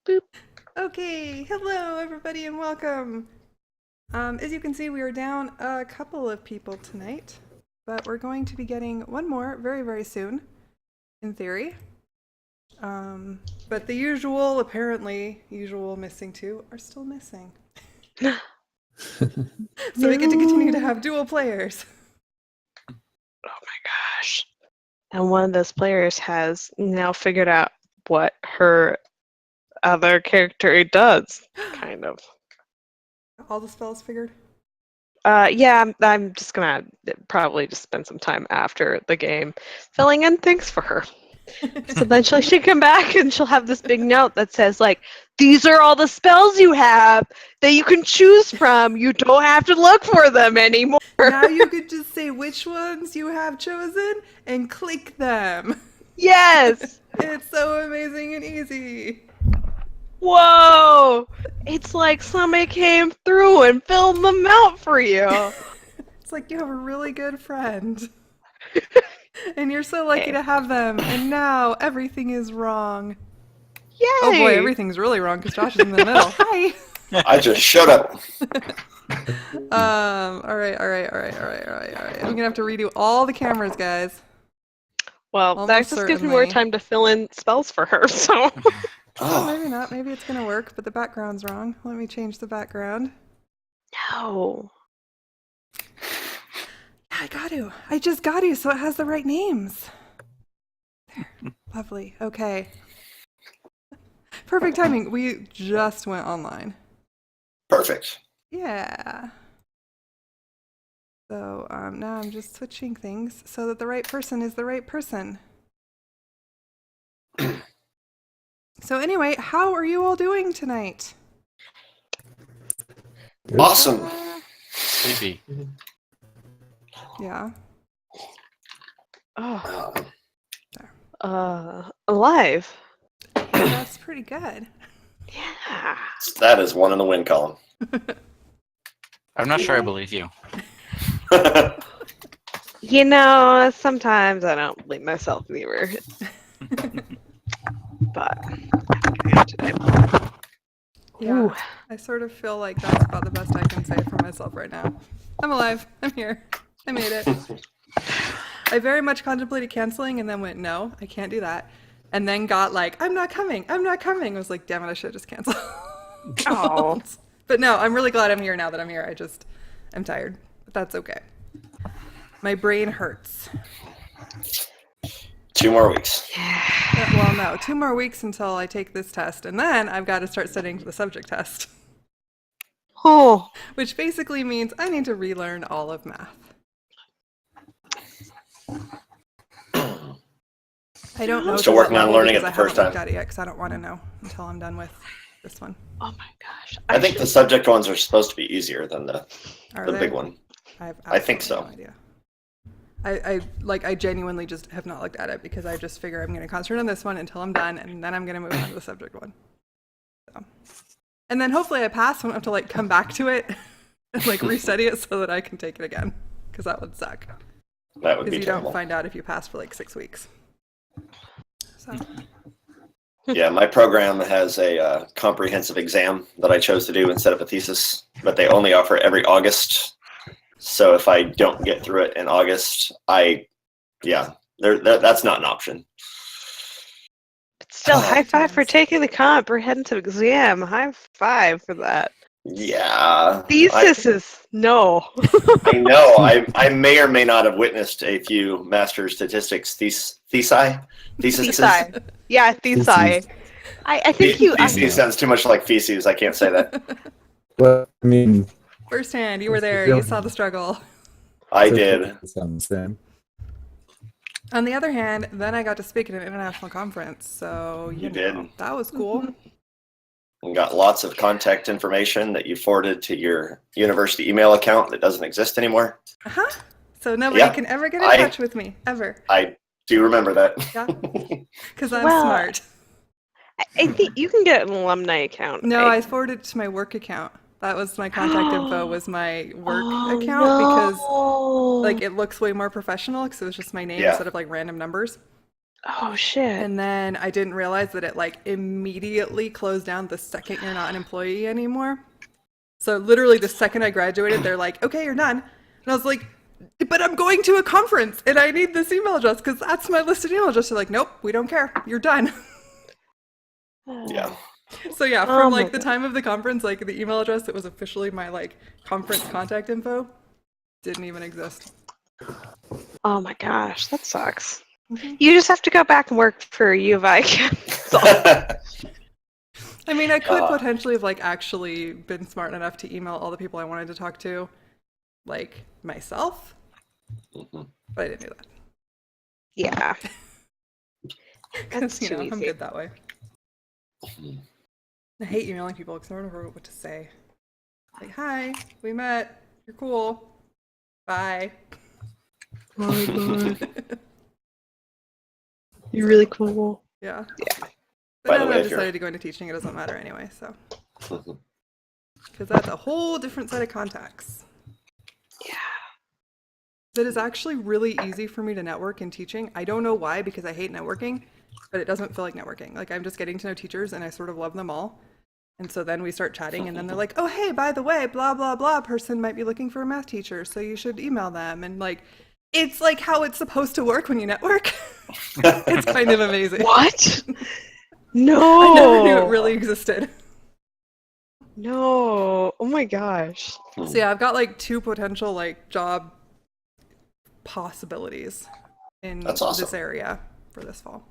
Boop. Okay, hello everybody and welcome. As you can see, we are down a couple of people tonight, but we're going to be getting one more very, very soon, in theory. But the usual missing two are still missing. So we get to continue to have dual players. Oh my gosh. And one of those players has now figured out what her other character does, kind of. All the spells figured? Yeah, I'm just gonna probably just spend some time after the game filling in things for her. So eventually she'll come back and she'll have this big note that says, like, these are all the spells you have that you can choose from. You don't have to look for them anymore. Now you could just say which ones you have chosen and click them. Yes. It's so amazing and easy. Whoa. It's like somebody came through and filled them out for you. It's like you have a really good friend. And you're so lucky to have them. And now everything is wrong. Yay. Oh boy, everything's really wrong because Josh is in the middle. Hi. I just shut up. All right. I'm gonna have to redo all the cameras, guys. Well, Almost that just gives me more certainly. time to fill in spells for her, so. Oh, maybe not. Maybe it's gonna work, but the background's wrong. Let me change the background. No. Yeah, I got to. I just got to, so it has the right names. There. Lovely. Okay. Perfect timing. We just went online. Perfect. Yeah. So now I'm just switching things so that the right person is the right person. So anyway, how are you all doing tonight? Awesome. Sleepy. Yeah. Oh. Uh, Alive. Yeah, that's pretty good. Yeah. that is one in the win column. I'm not sure I believe you. You know, sometimes I don't believe myself either. But Yeah. Ooh. I sort of feel like that's about the best I can say for myself right now. I'm alive. I'm here. I made it. I very much contemplated canceling and then went, no, I can't do that. And then got like, I'm not coming. I was like, damn it, I should have just canceled. Oh. But no, I'm really glad I'm here now that I'm here. I'm tired. But that's okay. My brain hurts. 2 more weeks. Well, no, 2 more weeks until I take this test. And then I've got to start studying for the subject test. Oh. Which basically means I need to relearn all of math. I don't know. I'm still to what working on level learning it because the I first haven't looked time. at it yet because I don't want to know until I'm done with this one. Oh my gosh. I think the subject ones are supposed to be easier than the Are they? big one. I think so. No idea. I genuinely just have not looked at it because I just figure I'm going to concentrate on this one until I'm done, and then I'm going to move on to the subject one. So. And then hopefully I pass. I won't have to like come back to it and like restudy it so that I can take it again because that would suck. That would be Because you terrible. don't find out if you pass for like 6 weeks. So. Yeah, my program has a comprehensive exam that I chose to do instead of a thesis, but they only offer every August. So if I don't get through it in August, that's not an option. Still, high five for taking the comprehensive exam. High five for that. Yeah. Thesis is no. I know. I may or may not have witnessed a few master statistics theses. Thesi. Yeah, thesi. I think you. Theses sounds too much like feces. I can't say that. Well, I mean, Firsthand, you were there. You saw the struggle. I did. Sounds the same. On the other hand, then I got to speak at an international conference, so you know, did. that was cool. And got lots of contact information that you forwarded to your university email account that doesn't exist anymore. Uh-huh. So nobody can ever get in touch with me, ever. I do remember that. Yeah, because I'm Well, smart. I think you can get an alumni account. No, I forwarded it to my work account. That was my contact info, was my work account no. because like it looks way more professional because it was just my name instead of like random numbers. Oh shit. And then I didn't realize that it like immediately closed down the second you're not an employee anymore. So literally the second I graduated, they're like, okay, you're done. And I was like, but I'm going to a conference and I need this email address because that's my listed email address. They're like, nope, we don't care. You're done. Yeah. So yeah, from like the time of the conference, like the email address that was officially my like conference contact info didn't even exist. Oh my gosh, that sucks. Mm-hmm. You just have to go back and work for U of I again. I mean, I could potentially have like actually been smart enough to email all the people I wanted to talk to, like myself, but I didn't do that. Yeah. Because you know, I'm good that way. I hate emailing people because I don't know what to say. Like, hi, we met. You're cool. Bye. You're really cool. Yeah. Yeah. But By now the that way, I've if you're- decided to go into teaching, it doesn't matter anyway, so. Because that's a whole different set of contacts. Yeah. It is actually really easy for me to network in teaching. I don't know why, because I hate networking, but it doesn't feel like networking. Like, I'm just getting to know teachers and I sort of love them all. And so then we start chatting and then they're like, oh, hey, by the way, blah, blah, blah person might be looking for a math teacher, so you should email them. And like, it's like how it's supposed to work when you network. It's kind of amazing. What? No. I never knew it really existed. No. Oh my gosh. So yeah, I've got like 2 potential like job possibilities in That's awesome. this area for this fall.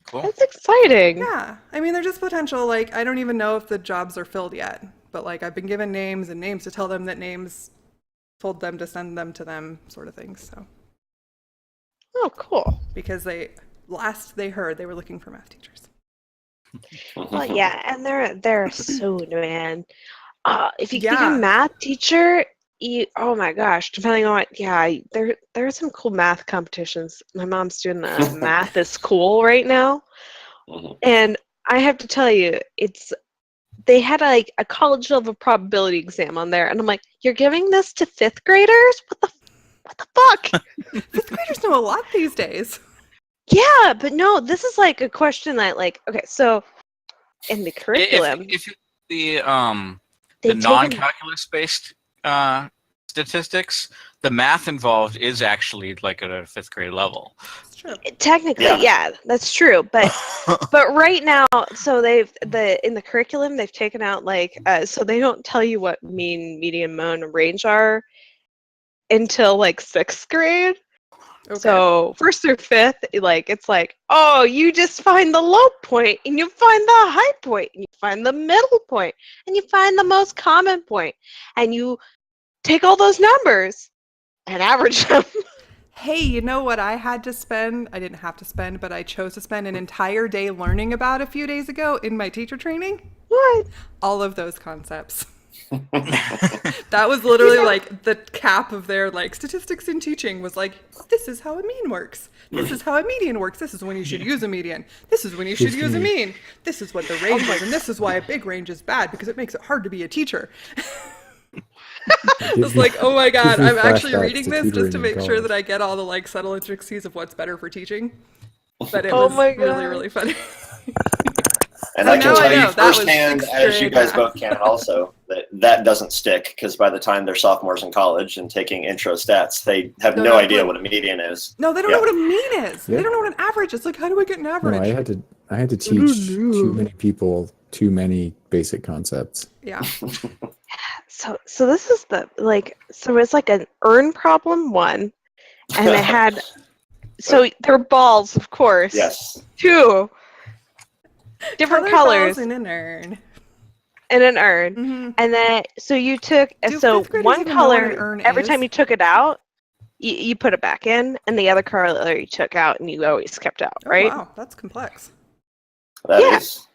Cool. That's exciting. Yeah, I mean, they're just potential. Like, I don't even know if the jobs are filled yet, but like, I've been given names and names to tell them that names told them to send them to them, sort of things. So, Oh, cool. because last they heard they were looking for math teachers. Well, yeah, and they're so demand. If you Yeah. become a math teacher, oh my gosh, depending on what, yeah, there are some cool math competitions. My mom's doing a math is cool right now, and I have to tell you, they had like a college level probability exam on there, and I'm like, you're giving this to 5th graders? What the fuck? 5th graders know a lot these days. Yeah, but no, this is like a question that like, okay, so in the curriculum, If the they've taken- non-calculus based statistics, the math involved is actually like at a 5th grade level. It's true. Technically, Yeah. yeah, that's true. But right now, so in the curriculum they've taken out like so they don't tell you what mean, median, mode, and range are until like 6th grade. Okay. So 1st through 5th, like it's like, oh, you just find the low point and you find the high point and you find the middle point and you find the most common point and you take all those numbers and average them. Hey, you know what I had to spend? I didn't have to spend, but I chose to spend an entire day learning about a few days ago in my teacher training. What? All of those concepts. That was literally like the cap of their like statistics in teaching was like, this is how a mean works. This is how a median works. This is when you should use a median. This is when you should use a mean. This is what the range is, and this is why a big range is bad because it makes it hard to be a teacher. It's like, oh my god, I'm actually reading this just to make sure that I get all the like subtle intricacies of what's better for teaching. But it was my really, God. really funny. And I can now I tell you know, that was firsthand, sixth as you grade guys math. both can also, that doesn't stick because by the time they're sophomores in college and taking intro stats, they have No, no no, idea but- what a median is. No, they don't know what a mean is. Yeah. They don't know what an average is. Like, how do I get an No, average? I had to teach too many people too many basic concepts. Yeah. So this is the like so it's like an earn problem 1, and it had so they're balls, of course. Yes. 2 different Color colors balls in an urn. and an urn, Mhm. and then so you took Do so fifth graders one even know what an color urn every is? time you took it out, you put it back in, and the other color you took out, and you always kept out, Oh, right? wow, that's complex. That Yeah. is.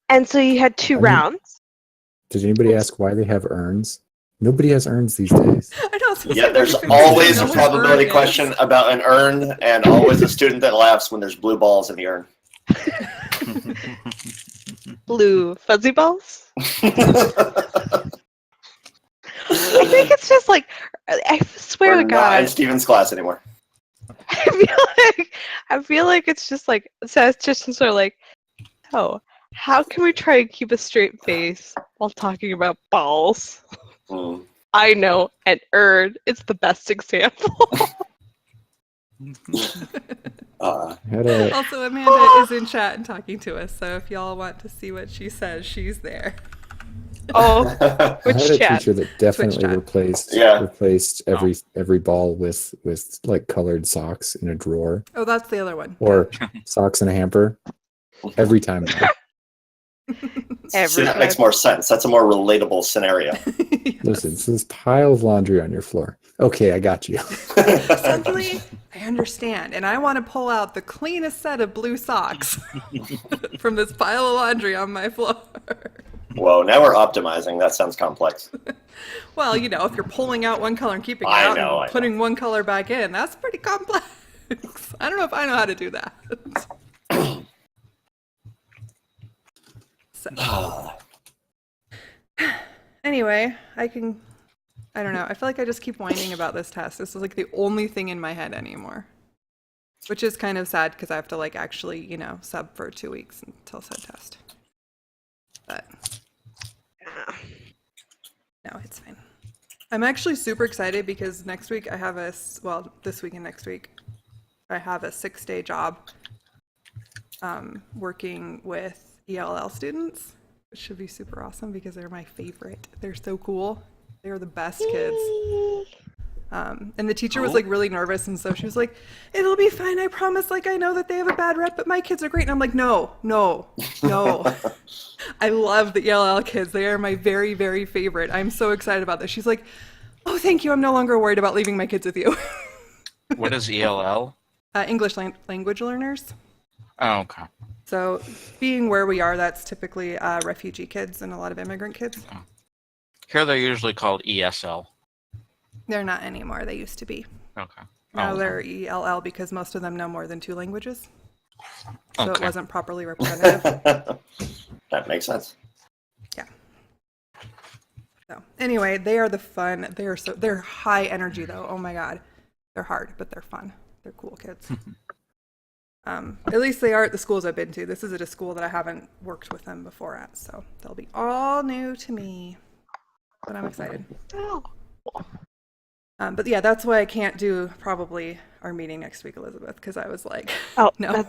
And so you had 2 I mean- rounds. Did anybody ask why they have urns? Nobody has urns these days. I know. So Yeah, there's fifth graders always know a what an urn probability is. question about an urn and always a student that laughs when there's blue balls in the urn. Blue fuzzy balls. I think it's just like I swear We're to not in God. Steven's class anymore. I feel like it's just like statisticians are like, oh, how can we try and keep a straight face while talking about balls? Mm. I know, and urn is the best example. Uh, I had a, Also, Amanda is in chat and talking to us, so if y'all want to see what she says, she's there. Oh, I which had a chat? teacher that definitely chat. replaced every ball with like colored socks in a drawer Oh, that's the other one. or socks in a hamper every time. see, that makes more sense. That's a more relatable scenario. Yes. Listen, it's this pile of laundry on your floor. Okay, I got you. Suddenly, I understand, and I want to pull out the cleanest set of blue socks from this pile of laundry on my floor. Whoa, now we're optimizing. That sounds complex. Well, you know, if you're pulling out one color and keeping it I out know. and putting one color back in, that's pretty complex. I don't know if I know how to do that. So, anyway, I don't know. I feel like I just keep whining about this test. This is like the only thing in my head anymore. Which is kind of sad because I have to like actually, you know, sub for 2 weeks until said test. But no, it's fine. I'm actually super excited because next week I have this week and next week, I have a 6-day job working with ELL students, which should be super awesome because they're my favorite. They're so cool. They're the best kids. And the teacher was like really nervous, and so she was like, "It'll be fine, I promise. Like, I know that they have a bad rep, but my kids are great." And I'm like, no. I love the ELL kids. They are my very, very favorite. I'm so excited about this. She's like, "Oh, thank you. I'm no longer worried about leaving my kids with you." What is ELL? English language learners. Oh, okay. So being where we are, that's typically refugee kids and a lot of immigrant kids. Here they're usually called ESL. They're not anymore. They used to be. Okay. Now Oh, they're ELL because most of them know more than 2 languages. So it okay. wasn't properly representative. That makes sense. Yeah. So anyway, they are the fun. They're high energy though. Oh my God. They're hard, but they're fun. They're cool kids. At least they are at the schools I've been to. This is at a school that I haven't worked with them before at, so they'll be all new to me. But I'm excited. But yeah, that's why I can't do probably our meeting next week, Elizabeth, because I was like, Oh, no,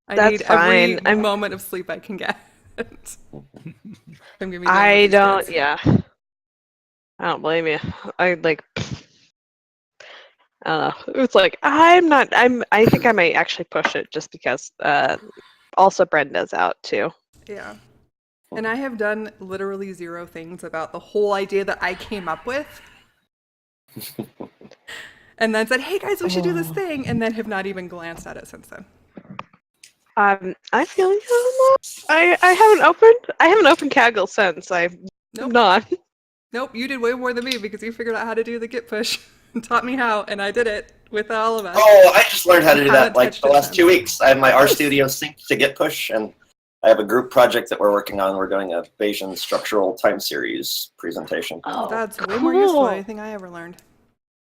I that's need fine. every moment of sleep I can get. I'm gonna be done with I these don't. kids. Yeah. I don't blame you. I like. It's like I think I might actually push it just because. Also, Brenda's out too. Yeah. And I have done literally 0 things about the whole idea that I came up with. And then said, "Hey guys, we should do this thing," and then have not even glanced at it since then. I feel you on that. I haven't opened Kaggle since I've Nope. not. Nope, you did way more than me because you figured out how to do the git push and taught me how, and I did it with all of us. Oh, I just learned how to do Haven't that like touched the it last since. 2 weeks. I have my RStudio synced to Git push, and I have a group project that we're working on. We're doing a Bayesian structural time series presentation. Oh, That's way more useful cool. than anything I ever learned.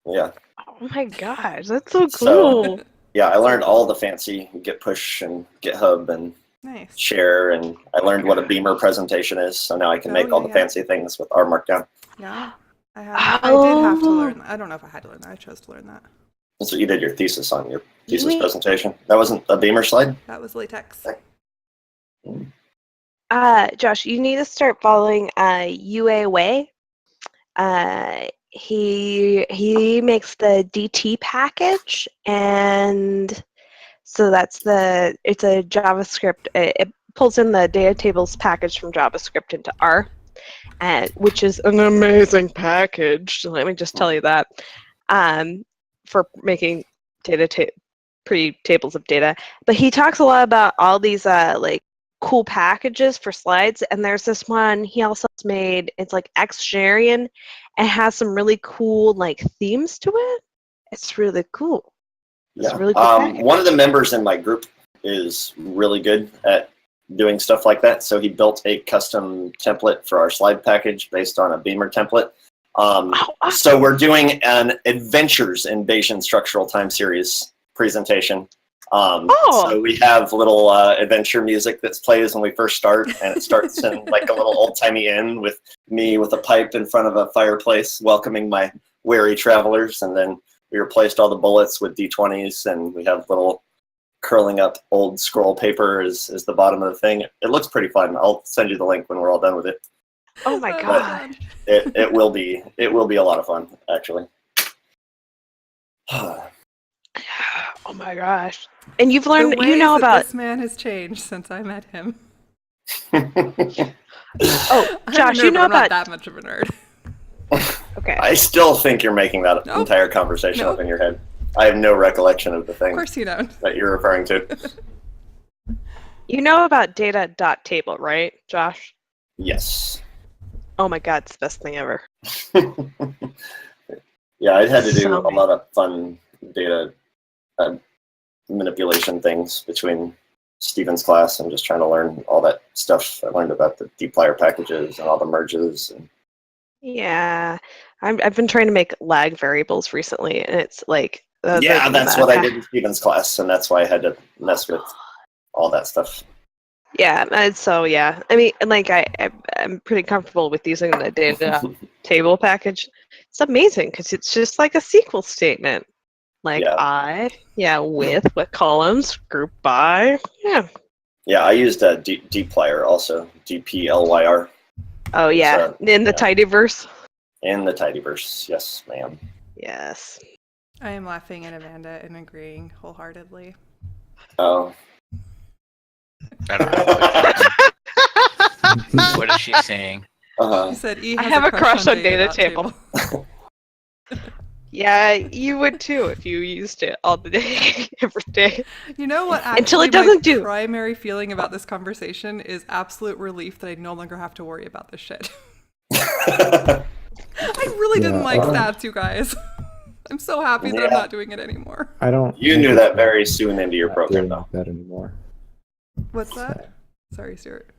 Yeah. Oh my gosh, that's so So- cool. Yeah, I learned all the fancy Git push and GitHub and Nice. share, and I learned what a Beamer presentation is, so now I can make all the yeah. fancy things with R Markdown. Yeah. I did have to Oh. learn. I don't know if I had to learn that. I chose to learn that. That's what you did your thesis on, your thesis Wait. presentation. That wasn't a Beamer slide? That was latex. Josh, you need to start following UA Way. He makes the DT package, and so it's a JavaScript. It pulls in the data tables package from JavaScript into R, which is an amazing package. Let me just tell you that. For making tables of data, but he talks a lot about all these like cool packages for slides, and there's this one he also has made. It's like Xgenerian and has some really cool like themes to it. It's really cool. It's a really cool package. One of the members in my group is really good at doing stuff like that, so he built a custom template for our slide package based on a Beamer template. So we're doing an Adventures in Bayesian Structural Time Series presentation. So we have little adventure music that plays when we first start, and it starts in like a little old-timey inn with me with a pipe in front of a fireplace welcoming my weary travelers, and then we replaced all the bullets with D20s, and we have little curling up old scroll paper is the bottom of the thing. It looks pretty fun. I'll send you the link when we're all done with it. Oh my god. It will be a lot of fun, actually. Oh my gosh. And you've learned, The ways that about this man has changed since I met him. Oh, I'm Josh, a nerd, you but know I'm not about that much of a nerd. Okay. I still think you're making that Nope. entire conversation Nope. up in your head. I have no recollection of the Of thing course you don't. that you're referring to. You know about data.table, right, Josh? Yes. Oh my god, it's the best thing ever. Yeah, I had to do So a lot of fun data manipulation things between Steven's class and just trying to learn all that stuff. I learned about the dplyr packages and all the merges. And Yeah, I've been trying to make lag variables recently, and it's like yeah, that's what I did in Steven's class, and that's why I had to mess with all that stuff. Yeah, and so yeah, I mean, and like I'm pretty comfortable with using the data table package. It's amazing because it's just like a SQL statement. Like with what columns, group by, yeah. Yeah, I used dplyr also, dplyr. Oh yeah, in the tidyverse. In the tidyverse, yes, ma'am. Yes. I am laughing at Amanda and agreeing wholeheartedly. Oh. I don't know. What is she saying? She said, "E I has have a crush on data table." Yeah, you would too if you used it all the day, every day. You know what? Until Actually, it doesn't do. My primary feeling about this conversation is absolute relief that I no longer have to worry about this shit. I really didn't like stats, you guys. I'm so happy that I'm not doing it anymore. I don't. You knew that very soon into your program, though. Like that anymore. What's that? Sorry, Stuart.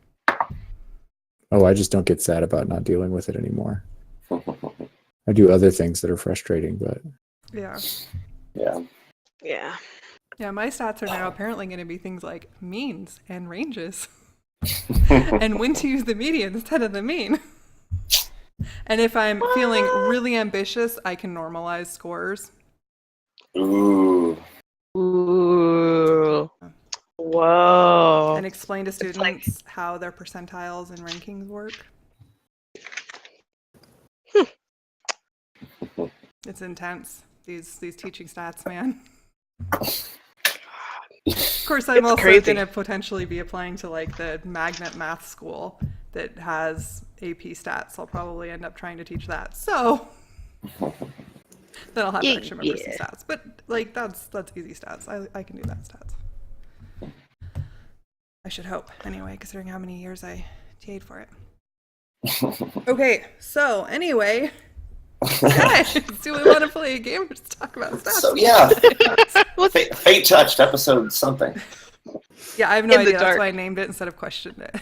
Oh, I just don't get sad about not dealing with it anymore. I do other things that are frustrating, but Yeah. Yeah. Yeah. Yeah, my stats are now apparently going to be things like means and ranges. And when to use the median instead of the mean. And if I'm feeling really ambitious, I can normalize scores. Ooh. Ooh. Whoa. And explain to students how their percentiles and rankings work. It's intense. These teaching stats, man. Of course, I'm also going to potentially be applying to like the magnet math school that has AP stats. I'll probably end up trying to teach that. So then I'll have extra members and stats. But like that's easy stats. I can do that stats. I should hope anyway, considering how many years I TA'd for it. Okay, so anyway. Guys, do we want to play a game or just talk about stats? So yeah, Fate Touched episode something. Yeah, I have no idea. That's why I named it instead of questioned it.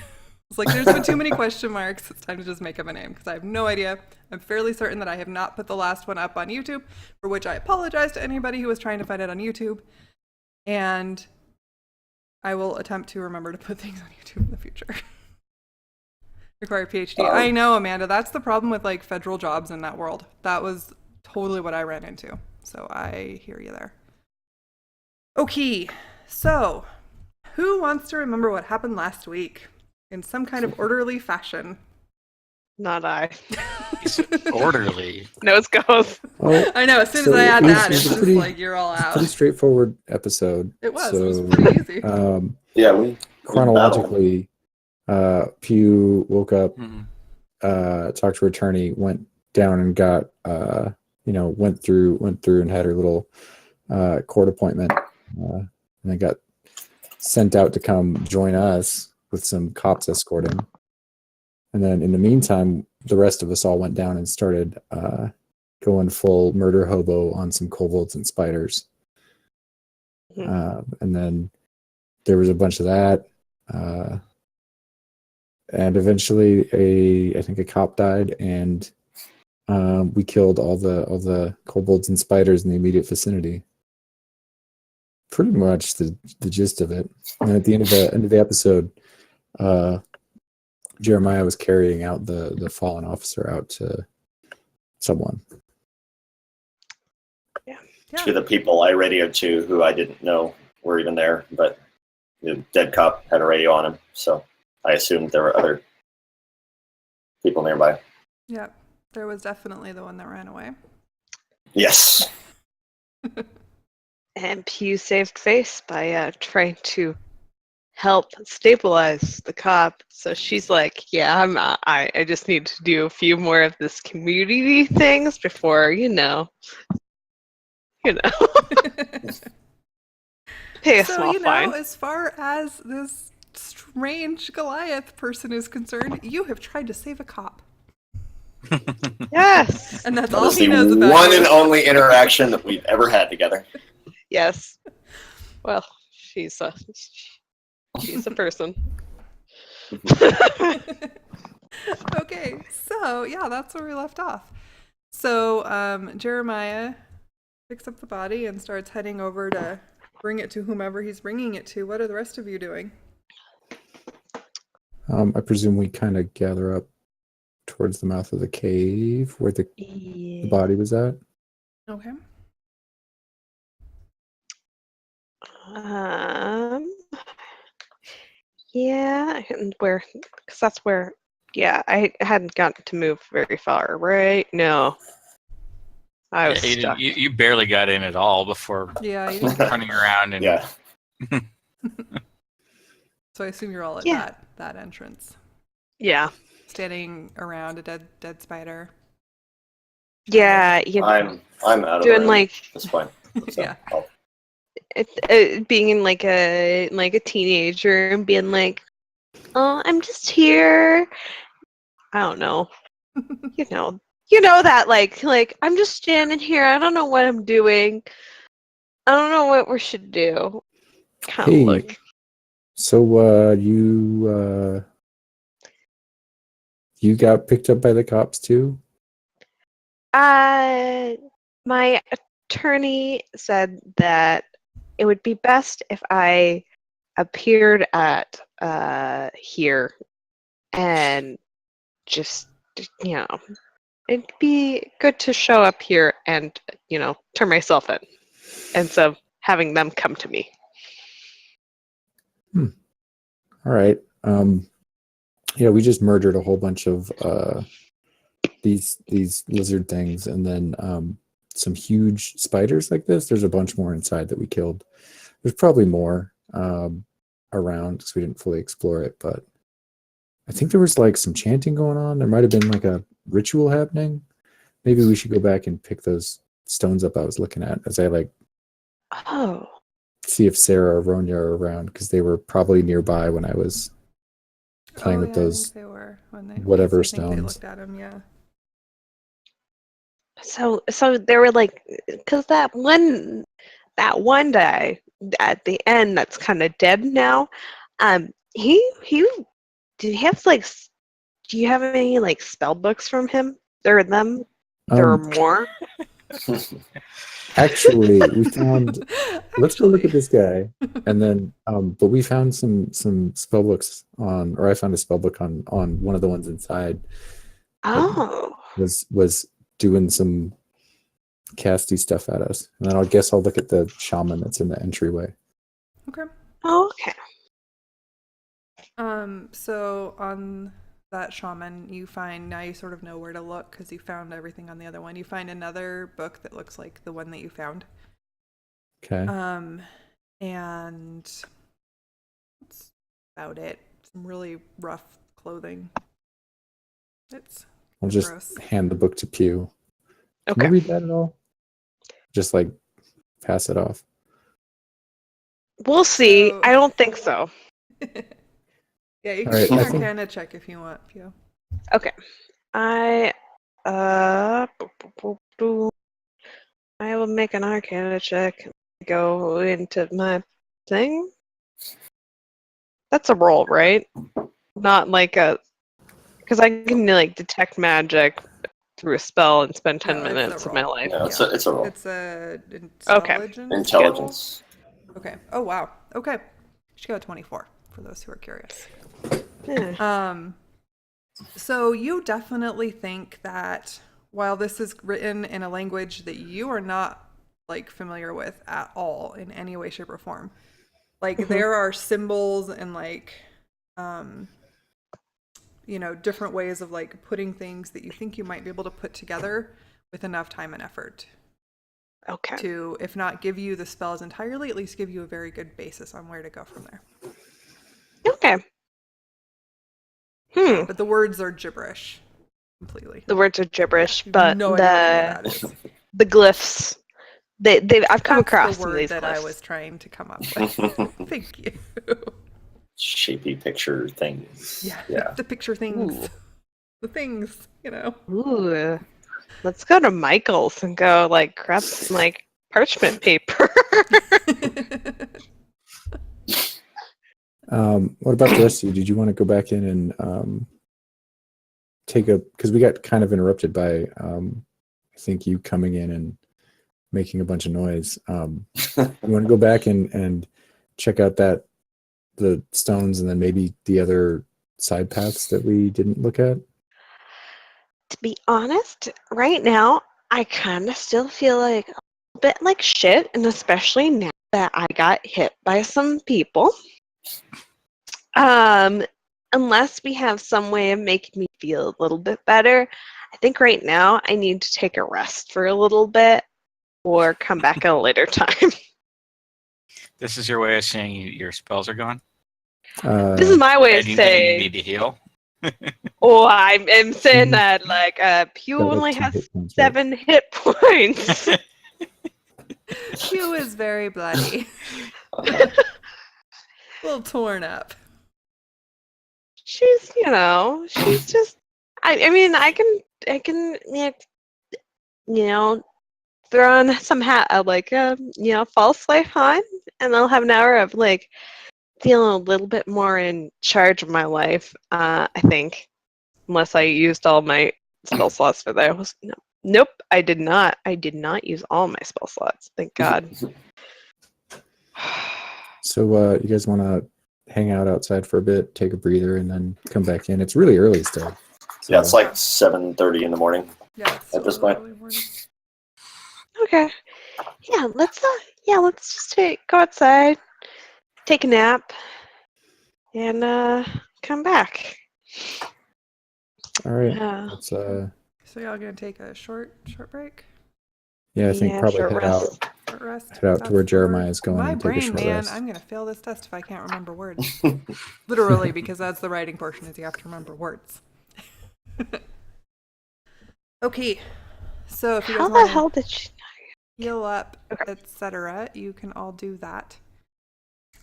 It's like there's been too many question marks. It's time to just make up a name because I have no idea. I'm fairly certain that I have not put the last one up on YouTube, for which I apologize to anybody who was trying to find it on YouTube. And I will attempt to remember to put things on YouTube in the future. Require PhD. I know, Amanda. That's the problem with like federal jobs in that world. That was totally what I ran into. So I hear you there. Okay, so who wants to remember what happened last week in some kind of orderly fashion? Not I. Orderly. Nose goes. Oh, I know. As soon as I add that, it's just like you're all out. Pretty straightforward episode. It was. So, it was pretty easy. Yeah, we chronologically. Pew woke up, talked to her attorney, went down and got, went through and had her little court appointment, and then got sent out to come join us with some cops escorting. And then in the meantime, the rest of us all went down and started going full murder hobo on some kobolds and spiders. And then there was a bunch of that. And eventually, I think a cop died, and we killed all the kobolds and spiders in the immediate vicinity. Pretty much the gist of it. And at the end of the episode, Jeremiah was carrying out the fallen officer out to someone. Yeah. To the people I radioed to, who I didn't know were even there, but the dead cop had a radio on him, so I assumed there were other people nearby. Yeah, there was definitely the one that ran away. Yes. And Pew saved face by trying to help stabilize the cop. So she's like, yeah, I just need to do a few more of this community things before, pay a So, small fine. as far as this strange Goliath person is concerned, you have tried to save a cop. Yes. And that's That all is he the knows about one you. and only interaction that we've ever had together. Yes. Well, she's a person. Okay, so yeah, that's where we left off. So Jeremiah picks up the body and starts heading over to bring it to whomever he's bringing it to. What are the rest of you doing? I presume we kind of gather up towards the mouth of the cave where the body was at. Okay. Yeah, and because that's where, yeah, I hadn't gotten to move very far, right? No, I was Yeah, stuck. you barely got in at all before Yeah, you didn't. running around and Yeah. So I assume you're all at Yeah. that entrance, Yeah, standing around a dead spider. yeah, I'm out of the doing room like at this point. So Yeah. being in like a teenager and being like, oh, I'm just here. I don't know. You know that like I'm just standing here. I don't know what I'm doing. I don't know what we should do. Kind of Hey, look. so you got picked up by the cops too? My attorney said that it would be best if I appeared at here and just it'd be good to show up here and turn myself in instead of having them come to me. All right. Yeah, we just murdered a whole bunch of these lizard things, and then some huge spiders like this. There's a bunch more inside that we killed. There's probably more around because we didn't fully explore it, but I think there was like some chanting going on. There might have been like a ritual happening. Maybe we should go back and pick those stones up I was looking at as I like Oh, see if Sarah or Ronya are around because they were probably nearby when I was playing with I those think they were when they whatever I think they stones. looked at him. Yeah. so they were like, because that one guy at the end that's kind of dead now. He did he have like? Do you have any like spell books from him? There are them. There are more. Actually, we found. Let's go look at Actually. this guy, and then. But we found some spell books on, or I found a spell book on one of the ones inside. Oh, Was doing some casty stuff at us, and then I guess I'll look at the shaman that's in the entryway. Okay. okay. So on that shaman, you find now you sort of know where to look because you found everything on the other one. You find another book that looks like the one that you found. Okay. And that's about it. Some really rough clothing. It's I'll just gross. hand the book to Pew. Can Okay. you read that at all? Just like pass it off. We'll see. So- I don't think so. Yeah, you can All right, make I an think- Arcana check if you want, Pew. Okay. I will make an Arcana check. Go into my thing. That's a roll, right? Not like a, because I can like detect magic through a spell and spend 10 No, it's a minutes of my roll. life. No, it's a roll. It's a Okay. intelligence. Intelligence. Okay. Oh wow. Okay. She got a 24 for those who are curious. Yeah. So you definitely think that while this is written in a language that you are not like familiar with at all in any way, shape, or form, like there are symbols and like different ways of like putting things that you think you might be able to put together with enough time and effort Okay. to, if not give you the spells entirely, at least give you a very good basis on where to go from there. Okay. But the words are gibberish. Completely. The words are gibberish, Yeah, but no idea what that is. the glyphs. I've come across the some of word these that glyphs. I was trying to come up with. Thank you. Shapy picture things. Yeah. The picture things. Ooh. The things, Ooh. Let's go to Michael's and go grab some parchment paper. What about the rest of you? Did you want to go back in and take a, because we got kind of interrupted by I think you coming in and making a bunch of noise. You want to go back and check out the stones and then maybe the other side paths that we didn't look at? To be honest, right now I kind of still feel like a bit like shit, and especially now that I got hit by some people. Unless we have some way of making me feel a little bit better, I think right now I need to take a rest for a little bit or come back at a later time. This is your way of saying your spells are gone? This is my way of And you saying, need to heal? oh, I'm saying that Pew Got, only 2 has hit points, right? 7 hit points. Hugh is very bloody. A little torn up. She's just. I mean, I can, throw on some false life on, and I'll have an hour of feeling a little bit more in charge of my life. I think, unless I used all my spell slots for those. No. Nope, I did not. I did not use all my spell slots. Thank God. So you guys want to hang out outside for a bit, take a breather, and then come back in? It's really early still. So, Yeah, it's like 7:30 in the morning. Yeah, it's At this still point. early morning. Okay. Yeah, let's just go outside, take a nap, and come back. all right. Yeah. Let's, So y'all gonna take a short break? yeah, I think Yeah, probably short head rest. out. Short rest? Head out to That's where the Jeremiah word. is going My and take a brain, short man, rest. I'm gonna fail this test if I can't remember words. Literally, because that's the writing portion, is you have to remember words. Okay, so if you How guys the want hell to did she? heal up, Okay. etc., you can all do that.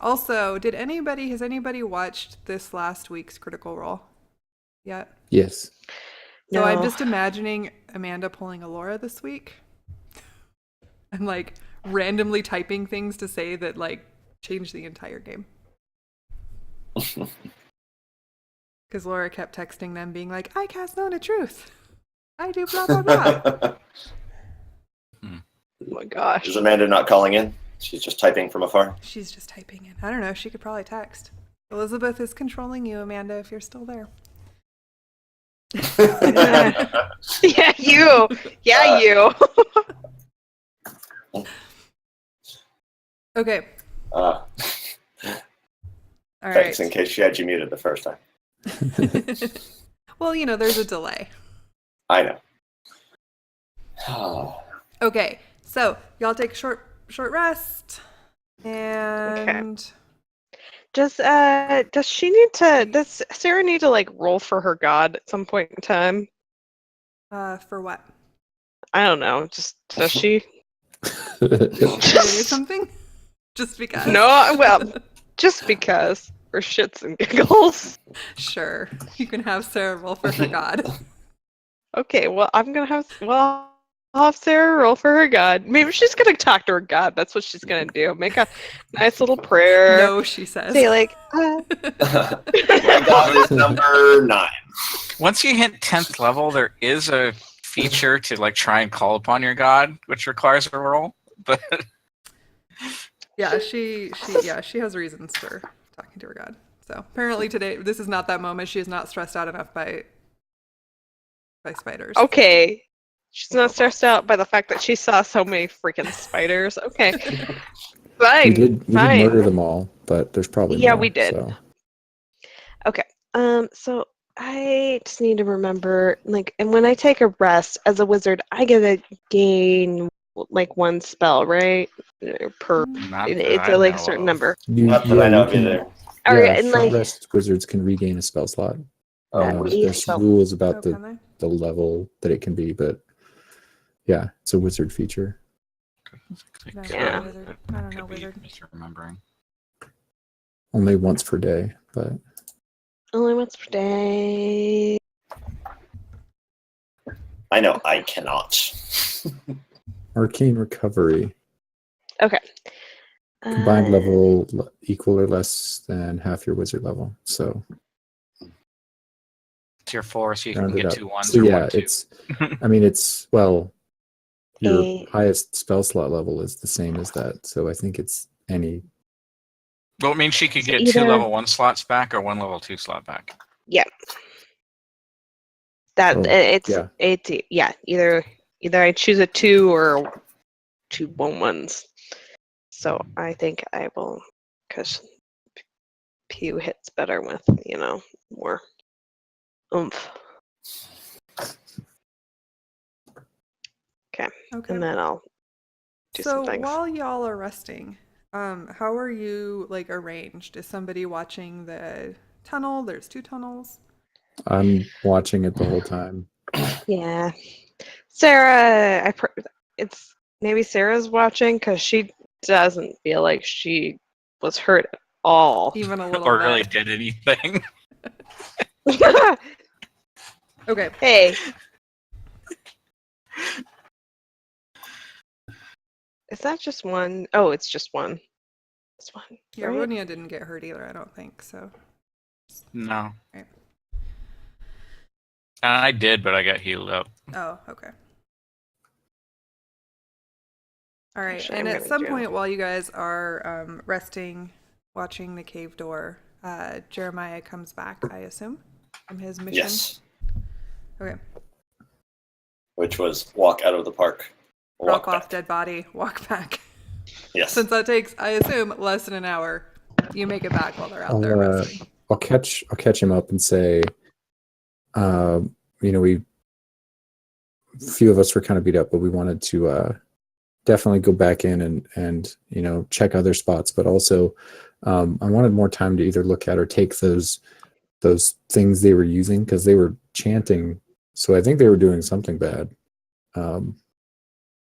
Also, has anybody watched this last week's Critical Role yet? Yes. So No. I'm just imagining Amanda pulling a Laura this week and randomly typing things to say that change the entire game. Because Laura kept texting them being like, I cast Known a Truth. I do blah blah blah. Oh my gosh. Is Amanda not calling in? She's just typing from afar. She's just typing in. I don't know. She could probably text. Elizabeth is controlling you, Amanda, if you're still there. Yeah, you. Yeah, you. Okay. Uh, All thanks, right. in case she had you muted the first time. Well, there's a delay. I know. Okay. So y'all take a short rest. And Does she need to? Does Sarah need to roll for her god at some point in time? for what? I don't know. Just does she? Should I do something? Just because? No, well, just because, for shits and giggles. Sure. You can have Sarah roll for her god. Okay, well, I'll have Sarah roll for her god. Maybe she's gonna talk to her god. That's what she's gonna do. Make a nice little prayer. No, she says. Say My god is number 9. Once you hit 10th level, there is a feature to try and call upon your god, which requires a roll. But Yeah, she has reasons for talking to her god. So apparently today, this is not that moment. She is not stressed out enough by spiders. Okay. She's not stressed out by the fact that she saw so many freaking spiders. Okay. Fine. We did fine. murder them all, but there's probably Yeah, more, we did. So. Okay. So I just need to remember, and when I take a rest as a wizard, I get to gain 1 spell, right? Per not that it's I a know certain of. number. Not that I know of you either. Or Yeah, and short like rest wizards can regain a spell slot. Oh, There's so- rules about Oh, the can they? the level that it can be, but yeah, it's a wizard feature. No, Yeah. wizard. I don't know, wizard. Misremembering. Only once per day, but only once per day. I know I cannot. arcane recovery. Okay. Combined level equal or less than half your wizard level. So Tier 4, so you can round it get up. 2 ones So or yeah, 1 2. it's. I mean, it's well. Your A- highest spell slot level is the same as that, so I think it's any. Well, it means she could So get either- 2 level 1 slots back or 1 level 2 slot back. That Oh, it's yeah. yeah. Either I choose a 2 or 2 1-1s. So I think I will, because Pew hits better with more oomph. Okay. And then I'll do some So things. while y'all are resting, how are you like arranged? Is somebody watching the tunnel? There's 2 tunnels. I'm watching it the whole time. Yeah, Sarah. It's maybe Sarah's watching because she doesn't feel like she was hurt at all. Even a little Or bit. really did anything. Okay. Hey. Is that just one? Oh, it's just one. It's one. Yeah, right? Ronia didn't get hurt either, I don't think, so. No. Right. I did, but I got healed up. Oh, okay. All right, Actually, and I'm at gonna some do- point while you guys are resting, watching the cave door, Jeremiah comes back, I assume, from his mission. Yes, Okay. which was walk out of the park. Drop Walk off back. dead body, walk back. Yes. Since that takes, I assume, less than an hour, you make it back while they're out there resting. I'll catch him up and say, we a few of us were kind of beat up, but we wanted to definitely go back in and check other spots, but also I wanted more time to either look at or take those things they were using because they were chanting, so I think they were doing something bad.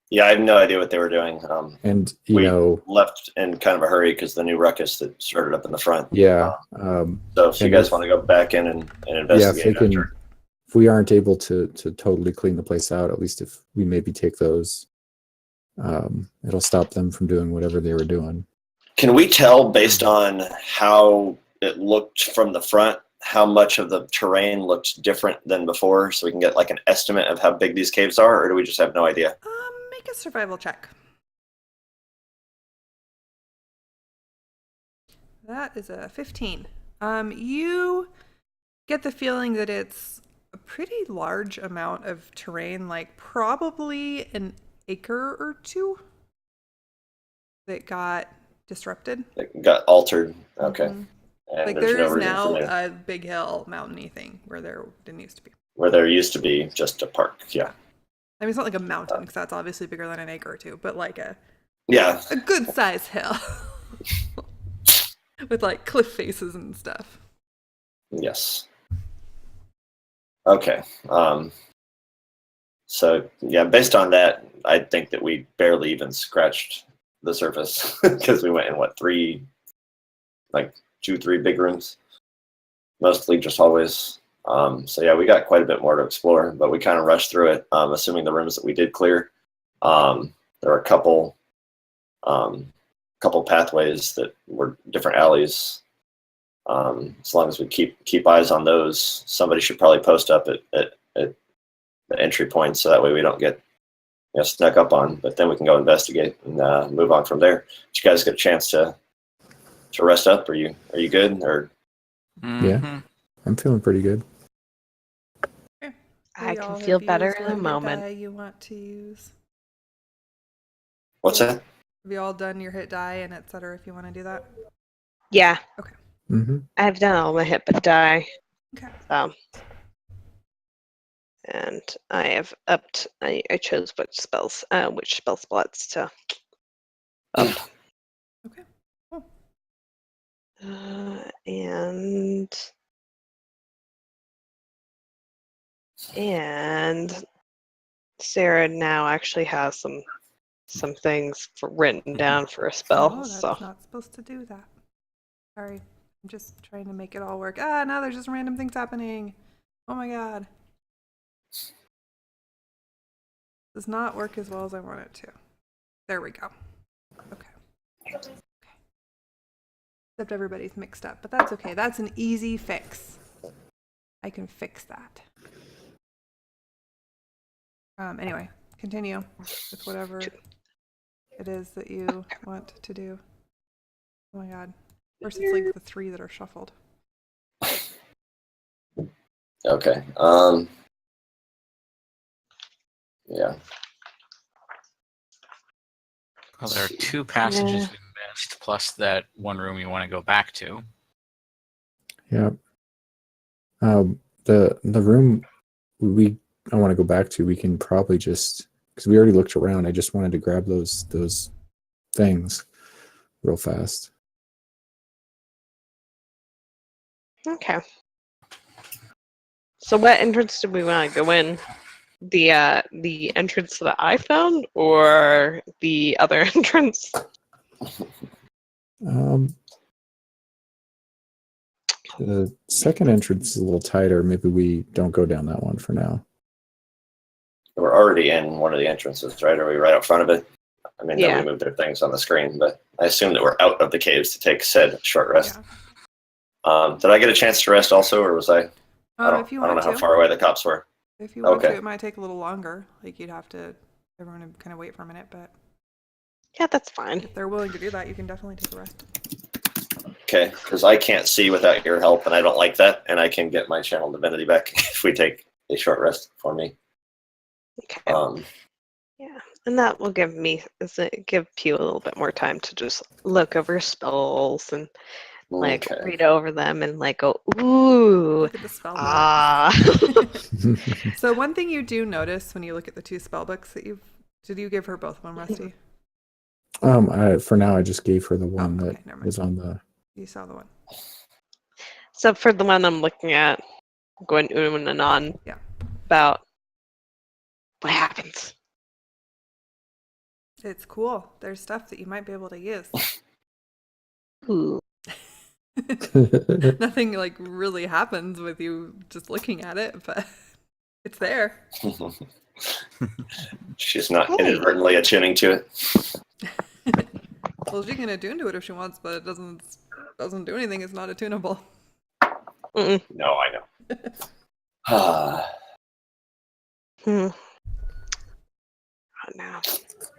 Yeah, I have no idea what they were doing. And we left in kind of a hurry because the new ruckus that started up in the front. yeah. So if you guys want to go back in and investigate, if we aren't able to totally clean the place out, at least if we maybe take those, it'll stop them from doing whatever they were doing. Can we tell based on how it looked from the front, how much of the terrain looked different than before, so we can get like an estimate of how big these caves are, or do we just have no idea? Make a survival check. That is a 15. You get the feeling that it's a pretty large amount of terrain, like probably an acre or 2 that got disrupted. It got altered. Okay. Mhm. And Like there's there no is reason now for me a big hill, mountainy thing where there didn't used to be. where there used to be just a park. Yeah. I mean, it's not like a mountain because that's obviously bigger than an acre or 2, but like a good size hill with like cliff faces and stuff. Yes. Okay. So yeah, based on that, I think that we barely even scratched the surface because we went in 2-3 big rooms, mostly just hallways. So yeah, we got quite a bit more to explore, but we kind of rushed through it, assuming the rooms that we did clear. There are a couple pathways that were different alleys. As long as we keep eyes on those, somebody should probably post up at the entry points, so that way we don't get snuck up on. But then we can go investigate and move on from there. Did you guys get a chance to rest up? Are you good? Or Yeah, I'm feeling pretty good. I can feel better in a moment. Die you want to use? what's that? Have you all done your hit die and etc. if you want to do that? Yeah. Okay. Mm-hmm. I've done all my hit but die. Okay. And I have upped. I chose which spell slots to up. Okay. Cool. And Sarah now actually has some things written down for a spell. No, So that's not supposed to do that. Sorry. I'm just trying to make it all work. Ah, now there's just random things happening. Oh my god. Does not work as well as I want it to. There we go. Okay. Except everybody's mixed up, but that's okay. That's an easy fix. I can fix that. Anyway, continue with whatever it is that you want to do. Oh my god. First it's like the 3 that are shuffled. Okay. Yeah. Well, there are 2 passages we missed, plus that one room you want to go back to. Yep. The room I want to go back to, we can probably just, because we already looked around. I just wanted to grab those things real fast. okay. So what entrance do we want to go in? The entrance that I found, or the other entrance? The second entrance is a little tighter. Maybe we don't go down that one for now. We're already in one of the entrances, right? Are we right out front of it? I mean, Yeah. nobody moved their things on the screen, but I assume that we're out of the caves to take said short rest. Yeah. Did I get a chance to rest also, or was I? If you I don't want know to. how far away the cops were. If you want Okay. to, it might take a little longer. Like you'd have to, everyone would kind of wait for a minute, but Yeah, that's fine. if they're willing to do that, you can definitely take a rest. Okay, because I can't see without your help, and I don't like that, and I can get my channel divinity back if we take a short rest for me. Okay. Yeah, and that will give Pew a little bit more time to just look over spells and like Okay. read over them and like go, ooh, Look at the spell book. ah. So one thing you do notice when you look at the 2 spell books that did you give her both of them, Rusty? For now, I just gave her the one okay, that never mind. was on the. You saw the one. So for the one I'm looking at, going and on Yeah. about what happens. It's cool. There's stuff that you might be able to use. Ooh. Nothing like really happens with you just looking at it, but it's there. She's not Hey. inadvertently attuning to it. Well, she can attune to it if she wants, but it doesn't do anything. It's not attunable. Mm-mm. No, I know. Hmm. Oh, no.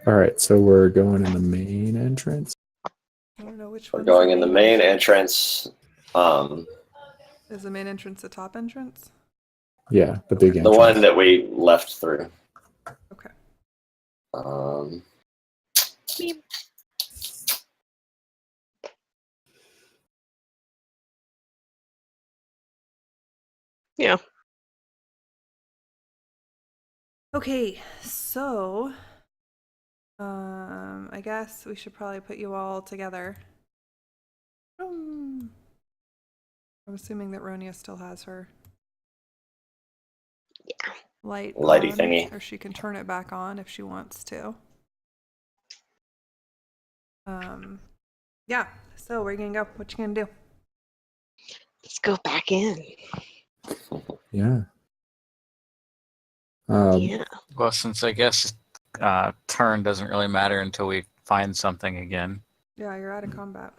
All right, so we're going in the main entrance. I don't know which We're one's going in the main entrance. Is the main entrance the top entrance? Yeah, the big The entrance. one that we left through. Okay. Beep. Yeah. Okay, so I guess we should probably put you all together. I'm assuming that Ronia still has her light Lighty on, thingy. or she can turn it back on if she wants to. Yeah. So where you gonna go? What you gonna do? Let's go back in. Yeah. Yeah. Well, since I guess turn doesn't really matter until we find something again. Yeah, you're out of combat.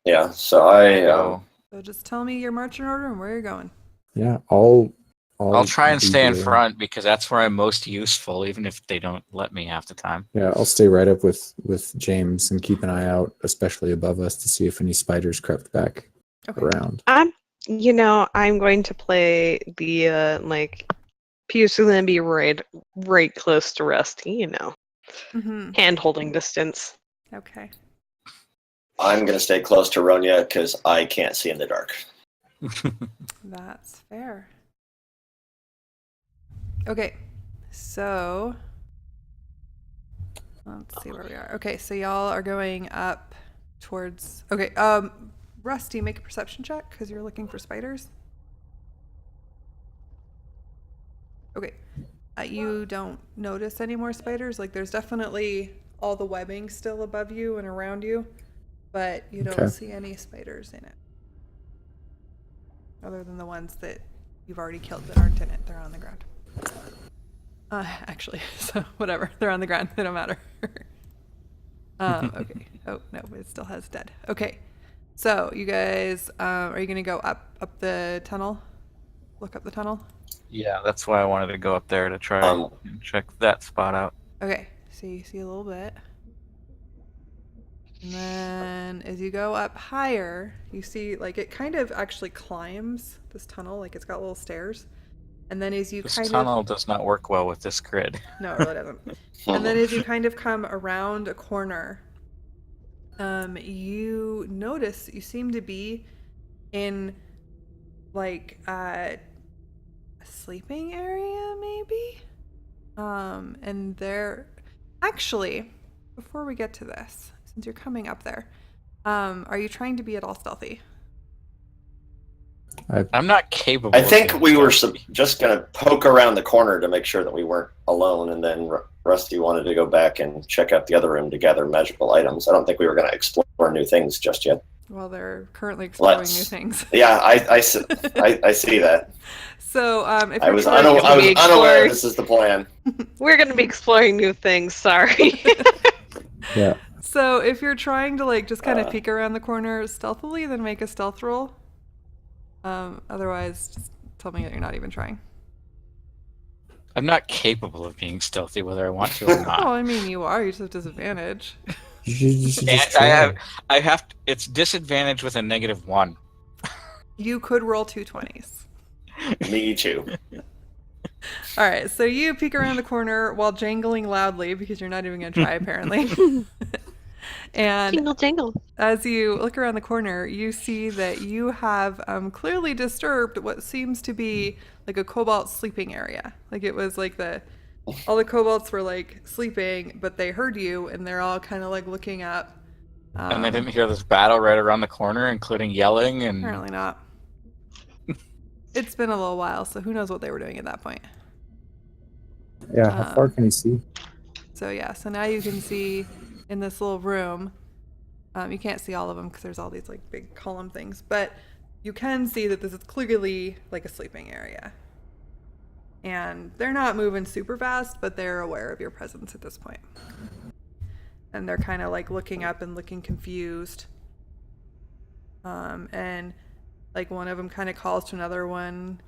Yeah, so I So So just tell me your marching order and where you're going. Yeah, I'll try and be stay in here. front because that's where I'm most useful, even if they don't let me half the time. Yeah, I'll stay right up with James and keep an eye out, especially above us, to see if any spiders crept back around. I'm going to play the Pew's gonna be right close to Rusty, Mm-hmm. hand holding distance. Okay. I'm gonna stay close to Ronia because I can't see in the dark. That's fair. Okay, so let's see where we are. Okay, so y'all are going up towards. Okay, Rusty, make a perception check because you're looking for spiders. Okay. You don't notice any more spiders. Like, there's definitely all the webbing still above you and around you, but you don't Okay. see any spiders in it. Other than the ones that you've already killed that aren't in it. They're on the ground. Actually, so whatever. They're on the ground. They don't matter. Okay. Oh, no, it still has dead. Okay. So, you guys, are you going to go up the tunnel? Look up the tunnel? Yeah, that's why I wanted to go up there to try and check that spot out. Okay. So, you see a little bit. And then as you go up higher, you see, like, it kind of actually climbs this tunnel. Like, it's got little stairs. And then as you This kind tunnel of... does not work well with this grid. No, it really doesn't. And then as you kind of come around a corner, you notice you seem to be in, like, a sleeping area, maybe? And there... Actually, before we get to this, since you're coming up there, are you trying to be at all stealthy? I'm not capable. I of think being we were stealthy. just going to poke around the corner to make sure that we weren't alone, and then Rusty wanted to go back and check out the other room to gather magical items. I don't think we were going to explore new things just yet. Well, they're currently exploring new things. Yeah, I see that. So, if I you're was trying unaware this is the plan. We're going to be exploring new things. Sorry. Yeah. So if you're trying to, like, just kind of peek around the corner stealthily, then make a stealth roll. Otherwise, just tell me that you're not even trying. I'm not capable of being stealthy, whether I want to or Oh, not. I mean, you are. You just have disadvantage. You should And just try. I have. It's disadvantage with a -1. You could roll 2 20s. Me too. All right, so you peek around the corner while jangling loudly because you're not even going to try, apparently. And Jingle jangle. as you look around the corner, you see that you have clearly disturbed what seems to be like a kobolt sleeping area. Like, it was like all the kobolds were like sleeping, but they heard you, and they're all kind of like looking up. And they didn't hear this battle right around the corner, including yelling and. Apparently not. It's been a little while, so who knows what they were doing at that point. Yeah, how far can you see? So yeah, so now you can see in this little room. You can't see all of them because there's all these like big column things, but you can see that this is clearly like a sleeping area. And they're not moving super fast, but they're aware of your presence at this point. And they're kind of like looking up and looking confused. And like one of them kind of calls to another one.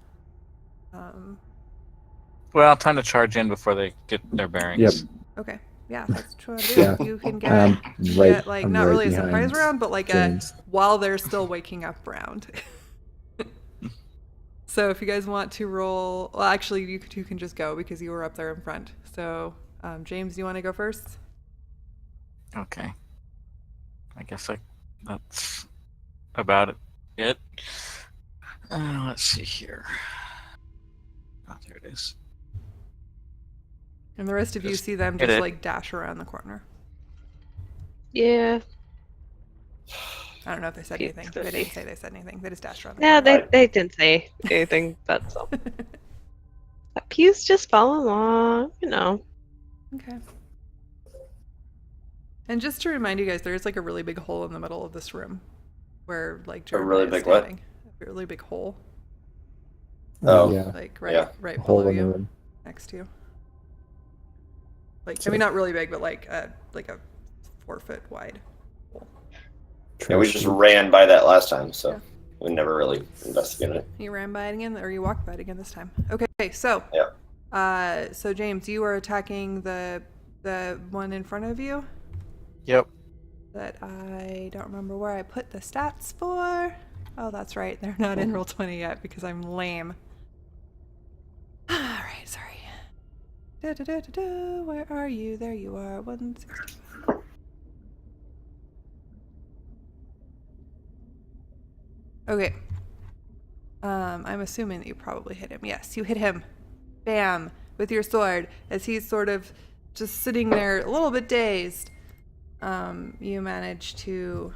Well, time to charge in before they get their bearings. Yep. Okay. Yeah, that's what I do. Yeah. You can get, Right. like, I'm not right really a behind surprise round, but like James. while they're still waking up round. So if you guys want to roll, well, actually, you two can just go because you were up there in front. So, James, do you want to go first? Okay. I guess that's about it. Let's see here. Oh, there it is. And the rest of you Just see them hit just it. like dash around the corner. Yeah. I don't know if they said anything. They didn't say they said anything. They just dashed around the Yeah, corner. they didn't say anything, but so. Pew's just follow along, you know. Okay. And just to remind you guys, there is like a really big hole in the middle of this room where like Jeremiah really is big what? standing. A really big hole, Oh. Yeah. like right Yeah. right A hole below in the you, room. next to you. Like, I So- mean, not really big, but like a 4 foot wide hole. Yeah, we just ran by that last time, so Yeah. we never really investigated it. You ran by it again, or you walked by it again this time. Okay, so Yeah. so James, you are attacking the one in front of you Yep. that I don't remember where I put the stats for. Oh, that's right. They're not in Roll20 yet because I'm lame. All right, sorry. Where are you? There you are. 165. Okay. I'm assuming that you probably hit him. Yes, you hit him. Bam! With your sword, as he's sort of just sitting there a little bit dazed. You manage to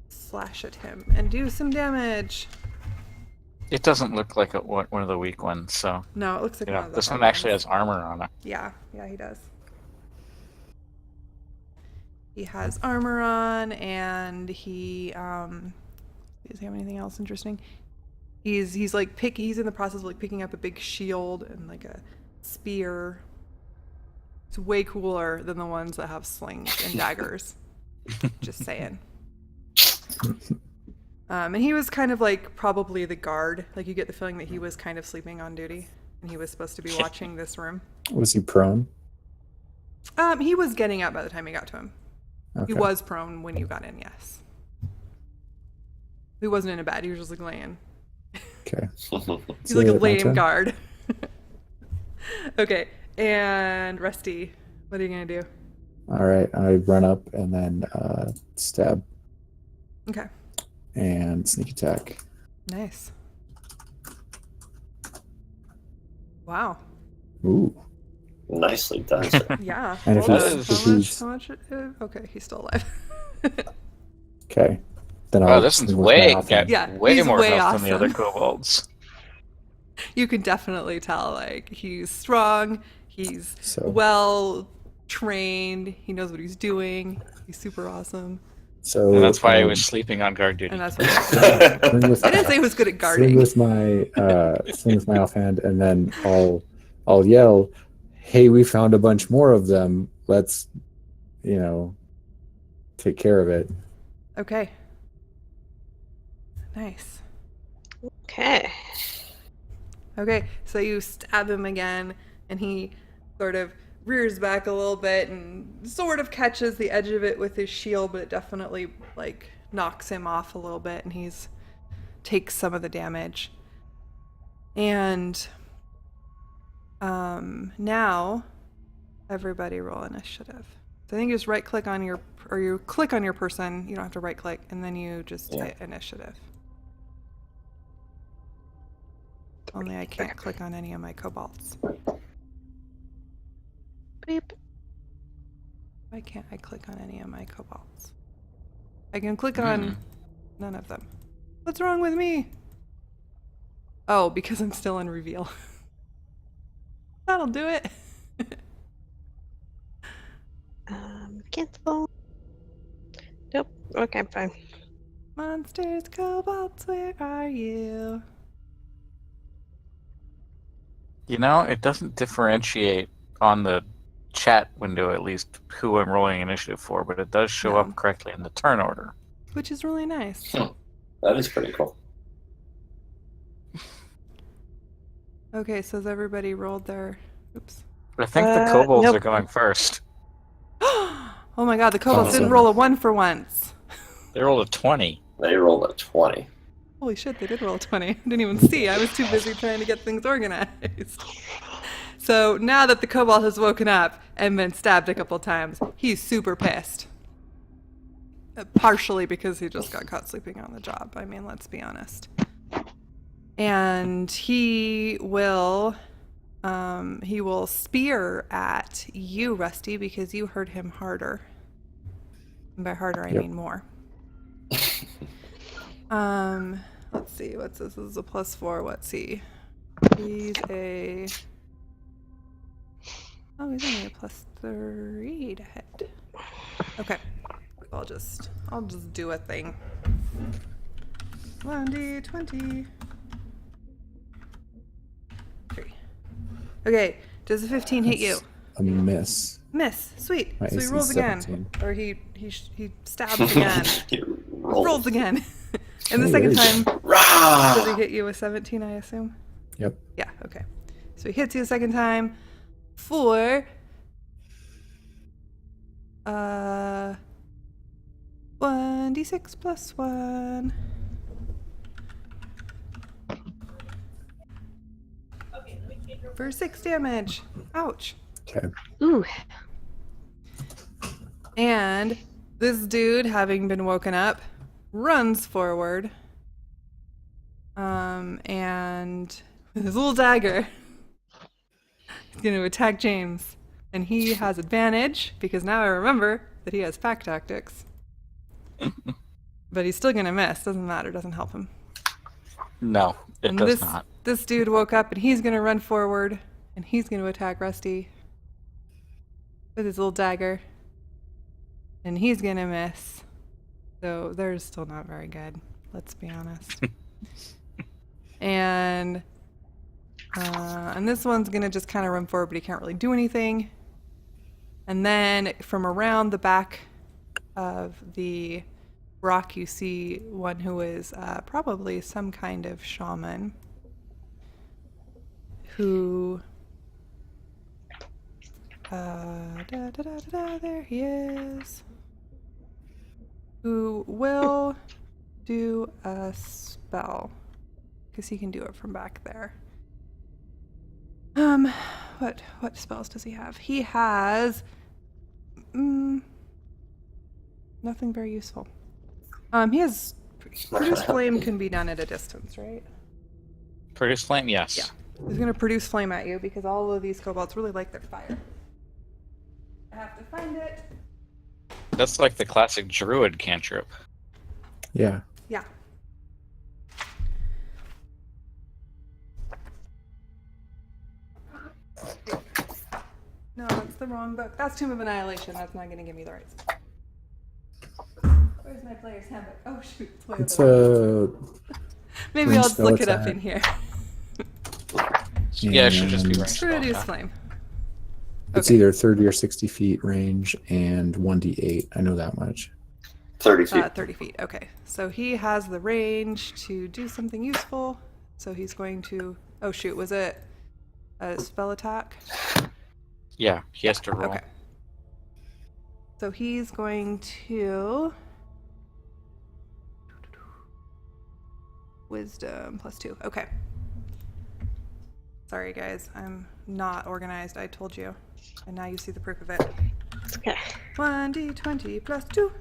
slash at him and do some damage. It doesn't look like one of the weak ones, so No, it looks like one of the this hard one actually ones. has armor on it. Yeah, he does. He has armor on, and he does he have anything else interesting? He's in the process of like picking up a big shield and like a spear. It's way cooler than the ones that have slings and daggers. Just saying. And he was kind of like probably the guard. Like you get the feeling that he was kind of sleeping on duty, and he was supposed to be watching this room. Was he prone? He was getting up by the time you got to him. Okay. He was prone when you got in, yes. He wasn't in a bed. He was just like laying. Okay. He's like a my lame turn? guard. Okay, and Rusty, what are you gonna do? All right. I run up and then stab Okay, and sneak attack. nice. Wow. Ooh. Nicely done, sir. Yeah. And if Well, he's- how much? Okay, he's still alive. Okay. Then Oh, I'll this one's swing with my way offhand. Yeah, way he's more way health than the other awesome. kobolds. You can definitely tell, like, he's strong, he's So- well trained, he knows what he's doing, he's super awesome. So And that's why he was sleeping on guard duty. And that's what swing with, I didn't say he was good at swing guarding. with my offhand, and then I'll yell, "Hey, we found a bunch more of them. Let's, take care of it." Okay. Nice. Okay. Okay, so you stab him again, and he sort of rears back a little bit and sort of catches the edge of it with his shield, but it definitely like knocks him off a little bit, and he's takes some of the damage. And now everybody roll initiative. So I think you just right click on you click on your person. You don't have to right click, and then you just hit initiative. Only I can't click on any of my kobolds. Beep. Why can't I click on any of my kobolds? I can click on none of them. What's wrong with me? Oh, because I'm still in reveal. That'll do it. Cancel. Nope. Okay, fine. Monsters, kobolds, where are you? It doesn't differentiate on the chat window, at least, who I'm rolling initiative for, but it does show No. up correctly in the turn order. Which is really nice. That is pretty cool. Okay, so has everybody rolled their... Oops. I think the kobolds nope. are going first. Oh my god, the kobolds didn't Awesome. roll a 1 for once. They rolled a 20. They rolled a 20. Holy shit, they did roll a 20. I didn't even see. I was too busy trying to get things organized. So now that the kobold has woken up and been stabbed a couple times, he's super pissed. Partially because he just got caught sleeping on the job. I mean, let's be honest. And he will spear at you, Rusty, because you hurt him harder. And by harder, I Yep. mean more. Let's see, what's this? This is a +4. What's he? He's a... Oh, he's only a +3 to hit. Okay. I'll just do a thing. 1d20. 3. Okay, does a 15 hit you? A miss. Miss. Sweet. My So he AC rolls is again. 17. Or he stabs again. You Rolls again. And the Oh, second there you time, Rah! does he hit you with 17, I assume? Yep. Yeah, okay. So he hits you a second time for 1d6 plus 1. For 6 damage. Ouch. Okay. Ooh. And this dude, having been woken up, runs forward. And with his little dagger, he's going to attack James. And he has advantage, because now I remember that he has pack tactics. But he's still gonna miss. Doesn't matter. Doesn't help him. No, it And does not. This dude woke up and he's gonna run forward and he's gonna attack Rusty with his little dagger. And he's gonna miss. So they're still not very good. Let's be honest. And this one's gonna just kind of run forward, but he can't really do anything. And then from around the back of the rock, you see one who is probably some kind of shaman who there he is, who will do a spell because he can do it from back there. What spells does he have? He has nothing very useful. He has produce flame can be done at a distance, right? Produce flame, yes. Yeah. He's gonna produce flame at you because all of these kobolds really like their fire. I have to find it. That's like the classic druid cantrip. Yeah. Yeah. No, that's the wrong book. That's Tomb of Annihilation. That's not gonna give me the right spell. Where's my player's handbook? Oh shoot, it's way It's over there. Maybe I'll just spell look it up attack. in here. Yeah, it should just be and ranged. Produce flame. It's Okay. either 30 or 60 feet range and 1d8. I know that much. 30 feet. 30 feet. Okay. So he has the range to do something useful. So he's going to. Oh shoot! Was it a spell attack? Yeah, he has to roll. Okay. So he's going to wisdom +2. Okay. Sorry guys, I'm not organized. I told you, and now you see the proof of it. Okay. 1d20 +2.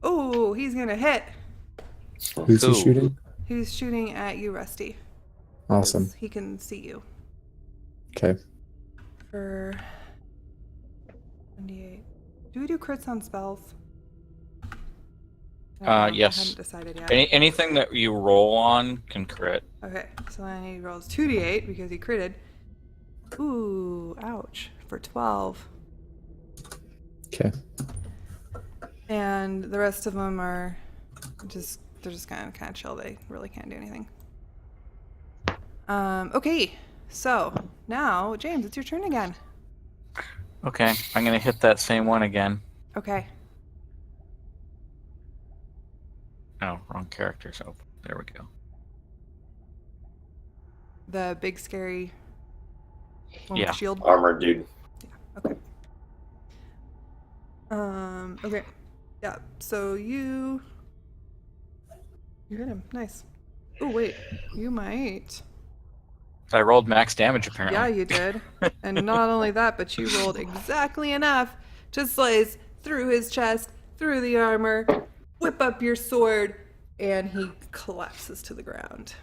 Oh, he's gonna hit. Who's he Ooh. shooting? He's shooting at you, Rusty. Awesome. He can see you. Okay. For 1d8. Do we do crits on spells? I Yes. haven't decided yet. Anything that you roll on can crit. Okay, so then he rolls 2d8 because he critted. Ooh, ouch. For 12. Okay. And the rest of them are they're just kind of chill. They really can't do anything. Okay, so now, James, it's your turn again. Okay, I'm gonna hit that same one again. Okay. Oh, wrong character. So there we go. The big scary one with Yeah. the shield. Armored dude. Okay. Okay. Yeah. So you hit him. Nice. Oh wait, you might. I rolled max damage apparently. Yeah, you did. And not only that, but you rolled exactly enough to slice through his chest, through the armor, whip up your sword, and he collapses to the ground.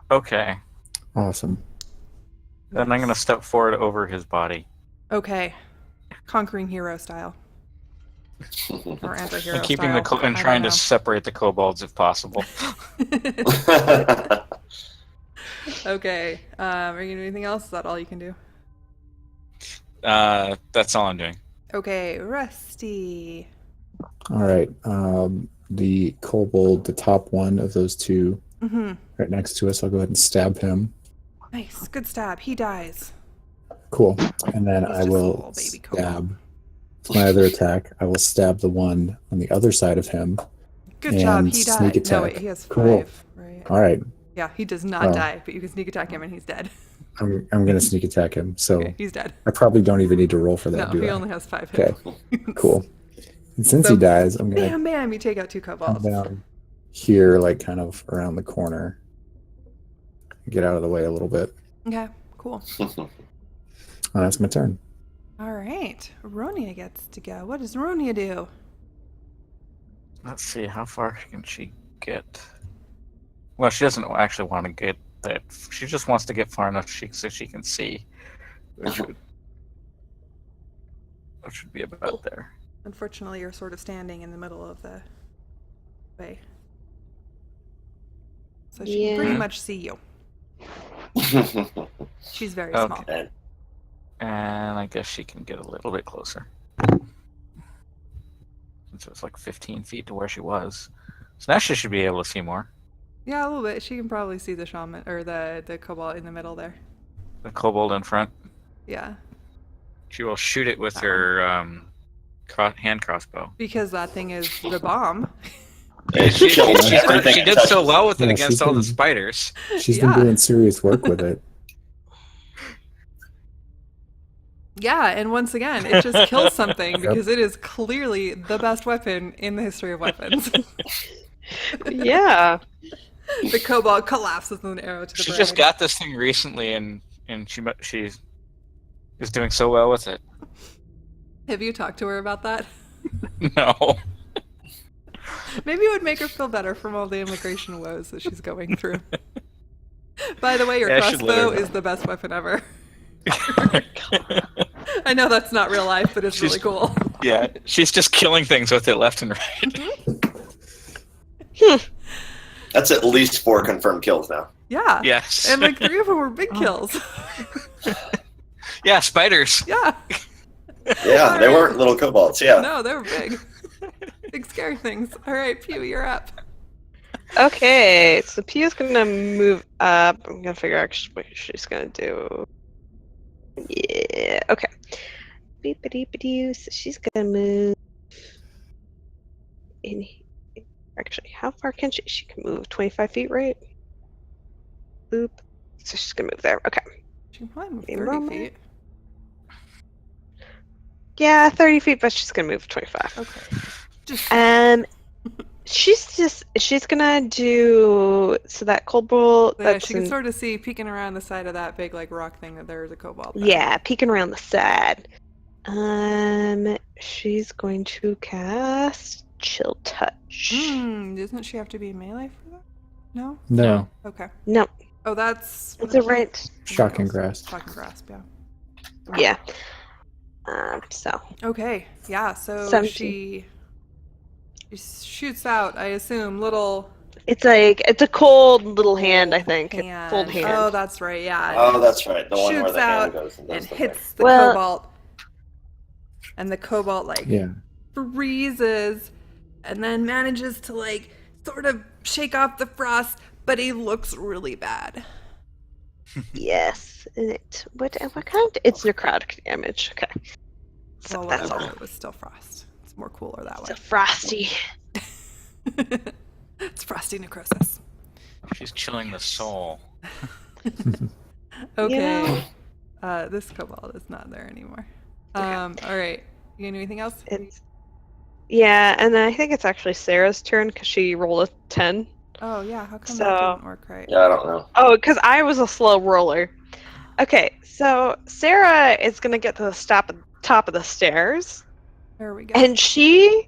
Okay. Awesome. Then I'm gonna step forward over his body. Okay. Conquering hero style. Or anti-hero And keeping style. the and I trying don't to separate the kobolds if possible. know. Okay. Are you gonna do anything else? Is that all you can do? That's all I'm doing. Okay, Rusty. All right. The kobold, the top one of those two, Mm-hmm. right next to us. I'll go ahead and stab him. Nice. Good stab. He dies. Cool. And then He's I just a will little baby kobold. stab. With my other attack, I will stab the one on the other side of him. Good And job. He sneak died. No, attack. wait, he has 5, Cool. right? All right. Yeah, he does not Oh. die, but you can sneak attack him and he's dead. I'm going to sneak attack him. So Okay, he's dead. I probably don't even need to roll for that, No, do he I? only has 5 hit Okay. points. Cool. And since So, he dies, I'm going to Bam, bam, you take out 2 come kobolds. down here, like kind of around the corner. Get out of the way a little bit. Okay, cool. That's my turn. All right, Ronia gets to go. What does Ronia do? Let's see, how far can she get? Well, she doesn't actually want to get that. She just wants to get far enough so she can see, which would be about there. Unfortunately, you're sort of standing in the middle of the way. So she can pretty Yeah. much see you. She's very Okay. small. And And I guess she can get a little bit closer. Since it was like 15 feet to where she was. So now she should be able to see more. Yeah, a little bit. She can probably see the shaman or the kobold in the middle there. The kobold in front. Yeah, She will shoot it with That her hand crossbow. because that thing is the bomb. it kills everything She it did so touches. well with it Yeah, against she's all the been- spiders. She's Yeah. been doing serious work with it. Yeah, and once again, it just kills something because it is clearly the best weapon in the history of weapons. Yeah. The kobold collapses with an arrow to the She brain. just got this thing recently, and she is doing so well with it. Have you talked to her about that? No. Maybe it would make her feel better from all the immigration woes that she's going through. By the way, your Yeah, I should let her crossbow know. is the best weapon ever. I know that's not real life, but it's really cool. Yeah, she's just killing things with it left and right. That's at least 4 confirmed kills now. Yeah. Yes. And like 3 of them were big kills. Yeah, spiders. Yeah. Yeah, they weren't little kobolds. Yeah. No, they were big. Big scary things. All right, Pew, you're up. Okay, so Pia's gonna move up. I'm gonna figure out what she's gonna do. Yeah, okay. Beep-a-deep-a-doo. So she's gonna move in. Actually, how far can she? She can move 25 feet, right? Boop. So she's gonna move there. Okay. She can probably move Hey, 30 Mama. feet. Yeah, 30 feet, but she's gonna move 25. Okay. Just She's gonna do so that kobold. yeah, That's she can in- sort of see peeking around the side of that big like rock thing that there's a kobold there. Yeah, peeking around the side. She's going to cast Chill Touch. Doesn't she have to be melee for that? No? No, Okay. No, Oh, that's it's a right. shocking grasp. Shocking grasp, yeah. Yeah. So Okay. Yeah, so 17. she shoots out, I assume, little it's a cold little hand, I think. hand. Cold hand. Oh, that's right. Yeah. Oh, that's right. The one where Shoots the hand out goes and and does the thing. hits the Well- cobalt. And the cobalt like Yeah. freezes and then manages to like sort of shake off the frost, but he looks really bad. Yes. And what kind? It's necrotic damage. Okay. So Well, that's whatever. all. It was still frost. It's more cooler that It's a frosty. way. It's frosty necrosis. She's chilling the soul. Okay. This cobalt is not there anymore. All right. You gonna do anything else? Yeah, and then I think it's actually Sarah's turn because she rolled a 10. Oh yeah. How come So- that didn't work right? Yeah, I don't know. Oh, because I was a slow roller. Okay, so Sarah is gonna get to the top of the stairs, There we go. and she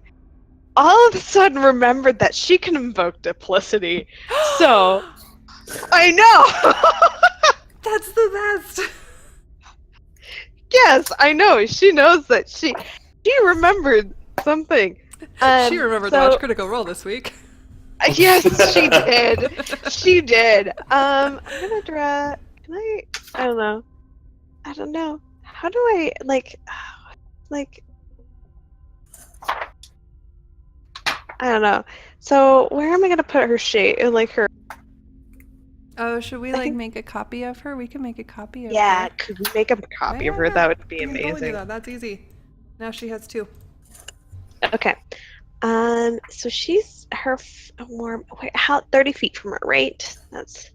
all of a sudden remembered that she can invoke duplicity. So I know. That's the best. Yes, I know. She knows that she remembered something. She remembered to so- watch Critical Role this week. Yes, she did. She did. I'm gonna draw. Can I? I don't know. I don't know. How do I like? I don't know. So where am I gonna put her shape? Like her? Oh, should we I like think- make a copy of her? We can make a copy of Yeah. her. Could we make a copy of her? Yeah, That would be we can totally do amazing. that. That's easy. Now she has 2. Okay. So she's more. Wait, how 30 feet from her, right? That's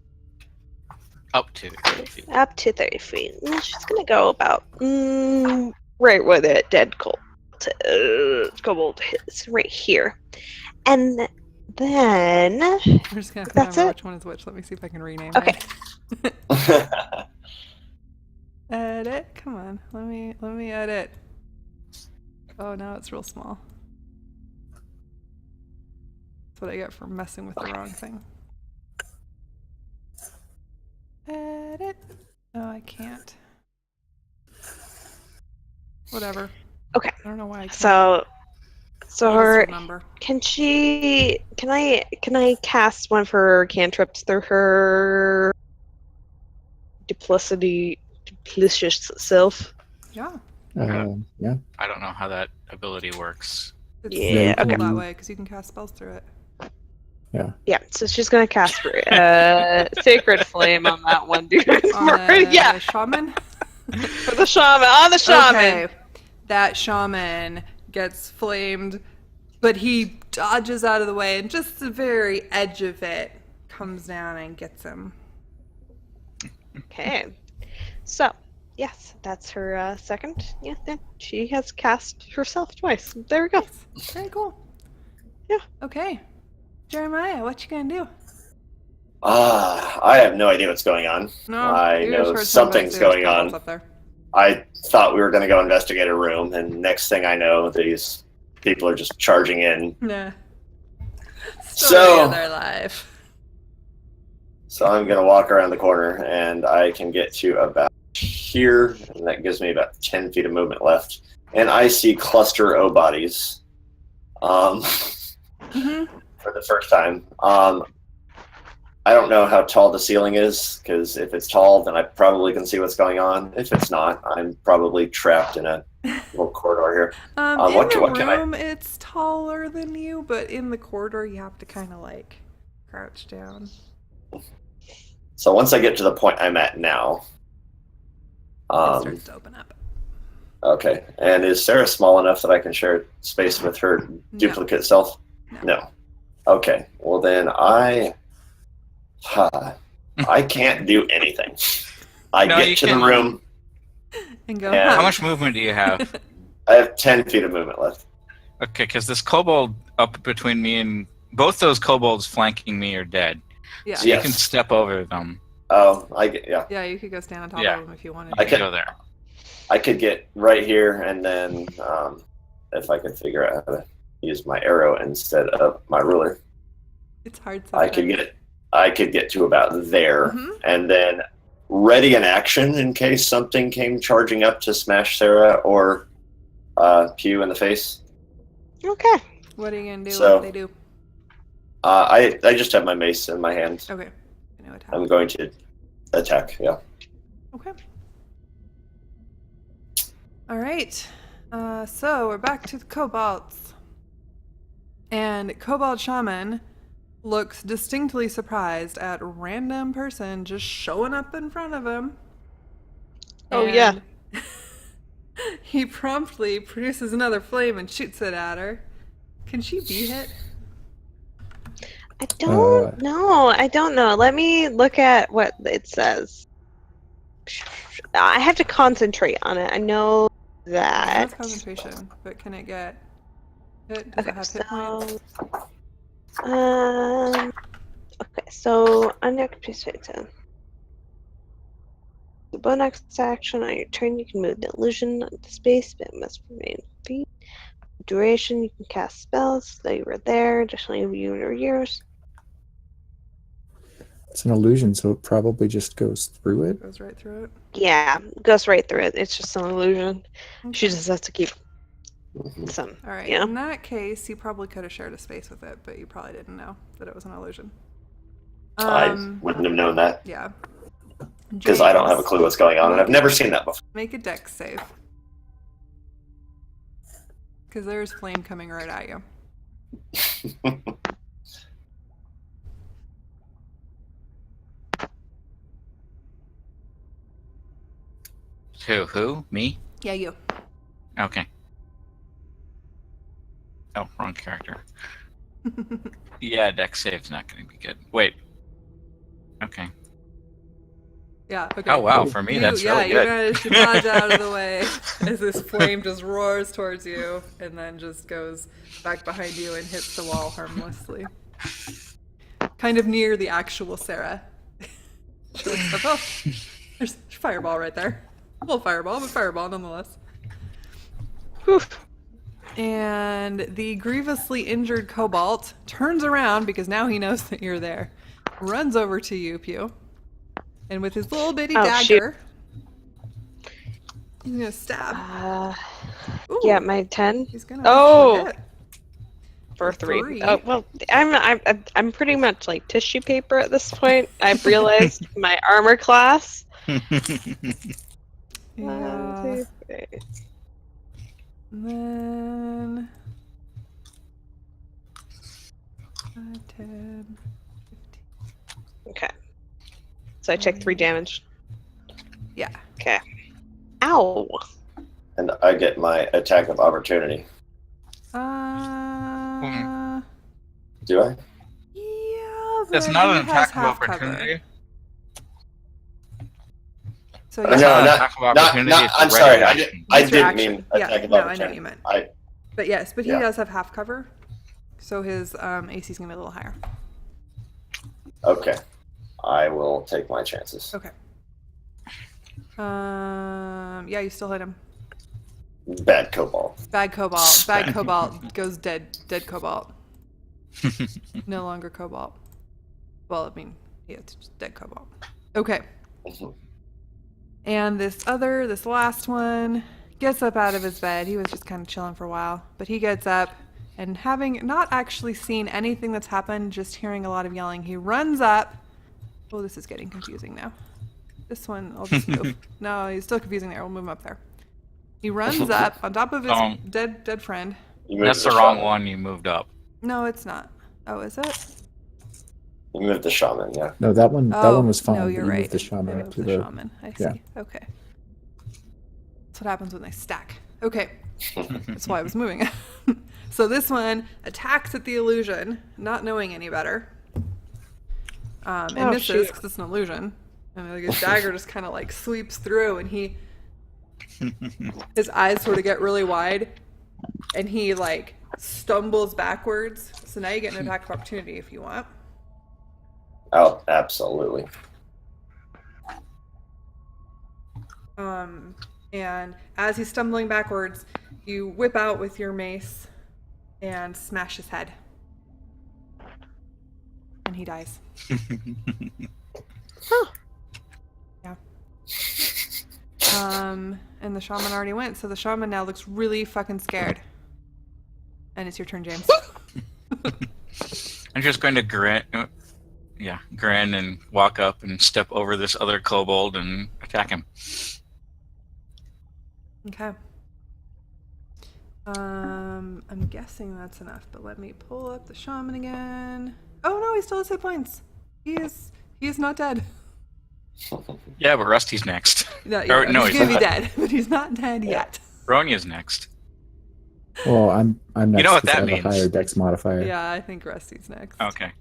Up to 30 feet. up to 30 feet. She's gonna go about right where the dead kobold is, right here. And then I'm just gonna have to That's remember it? which one is which. Let me see if I can rename Okay. it. Edit. Come on. Let me edit. Oh, now it's real small. That's what I get for messing with the wrong thing. Edit. Oh, I can't. Whatever. Okay. I don't know why I can't. so So What is her her number? can I cast one of her cantrips through her duplicitous self? Yeah. Yeah. I don't know how that ability works. It's Yeah, cool okay. that way because you can cast spells through it. Yeah, so she's gonna cast Sacred Flame on that one, dude. On shaman? For the shaman, on the shaman. Okay. That shaman gets flamed, but he dodges out of the way, and just the very edge of it comes down and gets him. Okay. So, yes, that's her second. Yeah, she has cast herself twice. There we go. Nice. Very cool. Yeah. Okay. Jeremiah, what you gonna do? I have no idea what's going on. No, I you know just heard something's somebody say going there's on. kobolds up there. I thought we were going to go investigate a room, and next thing I know, these people are just charging in. Nah. So- Story of their life. So I'm going to walk around the corner, and I can get to about here, and that gives me about 10 feet of movement left. And I see cluster O bodies Mm-hmm. for the first time. I don't know how tall the ceiling is, because if it's tall, then I probably can see what's going on. If it's not, I'm probably trapped in a little corridor here. In what the can I- room, it's taller than you, but in the corridor, you have to kind of like crouch down. So once I get to the point I'm at now, It starts to open up. okay. And is Sarah small enough that I can share space with her duplicate self? No. Okay. Well, then I can't do anything. I No, get you to the can. room. And go. Yeah. How much movement do you have? I have 10 feet of movement left. Okay, because this kobold up between me and both those kobolds flanking me are dead. Yeah. So you Yes. can step over them. Oh, Yeah, you could go stand on top Yeah. of them if you wanted. I You to. can go there. I could get right here, and then if I could figure out how to use my arrow instead of my ruler, It's hard. I could get to about there, Mhm. and then ready in action in case something came charging up to smash Sarah or Pew in the face. Okay. What are you gonna do? So- What they do? I just have my mace in my hand. Okay. I know what I'm happened. going to attack. Yeah. Okay. All right. So we're back to the kobolds. And Kobold Shaman looks distinctly surprised at a random person just showing up in front of him. Oh, yeah. And he promptly produces another flame and shoots it at her. Can she be hit? I don't know. I don't know. Let me look at what it says. I have to concentrate on it. I know that. That's concentration, but can it get hit? Does Okay, it have hit points? okay, so unactivated. The bonus action on your turn, you can move the illusion into space, but it must remain feet. Duration, you can cast spells, though you were there. Additionally, you were yours. It's an illusion, so it probably just goes through it. Goes right through it. Yeah, goes right through it. It's just an illusion. She Okay. just has to keep Mhm. some. All right. Yeah. In that case, you probably could have shared a space with it, but you probably didn't know that it was an illusion. I wouldn't have known that Yeah. because I don't have a James, clue what's going on, and I've never seen that before. Make a dex save. Because there's flame coming right at you. Who? Me? Yeah, you. Okay. Oh, wrong character. Yeah, dex save's not going to be good. Wait. Okay. Yeah. Okay. Oh wow, for me that's really you good. managed to dodge out of the way as this flame just roars towards you and then just goes back behind you and hits the wall harmlessly. Kind of near the actual Sarah. She looks up, oh, there's a fireball right there. A little fireball, but fireball nonetheless. Whew. And the grievously injured Kobold turns around because now he knows that you're there. Runs over to you, Pew. And with his little bitty Oh, shoot. dagger, he's gonna stab. Ooh, Yeah, my 10. he's gonna Oh! hit. For three. Three? Oh well, I'm pretty much like tissue paper at this point. I've realized my armor class. Yeah. 1, 2, 3. And then 5, 10, 15. Okay. So I take 3 damage. Yeah. Okay. Ow. And I get my attack of opportunity. Do I? Yeah, but It's not he an has attack of half cover. opportunity. So No, It's yeah, not an not- attack of opportunity. not- it's a I'm sorry. regular I action. didn't Use your mean action. attack Yeah, of no, I know what opportunity. you meant. I But yes, but he Yeah. does have half cover, so his AC is gonna be a little higher. okay. I will take my chances. Okay. Yeah, you still hit him. Bad kobold. Bad cobalt. Bad cobalt goes dead. Dead cobalt. No longer cobalt. Well, I mean, yeah, it's just dead cobalt. Okay. And this last one gets up out of his bed. He was just kind of chilling for a while, but he gets up and, having not actually seen anything that's happened, just hearing a lot of yelling, he runs up. Oh, this is getting confusing now. This one, I'll just move. No, he's still confusing there. We'll move him up there. He runs up on top of his dead friend. You moved That's the wrong one. You moved up. No, it's not. Oh, is it? You moved the shaman, yeah. No, that one was fine. No, but you're you right. moved the shaman I up moved to the shaman. I see. yeah. Okay. That's what happens when they stack. Okay. That's why I was moving. So this one attacks at the illusion, not knowing any better. And Oh, misses shoot. because it's an illusion. And like his dagger just kind of like sweeps through, and his eyes sort of get really wide, and he like stumbles backwards. So now you get an attack of opportunity if you want. Oh, absolutely. And as he's stumbling backwards, you whip out with your mace and smash his head. And he dies. Yeah. And the shaman already went, so the shaman now looks really fucking scared. And it's your turn, James. I'm just going to grin and walk up and step over this other kobold and attack him. Okay. I'm guessing that's enough, but let me pull up the shaman again. Oh no, he still has hit points. He is not dead. Yeah, but Rusty's next. No, No, he's he's gonna be not. dead, but he's not dead yet. Ronya's next. Well, I'm next. You know what 'cause I that have a means. higher dex modifier. Yeah, I think Rusty's next. Okay.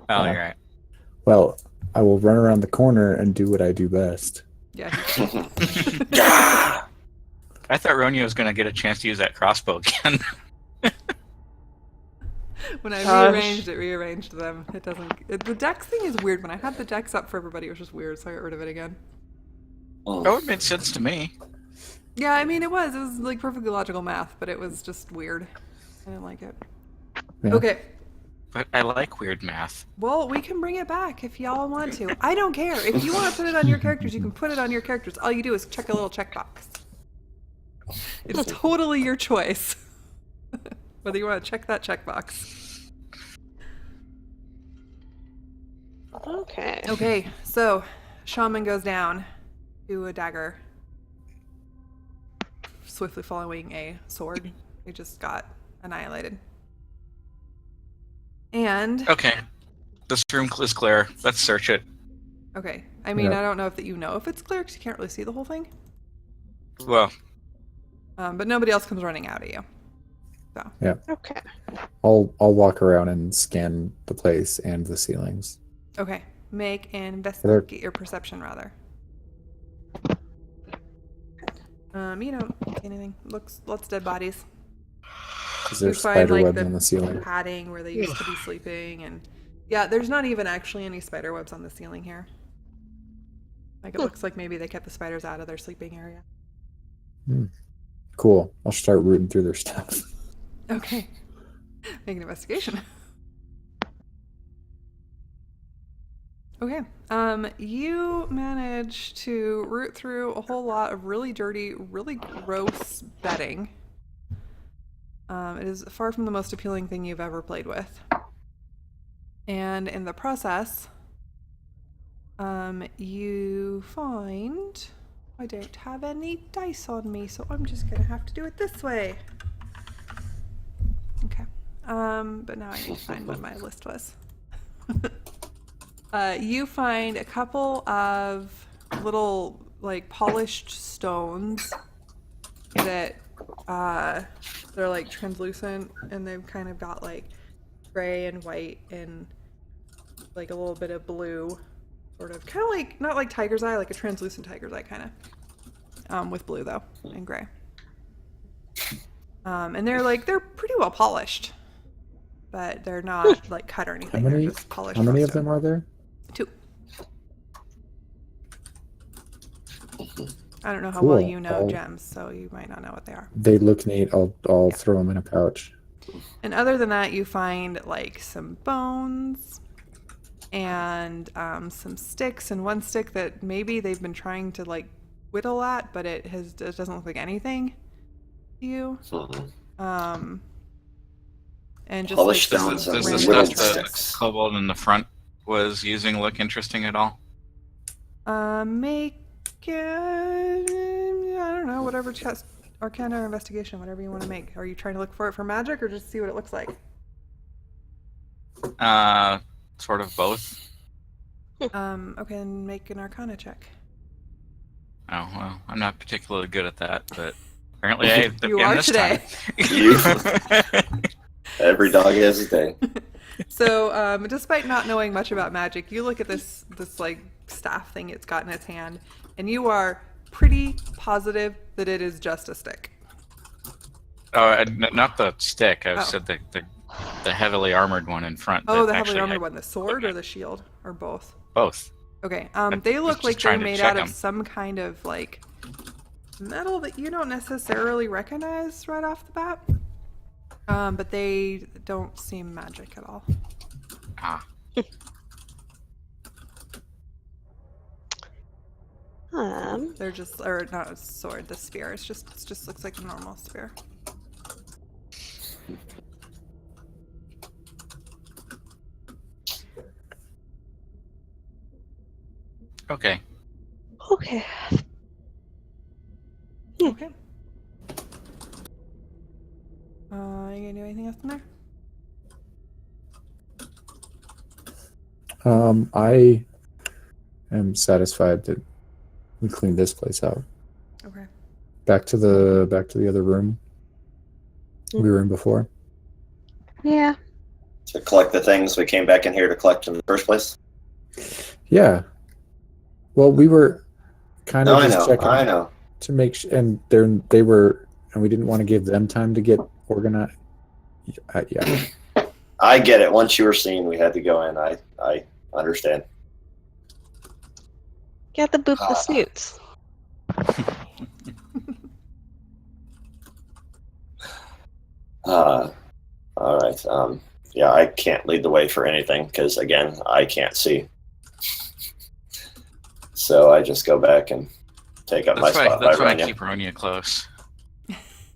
Oh, you're right. Well, I will run around the corner and do what I do best. Yeah. He Yeah. I thought Ronya was going to get a chance to use that crossbow again. When I Gosh. rearranged them. It doesn't. The dex thing is weird. When I had the dex up for everybody, it was just weird, so I got rid of it again. Oh, it made sense to me. Yeah, I mean, it was like perfectly logical math, but it was just weird. I didn't like it. Yeah. Okay. But I like weird math. Well, we can bring it back if y'all want to. I don't care. If you want to put it on your characters, you can put it on your characters. All you do is check a little checkbox. It's totally your choice. Whether you want to check that checkbox. Okay. Okay, so shaman goes down to a dagger, swiftly following a sword. He just got annihilated. And Okay. This room is clear. Let's search it. okay, I mean, Yeah. I don't know if you know if it's clear because you can't really see the whole thing. Well, But nobody else comes running out at you. So Okay. I'll walk around and scan the place and the ceilings. okay, make an investigate your perception rather. You don't see anything. Looks lots of dead bodies. Is there You find, spider like, webs the on the ceiling? padding where they used to be sleeping, and yeah, there's not even actually any spider webs on the ceiling here. Like it looks like maybe they kept the spiders out of their sleeping area. Cool. I'll start rooting through their stuff. Okay, make an investigation. Okay, you manage to root through a whole lot of really dirty, really gross bedding. It is far from the most appealing thing you've ever played with. And in the process, you find I don't have any dice on me, so I'm just gonna have to do it this way. Okay. But now I need to find what my list was. You find a couple of little, like, polished stones that they're like translucent, and they've kind of got like gray and white and like a little bit of blue, sort of, kind of like, not like tiger's eye, like a translucent tiger's eye kind of, with blue though and gray. And they're pretty well polished, but they're not like cut or anything. How many? They're just polished. How many raw of stone. them are there? 2. I don't know how Cool. well you know I'll- gems, so you might not know what they are. They look neat. I'll throw them in a pouch. And other than that, you find like some bones and some sticks, and one stick that maybe they've been trying to like whittle at, but it doesn't look like anything to you. And just Polished like stones some and Does the random whittled stuff that sticks. kobold in the front was using look interesting at all? Make I don't know, whatever chest, Arcana or investigation, whatever you want to make. Are you trying to look for it for magic or just see what it looks like? Sort of both. Okay, then make an Arcana check. Oh well, I'm not particularly good at that, but apparently I You am are this today. time. Every dog has his day. So, despite not knowing much about magic, you look at this like staff thing it's got in its hand, and you are pretty positive that it is just a stick. Oh, not the stick. I Oh. said the heavily armored one in front. Oh, that the heavily actually armored had one, the sword or the shield, or both? both. Okay. I'm They look just like they're trying to made check out of 'em. some kind of like metal that you don't necessarily recognize right off the bat. But they don't seem magic at all. Ah, They're just, or not a sword, the spear. It just looks like a normal spear. okay. Okay. Okay. You gonna do anything else in there? I am satisfied that we cleaned this place out. Okay. Back to the other room we were in before. Yeah. To collect the things we came back in here to collect in the first place. Yeah. Well, we were kind No, of I just know. checking I know. to make and we didn't want to give them time to get organized. Yeah. I get it. Once you were seen, we had to go in. I understand. Get the boop the snoots. All right. Yeah, I can't lead the way for anything because, again, I can't see. So I just go back and take up my spot That's by why I Rania. keep Ronia close.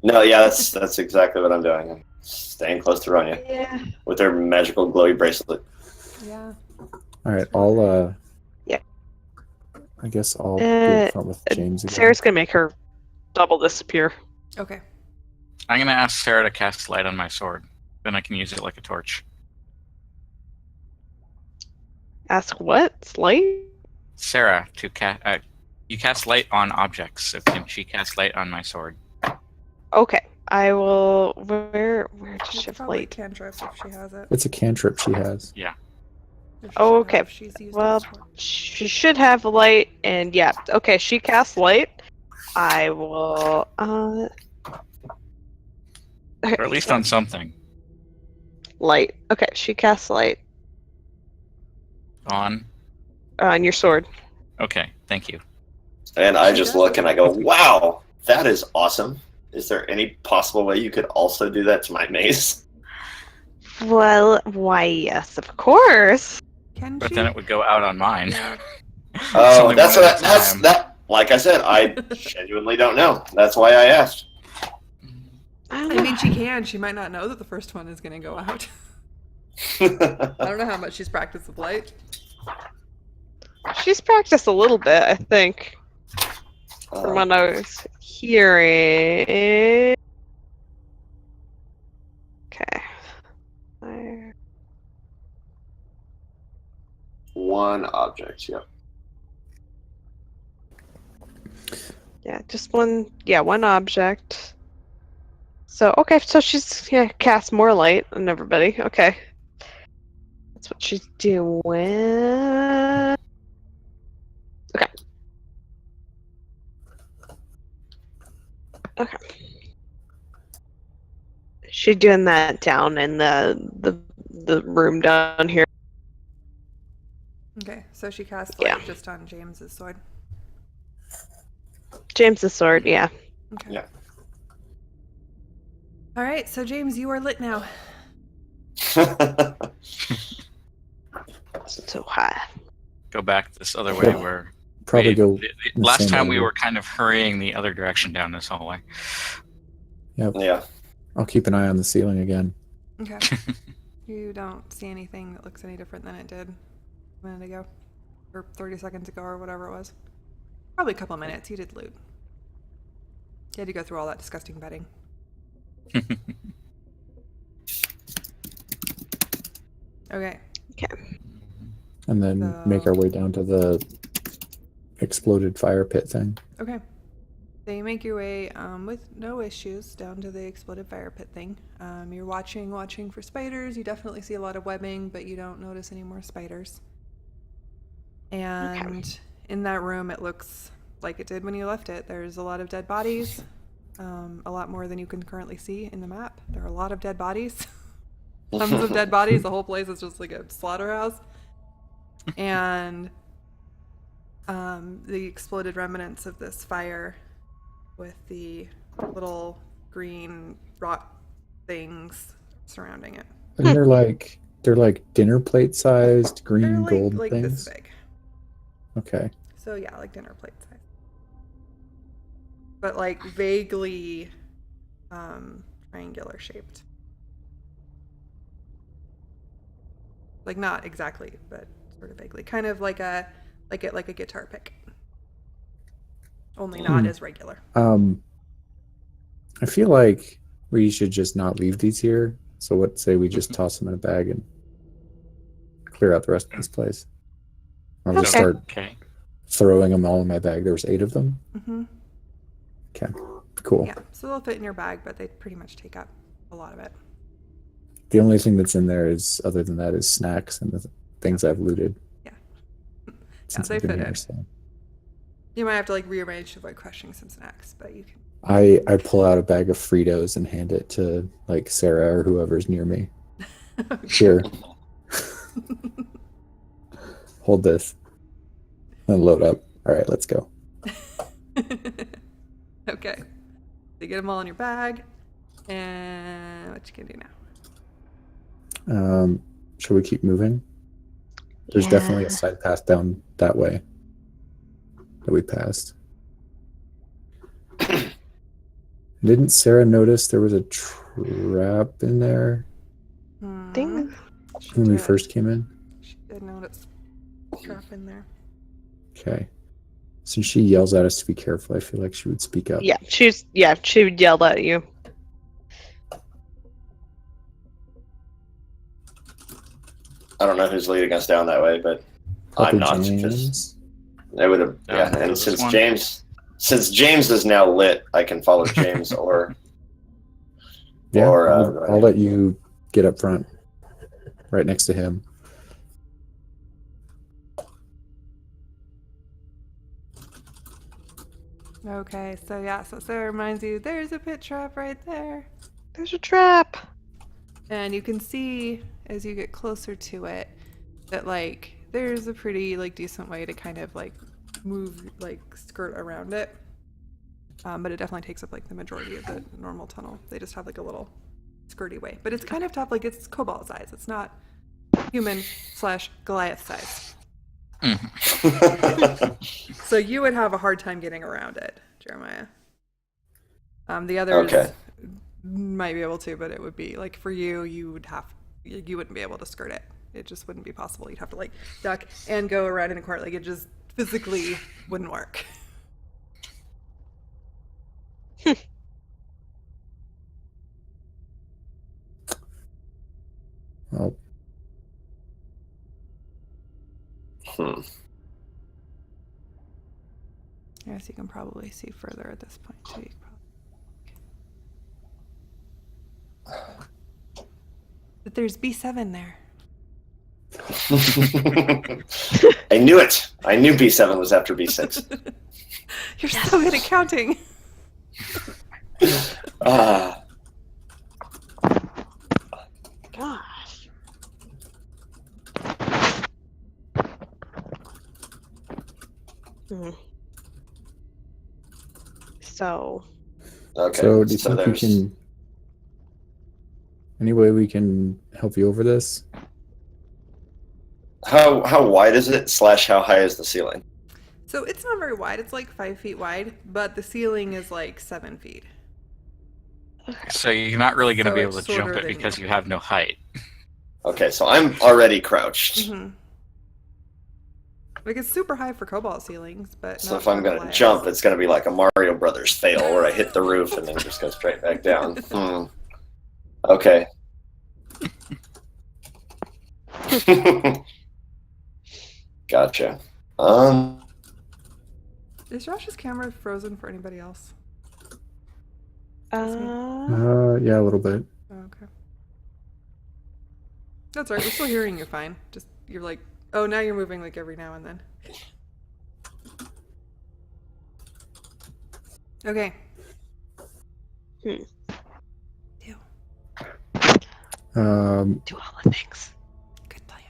No, yeah, that's exactly what I'm doing. I'm staying close to Rania Yeah. with her magical glowy bracelet. Yeah. All right. I'll Yeah. I guess I'll be up front with James again. Sarah's gonna make her double disappear. Okay. I'm gonna ask Sarah to cast light on my sword. Then I can use it like a torch. Ask what? Light? Sarah to cast. You cast light on objects, so can she cast light on my sword? Okay. I will. Where does She she have probably light? cantrip if she has it. It's a cantrip she has. If she Oh, should okay. have, she's used Well, it before. she should have light, and yeah. Okay, she casts light. I will. Or at least on something. Light. Okay, she casts light On. on your sword. Okay, thank you. And I She just does look it. and I go, wow, that is awesome. Is there any possible way you could also do that to my mace? Well, why, yes, of course. Can But she? then it would go out on mine. Yeah. It's Oh, only that's one at what a that's time. that. Like I said, I genuinely don't know. That's why I asked. I don't I know. mean, she can. She might not know that the first one is going to go out. I don't know how much she's practiced with light. She's practiced a little bit, I think, from what I was hearing. Okay. Fire. One object, yep. Yeah, just one. Yeah, one object. So okay, so she's cast more light on everybody. Okay, that's what she's doing. Okay. Okay. She's doing that down in the room down here. Okay, so she casts Yeah. light just on James's sword. James's sword. Yeah. Okay. Yeah. All right, so James, you are lit now. So high. Go back this other way where Probably go. the the last same time we order. were kind of hurrying the other direction down this hallway. Yeah. I'll keep an eye on the ceiling again. Okay. You don't see anything that looks any different than it did a minute ago, or 30 seconds ago, or whatever it was. Probably a couple minutes. You did loot. You had to go through all that disgusting bedding. Okay. And then make our way down to the exploded fire pit thing. Okay. So you make your way with no issues down to the exploded fire pit thing. You're watching for spiders. You definitely see a lot of webbing, but you don't notice any more spiders. And in that room, it looks like it did when you left it. There's a lot of dead bodies, a lot more than you can currently see in the map. There are a lot of dead bodies, tons of dead bodies. The whole place is just like a slaughterhouse. And the exploded remnants of this fire with the little green rot things surrounding it. And they're like dinner plate sized green They're like, gold like things. this big. Okay. So yeah, like dinner plate size. But like vaguely triangular shaped. Like not exactly, but sort of vaguely. Kind of like a guitar pick. Only not as regular. I feel like we should just not leave these here. So what say we just toss them in a bag and clear out the rest of this place? I'll just start throwing them all in my bag. There was 8 of them. Mm-hmm. Okay, cool. Yeah, so they'll fit in your bag, but they pretty much take up a lot of it. The only thing that's in there is, other than that, is snacks and the things I've looted. Yeah. Since they I've been fit here, in. so. You might have to like rearrange to avoid crushing some snacks, but you can. I pull out a bag of Fritos and hand it to like Sarah or whoever's near me. Here. Hold this. And load up. All right, let's go. Okay. You get them all in your bag. And what you can do now? Should we keep moving? There's definitely a side path down that way that we passed. Didn't Sarah notice there was a trap in there Ding. when we first came in? She did notice a trap in there. Okay. Since she yells at us to be careful, I feel like she would speak up. Yeah, she would yell at you. I don't know who's leading us down that way, but I'm not. James. It would have, yeah. And since James is now lit, I can follow James or. Yeah, or I'll let you get up front, right next to him. Okay, so yeah, so Sarah reminds you there's a pit trap right there. There's a trap. And you can see as you get closer to it that like there's a pretty like decent way to kind of like move like skirt around it. But it definitely takes up like the majority of the normal tunnel. They just have like a little skirty way. But it's kind of tough, like it's kobold size. It's not human/Goliath size. So you would have a hard time getting around it, Jeremiah. The others might be able to, but it would be like for you, you wouldn't be able to skirt it. It just wouldn't be possible. You'd have to like duck and go around in a corner. Like it just physically wouldn't work. Well, I guess you can probably see further at this point too. But there's B7 there. I knew it. I knew B7 was after B6. You're so good at counting. Gosh. So. Okay. so do you think we there's- can? Any way we can help you over this? How wide is it? / how high is the ceiling? So it's not very wide. It's like 5 feet wide, but the ceiling is like 7 feet. So you're not really going to So be it's able to jump shorter it than because you. you have no height. Okay, so I'm already crouched. Mm-hmm. Like it's super high for cobalt ceilings, but So not if I'm for gonna Goliaths. jump, it's gonna be like a Mario Brothers fail where I hit the roof and then just go straight back down. Okay. Gotcha. Is Josh's camera frozen for anybody else? Yeah, a little bit. Oh, okay. That's all right. We're still hearing you fine. Just you're like, oh, now you're moving like every now and then. Okay. Do. Do all the things. Good plan.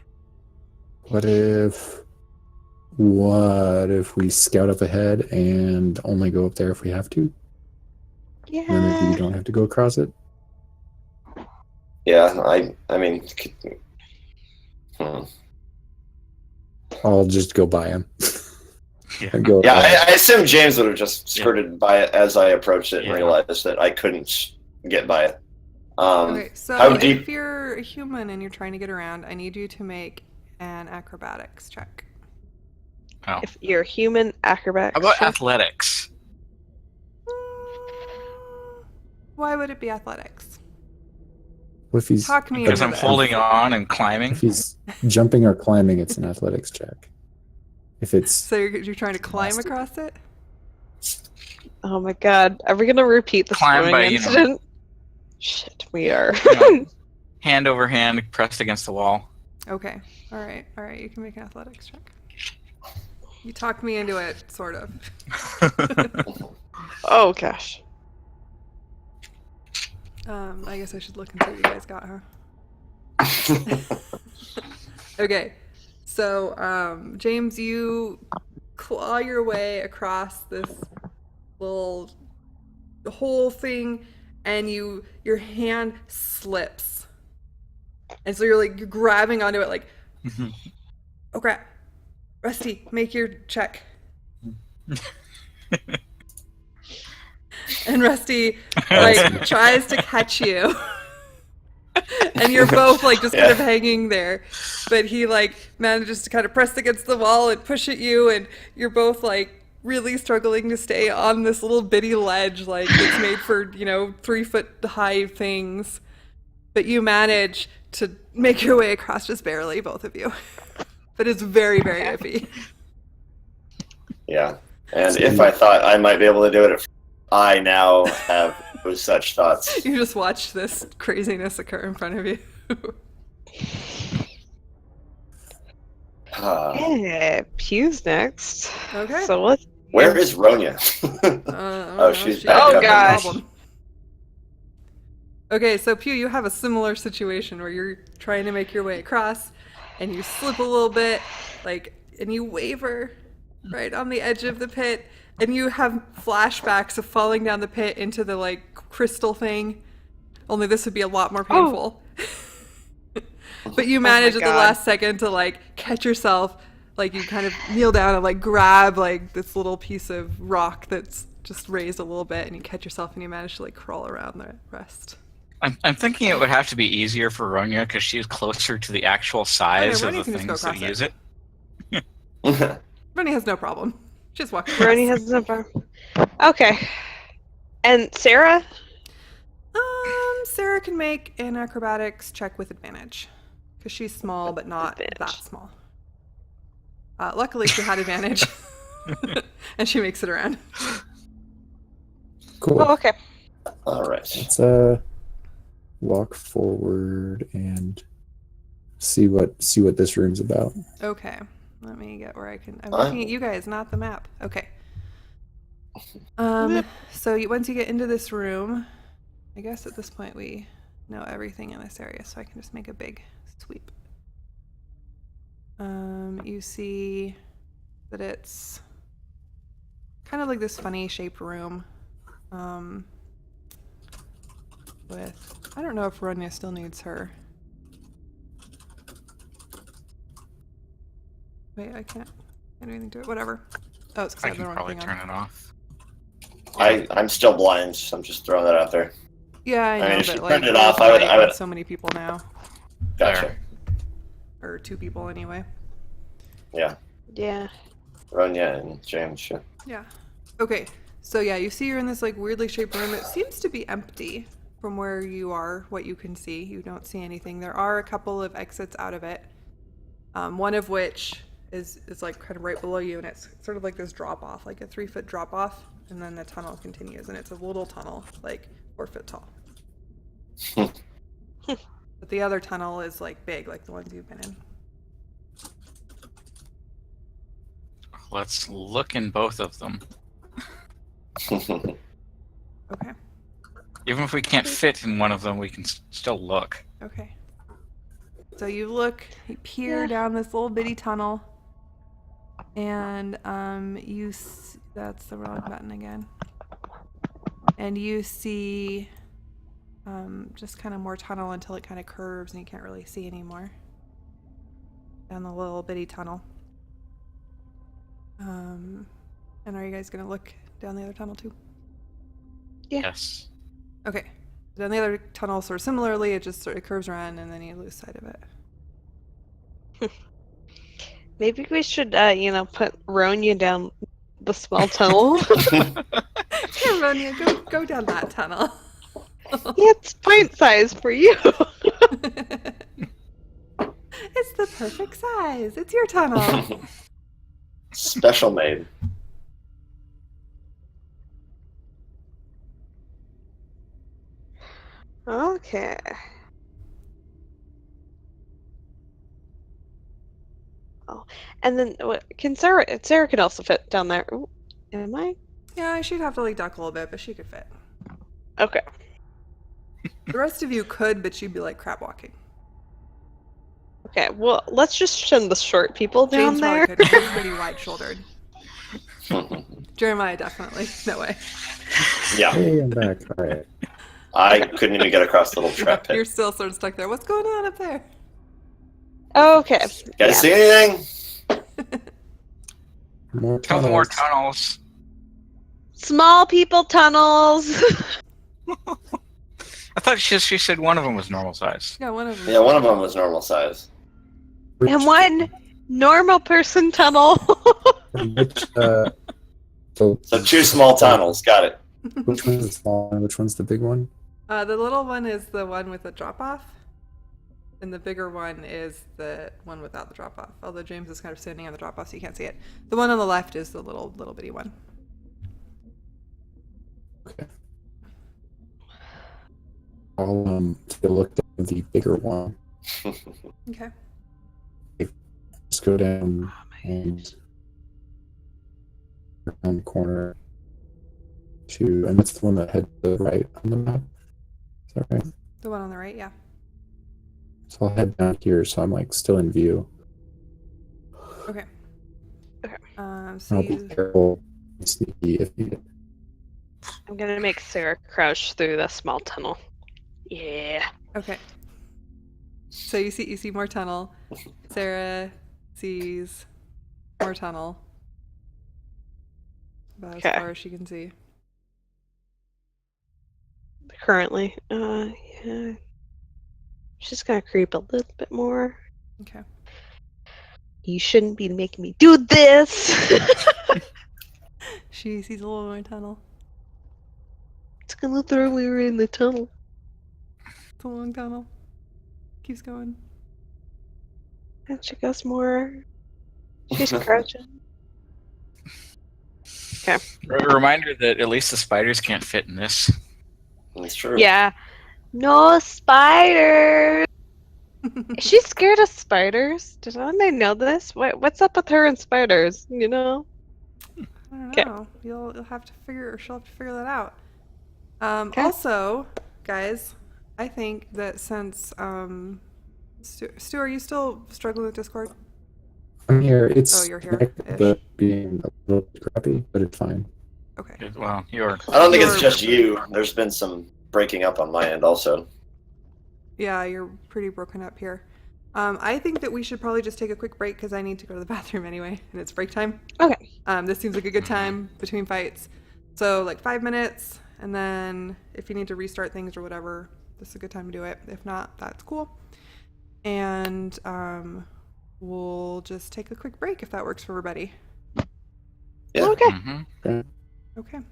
What if we scout up ahead and only go up there if we have to? Yeah. And then maybe you don't have to go across it. Yeah, I mean, I'll just go by him. Yeah. And go. yeah, I assume James would have just skirted by it as I approached it and Yeah. realized that I couldn't get by it. Okay, so how if deep- you're a human and you're trying to get around, I need you to make an acrobatics check. Oh. If you're human acrobatics. How about check. athletics? Why would it be athletics? If he's Talk me Because into I'm this. holding on and climbing. if he's jumping or climbing, it's an athletics check. If it's So you're trying to climb across it? Oh my god. Are we gonna repeat the Climb swimming by, incident? Shit, we are. Hand over hand, pressed against the wall. Okay. All right. You can make an athletics check. You talked me into it, sort of. Oh gosh. I guess I should look and see what you guys got, huh? Okay. So, James, you claw your way across this little whole thing, and your hand slips, and so you're grabbing onto it, like, oh crap, Rusty, make your check. And Rusty tries to catch you. And you're both just kind of hanging there. But he manages to kind of press against the wall and push at you, and you're both really struggling to stay on this little bitty ledge that's made for, 3 foot high things. But you manage to make your way across just barely, both of you. But it's very, very iffy. Yeah, and if I thought I might be able to do it, I now have such thoughts. You just watch this craziness occur in front of you. Yeah, Pew's next. Okay. So let's. Where is Ronya? Oh, she's got back Oh, up. gosh. problem. Okay, so Pew, you have a similar situation where you're trying to make your way across, and you slip a little bit, and you waver right on the edge of the pit, and you have flashbacks of falling down the pit into the crystal thing. Only this would be a lot more painful. But you manage at the God. last second to catch yourself. You kind of kneel down and grab this little piece of rock that's just raised a little bit, and you catch yourself, and you manage to like crawl around the rest. I'm thinking it would have to be easier for Ronya because she's closer to the actual size of Ronya the can just go things that across use it. it. Ronnie has no problem. Just walk across. Roni has no problem. Okay. And Sarah? Sarah can make an acrobatics check with advantage because she's small, but not Advantage. that small. Luckily, she had advantage, and she makes it around. Cool. Oh, okay. All right. Let's walk forward and see what this room's about. Okay, let me get where I can. I'm Fine. looking at you guys, not the map. Okay. Yep. So once you get into this room, I guess at this point we know everything in this area, so I can just make a big sweep. You see that it's kind of like this funny shaped room. With, I don't know if Ronya still needs her. Wait, I can't do anything to it. Whatever. Oh, it's because I I have the can wrong probably thing turn on. it off. I'm still blind, so I'm just throwing that out there. Yeah, I know, mean, if but you like, turned it there's off, I would- light on so many people now, Gotcha. or 2 people anyway. Yeah. Yeah. Ronya and James, sure. Yeah. Okay. So yeah, you see you're in this like weirdly shaped room. It seems to be empty from where you are, what you can see. You don't see anything. There are a couple of exits out of it. One of which is like kind of right below you, and it's sort of like this drop off, like a 3-foot drop off, and then the tunnel continues, and it's a little tunnel, like 4 foot tall. But the other tunnel is like big, like the ones you've been in. Let's look in both of them. Okay. Even if we can't fit in one of them, we can still look. Okay. So you look, you peer down this little bitty tunnel, and that's the wrong button again. And you see just kind of more tunnel until it kind of curves and you can't really see anymore down the little bitty tunnel. And are you guys gonna look down the other tunnel too? Yeah. Yes. Okay. Down the other tunnel, sort of similarly, it just sort of curves around and then you lose sight of it. Maybe we should, put Ronya down the small tunnel. Here, Ronya, go down that tunnel. Yeah, it's pint size for you. It's the perfect size. It's your tunnel. Special made. Okay. Oh, and then can Sarah can also fit down there. Ooh, am I? Yeah, she'd have to like duck a little bit, but she could fit. Okay. The rest of you could, but she'd be like crab walking. Okay. Well, let's just send the short people down James there. probably could. He's pretty wide-shouldered. Jeremiah definitely. No way. Yeah. Hey, I'm back. All right. I couldn't even get across the little trap You're pit. still sort of stuck there. What's going on up there? Okay. Guys Yeah. see anything? More Tell them more tunnels. tunnels. Small people tunnels. I thought she said one of them was normal size. Yeah, one of them. Yeah, one of them was normal size. And one normal person tunnel. Which, So 2 small tunnels. Got it. which one's the small one? Which one's the big one? The little one is the one with the drop-off, and the bigger one is the one without the drop-off. Although James is kind of standing on the drop-off, so you can't see it. The one on the left is the little bitty one. Okay. I'll take a look at the bigger one. Okay. Just go down and around the corner and that's the one that had the right on the map. Is that right? The one on the right, yeah. So I'll head down here so I'm like still in view. Okay. Okay. So I'll be you. careful and sneaky if needed. I'm gonna make Sarah crouch through the small tunnel. Yeah. Okay. So you see more tunnel. Sarah sees more tunnel. About Okay. as far as she can see. currently. Yeah. She's gonna creep a little bit more. Okay. You shouldn't be making me do this. She sees a little more tunnel. It's gonna throw me right in the tunnel. It's a long tunnel. Keeps going. And she goes more. She's crouching. Okay. A reminder that at least the spiders can't fit in this. That's true. Yeah. No spiders. Is she scared of spiders? Did I know this? What's up with her and spiders? You know? I don't 'Kay. know. You'll have to figure, or she'll have to figure that out. 'Kay. Also, guys, I think that since Stu, are you still struggling with Discord? I'm here. It's Oh, you're here. connected, but being a little bit crappy, but it's fine. Okay. Well, you're. I don't think it's You're- just you. There's been some breaking up on my end also. Yeah, you're pretty broken up here. I think that we should probably just take a quick break because I need to go to the bathroom anyway, and it's break time. Okay. This seems like a good time between fights. So like 5 minutes, and then if you need to restart things or whatever, this is a good time to do it. If not, that's cool. And we'll just take a quick break if that works for everybody. Yeah. Okay. Mhm. Okay. All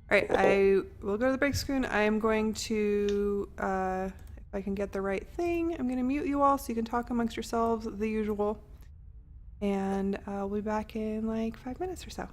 right, I will go to the break screen. I am going to, if I can get the right thing, I'm going to mute you all so you can talk amongst yourselves, the usual. And I'll be back in like 5 minutes or so.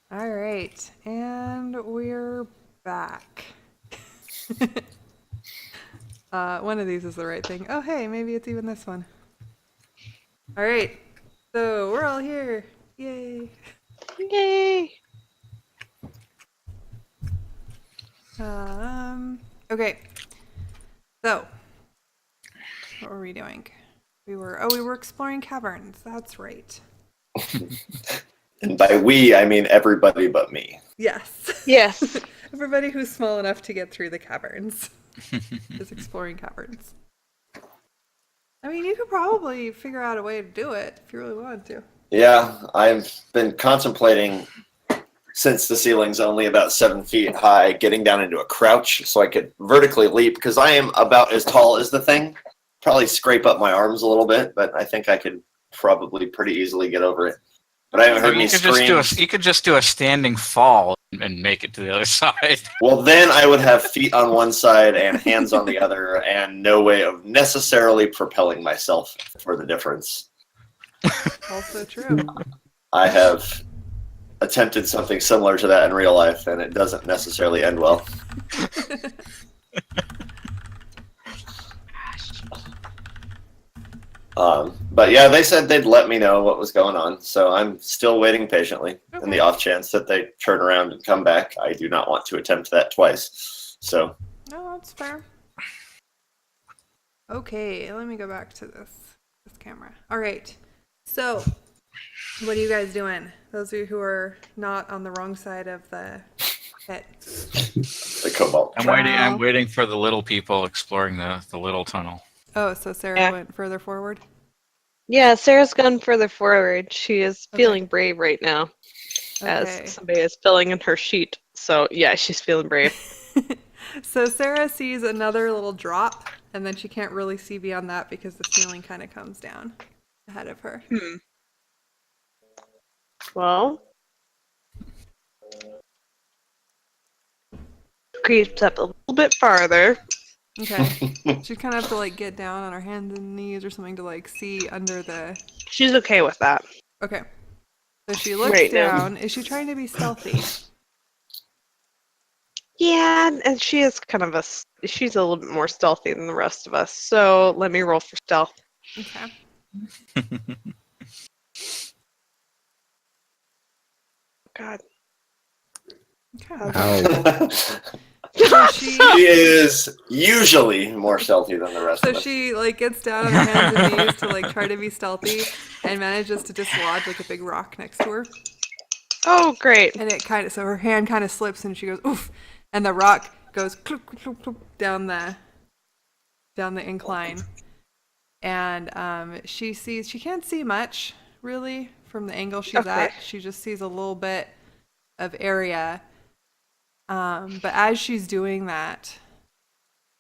All right, and we're back. One of these is the right thing. Oh, hey, maybe it's even this one. All right, so we're all here. Yay. Yay! Okay. So, what were we doing? We were exploring caverns. That's right. And by we, I mean everybody but me. Yes. Yes. Everybody who's small enough to get through the caverns is exploring caverns. I mean, you could probably figure out a way to do it if you really wanted to. Yeah, I've been contemplating, since the ceiling's only about 7 feet high, getting down into a crouch so I could vertically leap, because I am about as tall as the thing. Probably scrape up my arms a little bit, but I think I could probably pretty easily get over it. But I haven't heard any screams. You could just do a standing fall and make it to the other side. Well, then I would have feet on one side and hands on the other, and no way of necessarily propelling myself for the difference. Also true. I have attempted something similar to that in real life, and it doesn't necessarily end well. But yeah, they said they'd let me know what was going on, so I'm still waiting patiently. Okay. In the off chance that they turn around and come back, I do not want to attempt that twice. So No, that's fair. Okay, let me go back to this camera. All right. So, what are you guys doing? Those of you who are not on the wrong side of the pit. the kobold. I'm waiting for the little people exploring the little tunnel. Oh, so Sarah Yeah. went further forward? Yeah, Sarah's gone further forward. She is Okay. feeling brave right now, Okay. as somebody is filling in her sheet. So yeah, she's feeling brave. So Sarah sees another little drop, and then she can't really see beyond that because the ceiling kind of comes down ahead of her. Well, creeps up a little bit farther. Okay. She kind of have to like get down on her hands and knees or something to like see under the. She's okay with that. Okay. So she looks Right now. down. Is she trying to be stealthy? Yeah, and she is she's a little bit more stealthy than the rest of us. So let me roll for stealth. Okay. God. Okay. Ow. So she She is usually more stealthy than the rest So of us. she like gets down on her hands and knees to like try to be stealthy and manages to dislodge like a big rock next to her. Oh, great. And it kind of so her hand kind of slips and she goes oof, and the rock goes clunk, clunk, clunk, down the incline. And she can't see much really from the angle she's Okay. at. She just sees a little bit of area. But as she's doing that,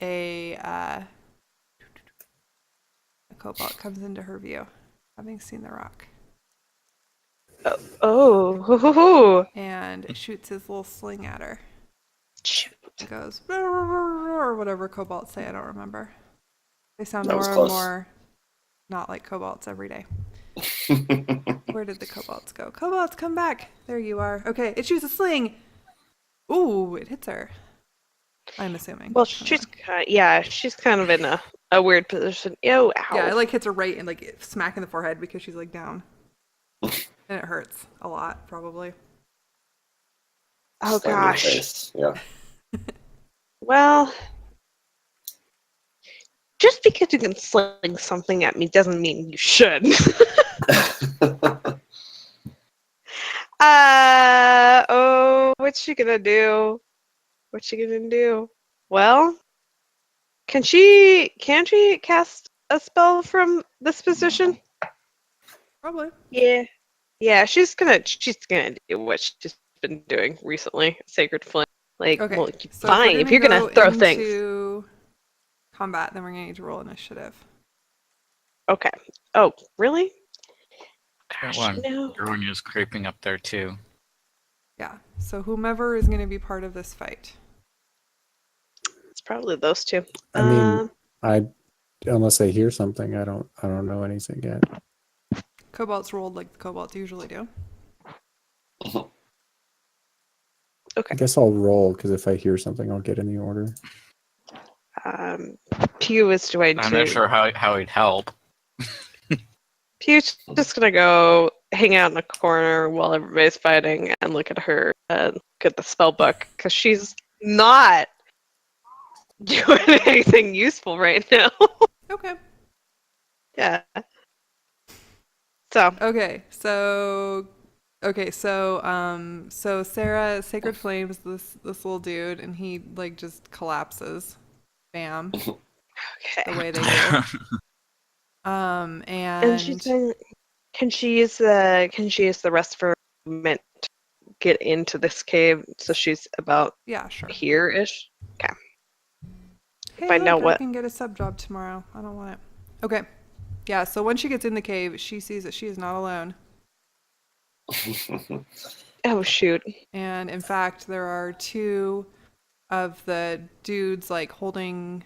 a kobold comes into her view, having seen the rock, Oh. and shoots his little sling at her. Shoot. It goes or whatever kobolds say. I don't remember. They sound That more was and close. more not like kobolds every day. Where did the kobolds go? Kobolds, come back! There you are. Okay, it shoots a sling. Ooh, it hits her. I'm assuming. Well, she's kind of in a weird position. Ew, ow. Yeah, it like hits her right and like smack in the forehead because she's like down, and it hurts a lot probably. Oh Slam in the gosh. face. Yeah. Well, just because you can sling something at me doesn't mean you should. What's she gonna do? Well, can she cast a spell from this position? Probably. Yeah, she's gonna do what she's been doing recently. Sacred Flame. Like, Okay. well, So fine, if you're gonna go throw things. into combat, then we're gonna need to roll initiative. Okay. Oh, really? That Gosh, one. no. Gronya is creeping up there too. Yeah. So whomever is gonna be part of this fight. It's probably those two. I mean, unless I hear something, I don't know anything yet. Kobolds rolled like the kobolds usually do. Okay. I guess I'll roll because if I hear something, I'll get in the order. Pew is going I'm to. not sure how he'd help. Pew's just gonna go hang out in a corner while everybody's fighting and look at her and look at the spell book because she's not doing anything useful right now. Okay. Yeah. So So Sarah, Sacred Flames, this little dude, and he like just collapses. Bam. The okay. way they do. And she's saying, can she use the rest of her movement to get into this cave? So she's about yeah, sure. here-ish. Okay. Hey, Find look, out I what. can get a sub job tomorrow. I don't want it. Okay. Yeah, so when she gets in the cave, she sees that she is not alone. Oh shoot. And in fact, there are two of the dudes like holding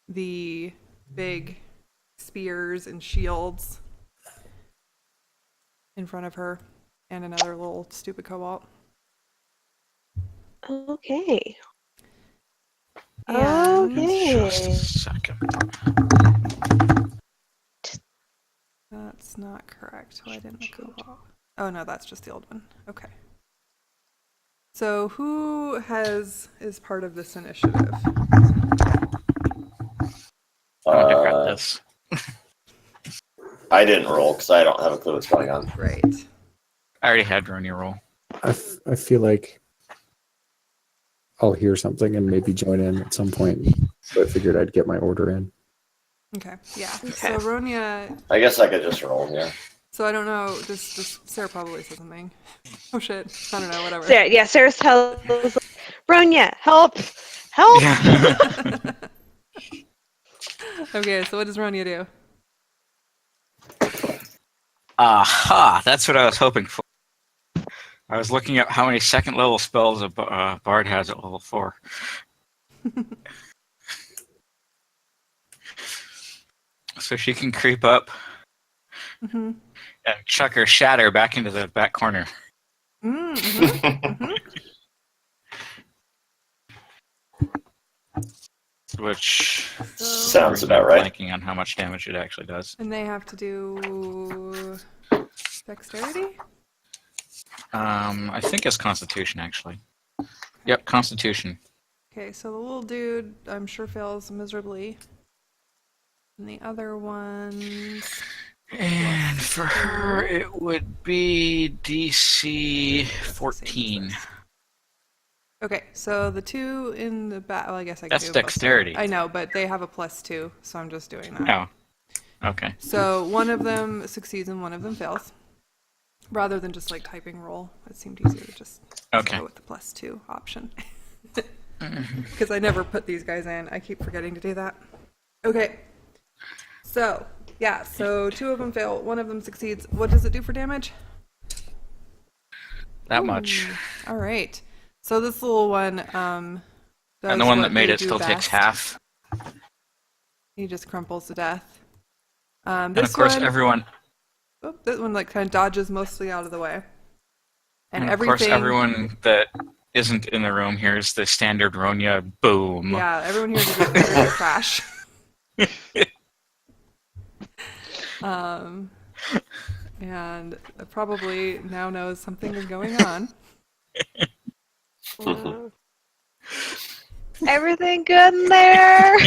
the big spears and shields in front of her, and another little stupid kobold. Okay. And Just a Okay. second. that's not correct. Why didn't the kobold? Oh no, that's just the old one. Okay. So who is part of this initiative? Oh, I got this. I didn't roll because I don't have a clue what's going on. Right. I already had Ronia roll. I feel like I'll hear something and maybe join in at some point. So I figured I'd get my order in. Okay. Yeah. Okay. So Ronya. I guess I could just roll, yeah. So I don't know. This Sarah probably said something. Oh shit. I don't know. Whatever. Sarah tells Bronya, help! Help! Yeah. Okay. So what does Ronya do? Aha! That's what I was hoping for. I was looking at how many second level spells a bard has at level 4. So she can creep up Mm-hmm. and chuck her shatter back into the back corner. Mm-hmm. Which Sounds about right. blanking on how much damage it actually does. And they have to do dexterity. I think it's Constitution actually. Yep, Constitution. Okay, so the little dude, I'm sure fails miserably. And the other ones. And for her, it would be DC 14. Okay, so the two in the back. Well, I guess I can That's do a dexterity. +2. I know, but they have a +2, so I'm just doing that. Oh, okay. So one of them succeeds and one of them fails. Rather than just like typing roll, it seemed easier to just Okay. go with the +2 option. Because I never put these guys in. I keep forgetting to do that. Okay. So, yeah, so two of them fail, one of them succeeds. What does it do for damage? That much. All right. So this little one does And the one what that made they it do still best. takes half. He just crumples to death. And This of course, one, everyone. this one like kind of dodges mostly out of the way. And of everything. course, everyone that isn't in the room hears the standard Ronya boom. Yeah, everyone hears a big crash. And probably now knows something is going on. Everything good in there?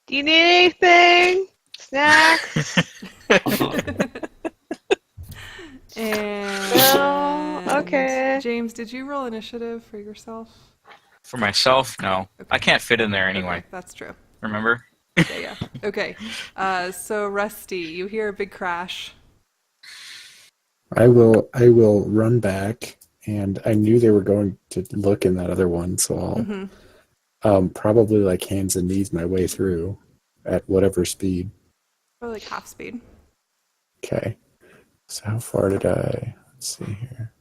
Do you need anything? Snacks? And No? Okay. James, did you roll initiative for yourself? For myself, no. Okay. I can't fit in there anyway. Okay, that's true. Remember? Yeah. Okay. So Rusty, you hear a big crash. I will run back, and I knew they were going to look in that other one, so I'll probably like hands and knees my way through at whatever speed. Probably like half speed. Okay. So how far did I? Let's see here.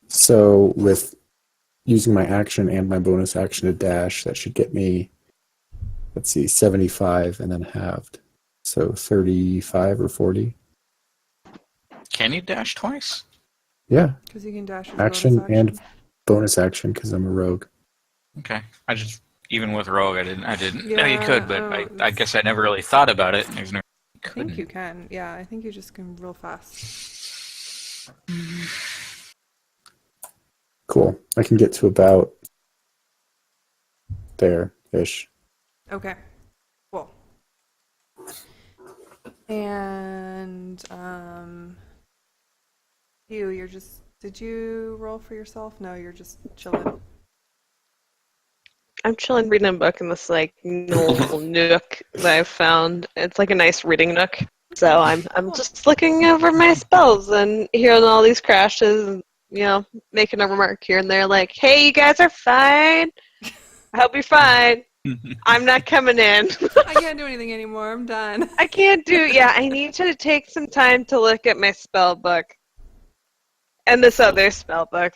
So with using my action and my bonus action to dash, that should get me, let's see, 75 and then halved. So 35 or 40. Can you dash twice? Yeah. Because you can dash as Action bonus action. and bonus action because I'm a rogue. Okay. I just even with rogue, I didn't know you Yeah, could, but oh, I guess I never really thought about it. There's no. I think you can. Yeah, I think you just can real fast. Cool. I can get to about there-ish. Okay. Cool. And you're just. Did you roll for yourself? No, you're just chilling. I'm chilling reading a book in this like little nook that I've found. It's like a nice reading nook. So I'm just looking over my spells and hearing all these crashes and, you know, making a remark here and there like, hey, you guys are fine. I hope you're fine. I'm not coming in. I can't do anything anymore. I'm done. I can't do, yeah, I need you to take some time to look at my spell book. And this other spell book.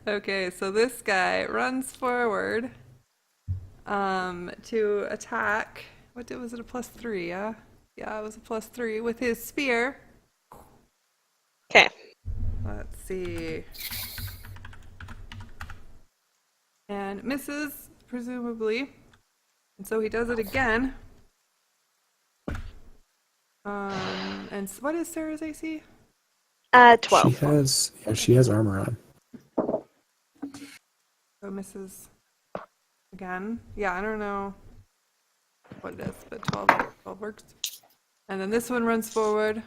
Okay, so this guy runs forward to attack. Was it a +3, yeah? Yeah, it was a +3 with his spear. Okay. Let's see. And misses, presumably. And so he does it again. And what is Sarah's AC? 12. She has armor on. So misses again. Yeah, I don't know what it is, but 12 works. And then this one runs forward.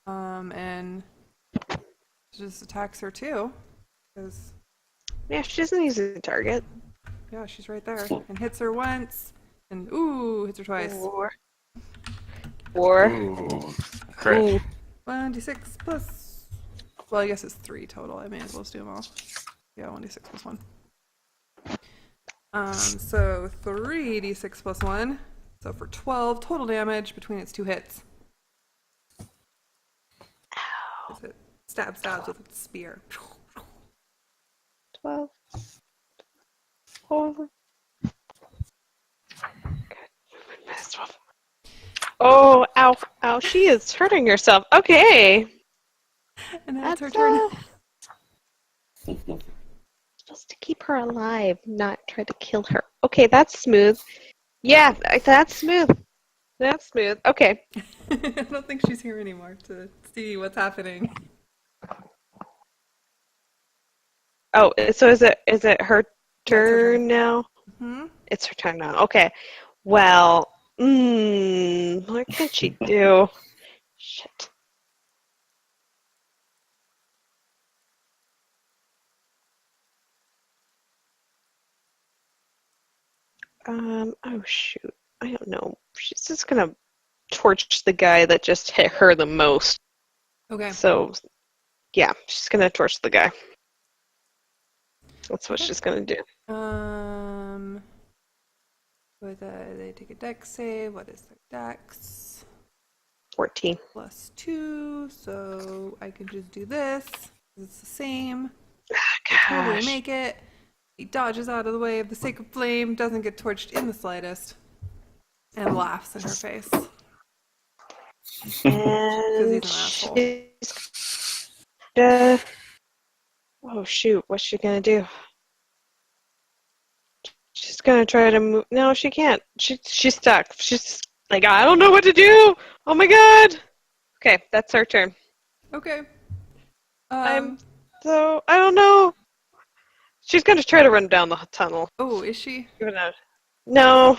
And just attacks her too. Because Yeah, she's an easy target. yeah, she's right there. And hits her once. And ooh, hits her twice. 4. Ooh. Crit. Ooh. 1d6 plus. Well, I guess it's 3 total. I may as well just do them all. Yeah, 1d6 plus 1. So 3d6 plus 1. So for 12 total damage between its 2 hits. As it stabs with its spear. 12. 4. Oh, ow, ow, she is hurting herself. Okay. And now it's her That's, turn. Supposed to keep her alive, not try to kill her. Okay, that's smooth. Yeah, that's smooth. That's smooth. Okay. I don't think she's here anymore to see what's happening. Oh, so is it her turn turn now? Hmm? It's her turn now. Okay. Well, what can she do? Shit. Oh shoot. I don't know. She's just gonna torch the guy that just hit her the most. Okay. So, yeah, she's gonna torch the guy. That's what she's gonna do. They take a dex save. What is their dex? 14. +2. So I can just do this. It's the same. Gosh. Totally make it. He dodges out of the way of the sacred flame, doesn't get torched in the slightest, and laughs in her face. And he's an she's, oh shoot, what's she gonna do? She's gonna try to move. No, she can't. She's stuck. She's like, I don't know what to do. Oh my god. Okay, that's her turn. Okay. I don't know. She's gonna try to run down the tunnel. Oh, is she? No.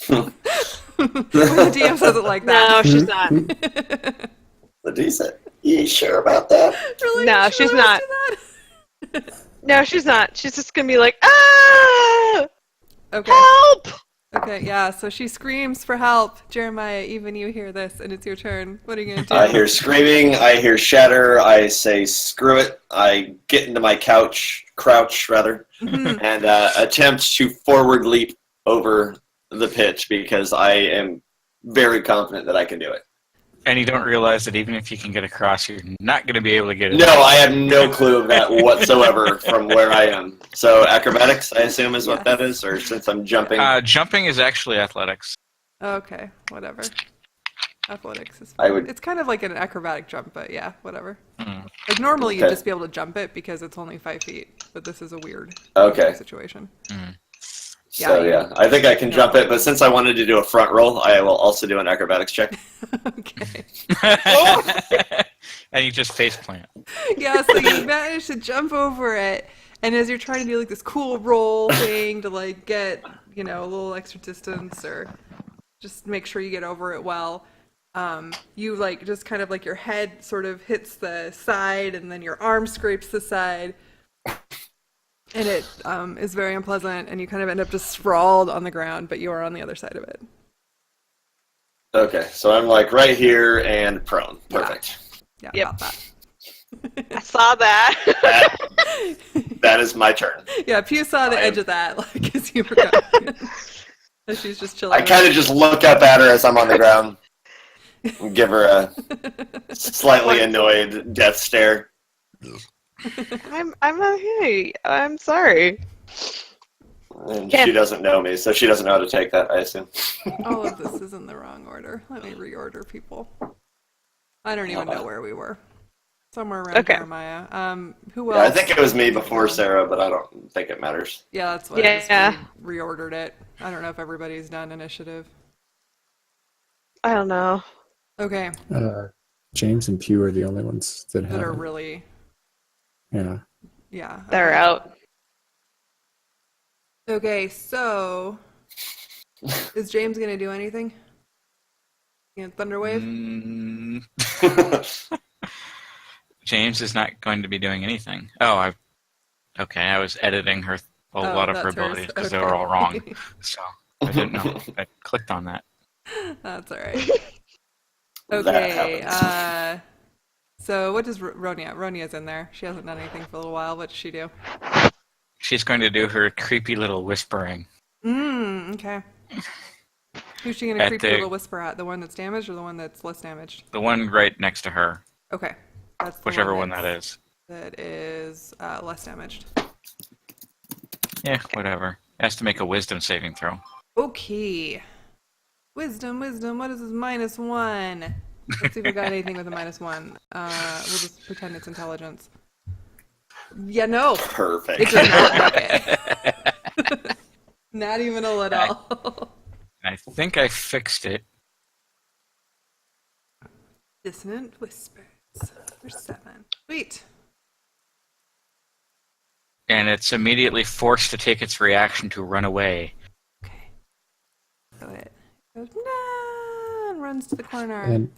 The DM says it like that. No, she's not. The decent. You sure about that? Really? No, Should she's I not. do that? No, she's not. She's just gonna be like, ah! Okay. Help! Okay, yeah, so she screams for help. Jeremiah, even you hear this, and it's your turn. What are you going to do? I hear screaming. I hear shatter. I say, screw it. I get into my crouch, and attempt to forward leap over the pitch because I am very confident that I can do it. And you don't realize that even if you can get across, you're not going to be able to get it. No, I have no clue of that whatsoever from where I am. So acrobatics, I assume, is what that is, or since I'm jumping. Jumping is actually athletics. Okay, whatever. Athletics is I fine. would- It's kind of like an acrobatic jump, but yeah, whatever. Mm. Like normally you'd Okay. just be able to jump it because it's only 5 feet, but this is a weird Okay. situation. Mm. So yeah, I think I can jump it, but since I wanted to do a front roll, I will also do an acrobatics check. Okay. And you just face plant. Yeah, so you manage to jump over it, and as you're trying to do like this cool roll thing to like get, you know, a little extra distance or just make sure you get over it well, you like just kind of like your head sort of hits the side and then your arm scrapes the side. And it is very unpleasant, and you kind of end up just sprawled on the ground, but you are on the other side of it. Okay, so I'm like right here and prone. Yeah. Perfect. Yeah, Yep. about that. I saw that. That is my turn. Yeah, Pew saw the edge of that, like, as you were going. And she's just chilling. I kind of just look up at her as I'm on the ground and give her a slightly annoyed death stare. I'm okay. I'm sorry. And Yeah. she doesn't know me, so she doesn't know how to take that, I assume. All of this is in the wrong order. Let me reorder people. I don't even know where we were. Somewhere around Okay. Jeremiah. Who else? Yeah, I think it was me before Sarah, but I don't think it matters. Yeah, that's what Yeah. I just reordered it. I don't know if everybody's done initiative. I don't know. Okay, James and Pew are the only ones that that have. are really, Yeah. yeah. They're okay. out. Okay, so is James gonna do anything? Thunderwave? Mm. James is not going to be doing anything. Oh, I was editing a lot of her that's hers. abilities because they were all wrong. So I didn't know. I clicked on that. That's all right. That Okay, happens. so what does Ronia? Ronia's in there. She hasn't done anything for a little while. What does she do? She's going to do her creepy little whispering. Okay. Who's she gonna At creepy the- little whisper at? The one that's damaged or the one that's less damaged? The one right next to her, Okay. That's the whichever one that's- that is. That is less damaged. Yeah, whatever. It has to make a wisdom saving throw. Okay. Wisdom. What is this? -1. Let's see if we got anything with a -1. We'll just pretend it's intelligence. Yeah, no. Perfect. It does not make it. Not even a little. I think I fixed it. Dissonant whispers. For 7. Sweet. And it's immediately forced to take its reaction to run away. Okay. So it goes, no, and runs to the corner. And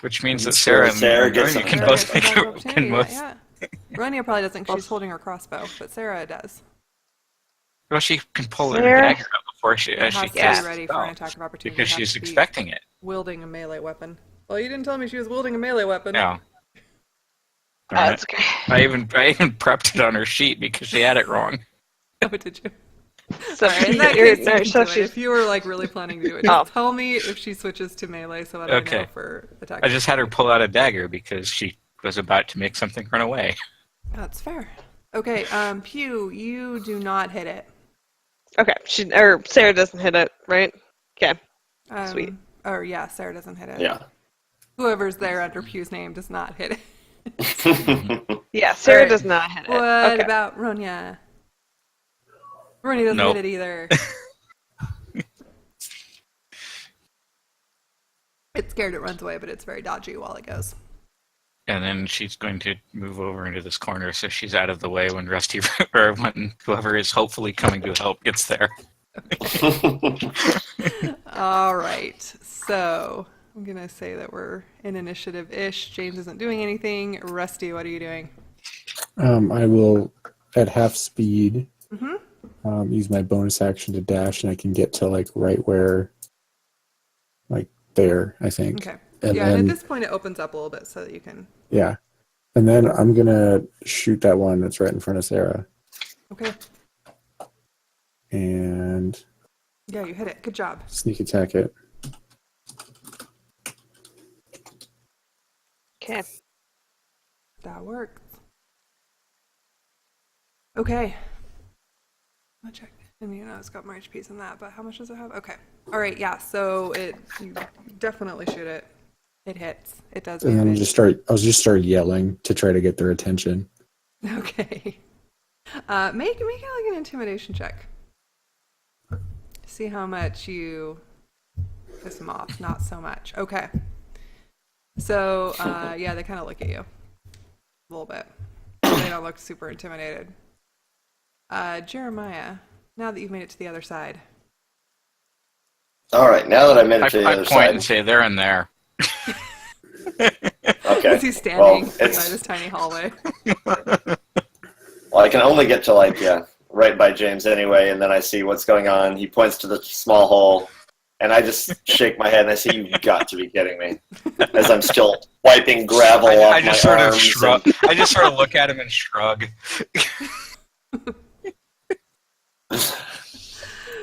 Which means that Sarah Sarah and gets you an can Sarah both gets make another it. opportunity, Can both, yeah. Ronia probably doesn't because she's holding her crossbow, but Sarah does. well, she can pull her Sarah? dagger out before she It has to casts be ready the for an spell, attack of opportunity. because It has she's to be expecting it. wielding a melee weapon. Well, you didn't tell me she was wielding a melee weapon. No. Oh, Darn that's it. okay. I even prepped it on her sheet because she had it wrong. Oh, did you? So Alright, in that you're- case, no, you so can do it. she's- If you were like really planning to do it, Oh. just tell me if she switches to melee so that I know Okay. for attack. I just had her pull out a dagger because she was about to make something run away. That's fair. Okay, Pew, you do not hit it. Okay, Sarah doesn't hit it, right? Okay. Sweet. Or yeah, Sarah doesn't hit it. Yeah. Whoever's there under Pew's name does not hit it. Yeah, Sarah Alright. does not hit it. What Okay. about Ronya? Ronya doesn't Nope. hit it either. It's scared it runs away, but it's very dodgy while it goes. And then she's going to move over into this corner so she's out of the way when Rusty or when whoever is hopefully coming to help gets there. All right, so I'm gonna say that we're in initiative-ish. James isn't doing anything. Rusty, what are you doing? I will, at half speed, Mm-hmm. use my bonus action to dash, and I can get to like right where, like there, I think. Okay. And yeah, and then, at this point it opens up a little bit so that you can. yeah, and then I'm gonna shoot that one that's right in front of Sarah, Okay. and Yeah, you hit it. Good job. sneak attack it. Okay. That works. Okay. I'll check. I mean, it's got more HPs than that, but how much does it have? Okay. All right, yeah, so you definitely shoot it. It hits. It does And then damage. I'll just start yelling to try to get their attention. Okay. Make it like an intimidation check. See how much you piss them off. Not so much. Okay. So, yeah, they kind of look at you. A little bit. They don't look super intimidated. Jeremiah, now that you've made it to the other side. All right, now that I made it to the I other point side. and say they're in there. Okay. Is he standing beside it's- this tiny hallway? Well, I can only get to right by James anyway, and then I see what's going on. He points to the small hole, and I just shake my head and I say, "You've got to be kidding me!" As I'm still wiping gravel off I my just sort of arms. shrug. I just sort of look at him and shrug.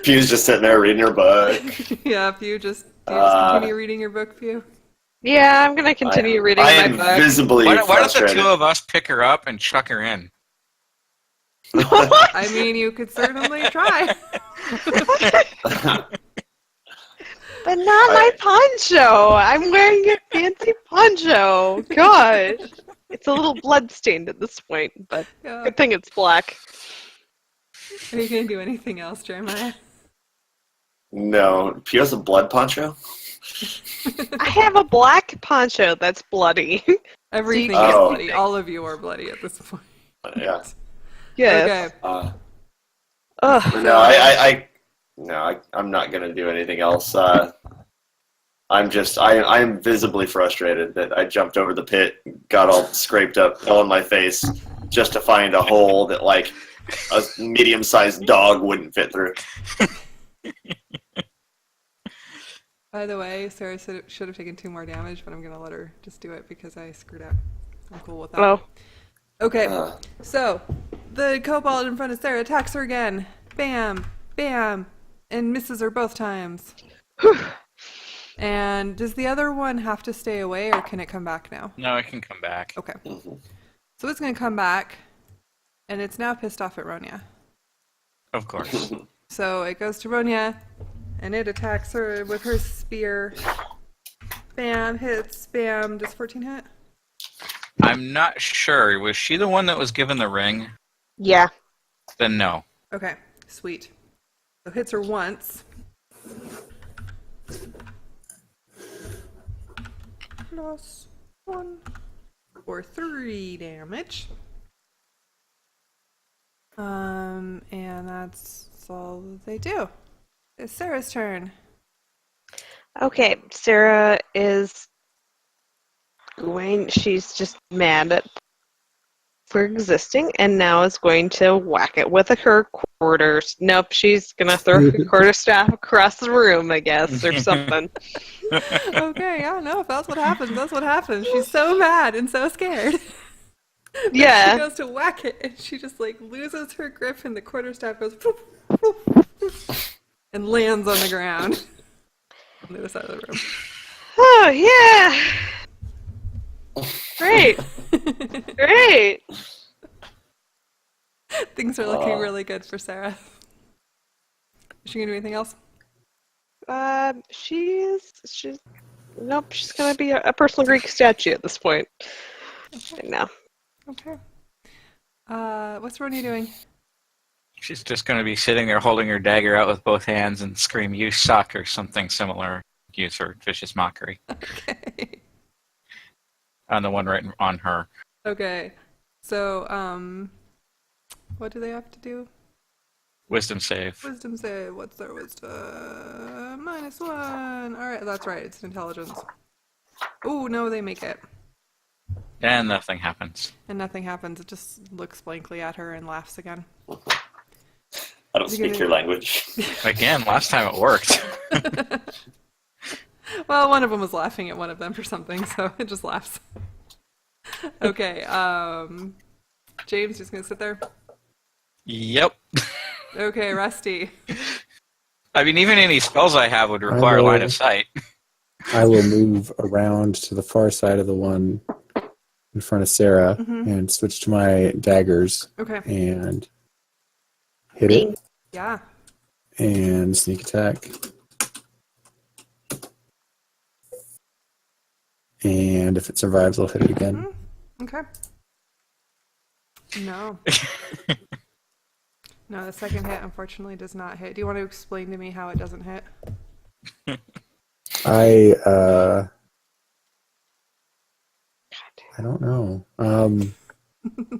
Pew's just sitting there reading her book. Yeah, Pew, do you just continue reading your book, Pew? Yeah, I'm gonna continue reading I my am book. visibly Why don't the frustrated. two of us pick her up and chuck her in? I mean, you could certainly try. But not my poncho. I'm wearing a fancy poncho. Gosh. It's a little blood-stained at this point, but Yeah. good thing it's black. Are you going to do anything else, Jeremiah? No, Pew has a blood poncho. I have a black poncho that's bloody. Everything Oh. is bloody. All of you are bloody at this point. Yeah. Yes. Okay. Ugh. No, I'm not gonna do anything else. I'm visibly frustrated that I jumped over the pit, got all scraped up, fell on my face, just to find a hole that a medium-sized dog wouldn't fit through. By the way, Sarah should have taken 2 more damage, but I'm going to let her just do it because I screwed up. I'm cool with that. Oh. Okay, so the kobold in front of Sarah attacks her again. Bam, bam, and misses her both times. And does the other one have to stay away, or can it come back now? No, it can come back. Okay. So it's going to come back, and it's now pissed off at Ronya. Of course. So it goes to Ronya, and it attacks her with her spear. Bam, hits, bam. Does 14 hit? I'm not sure. Was she the one that was given the ring? Yeah. Then no. Okay, sweet. So hits her once. +1 for 3 damage. And that's all they do. It's Sarah's turn. Okay, Sarah is she's just mad at for existing and now is going to whack it with her quarters. Nope, she's gonna throw her quarterstaff across the room, I guess, or something. Okay, yeah, no, if that's what happens, that's what happens. She's so mad and so scared. Yeah. She goes to whack it and she just loses her grip and the quarterstaff goes poof, poof, poof, and lands on the ground on the other side of the room. Oh, yeah. Great. Great. Things are looking really good for Sarah. Is she gonna do anything else? Nope, she's gonna be a personal Greek statue at this point. Okay. No. Okay. What's Roni doing? She's just going to be sitting there holding her dagger out with both hands and scream, "You suck," or something similar. Use her vicious mockery. Okay. On the one right on her. Okay. So, what do they have to do? Wisdom save. Wisdom save. What's their wisdom? -1. All right, that's right. It's intelligence. Oh no, they make it, And nothing happens. and nothing happens. It just looks blankly at her and laughs again. I don't speak your language. Again, last time it worked. Well, one of them was laughing at one of them for something, so it just laughs. Okay. James just gonna sit there. Yep. Okay, Rusty. I mean, even any spells I have would require line of sight. I will move around to the far side of the one in front of Sarah Mhm. and switch to my daggers Okay. and hit Bing. it Yeah. and sneak attack. And if it survives, I'll hit it again. Okay. No. No, the second hit unfortunately does not hit. Do you want to explain to me how it doesn't hit? I don't know.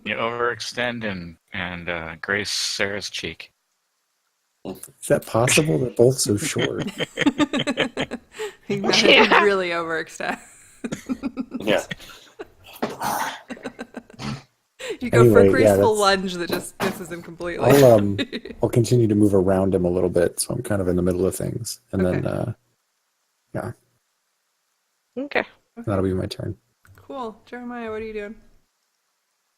You overextend and grace Sarah's cheek. Is that possible? They're both so short. He managed to really overextend. Yeah. You go for a Anyway, yeah, graceful that's- lunge that just misses him completely. I'll continue to move around him a little bit, so I'm kind of in the middle of things, and Okay. then Okay. that'll be my turn. Cool. Jeremiah, what are you doing?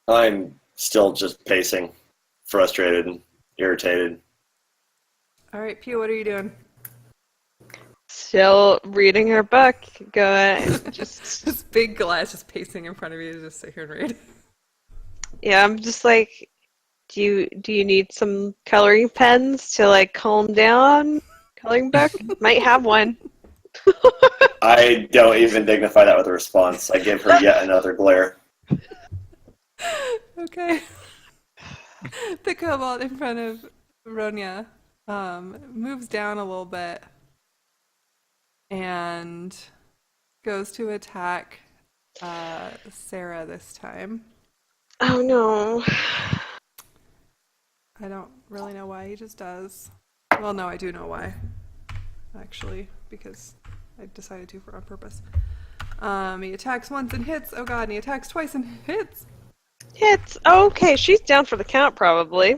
I'm still just pacing, frustrated and irritated. All right, Pew, what are you doing? Still reading her book. Go ahead. Just This big glass just pacing in front of you to just sit here and read. yeah, I'm just like, do you need some coloring pens to like calm down? Coloring book? Might have one. I don't even dignify that with a response. I give her yet another glare. Okay. The kobold in front of Ronya moves down a little bit and goes to attack Sarah this time. Oh no. I don't really know why, he just does. Well, no, I do know why, actually, because I decided to on purpose. He attacks once and hits. Oh god, and he attacks twice and hits. Hits. Okay, she's down for the count probably.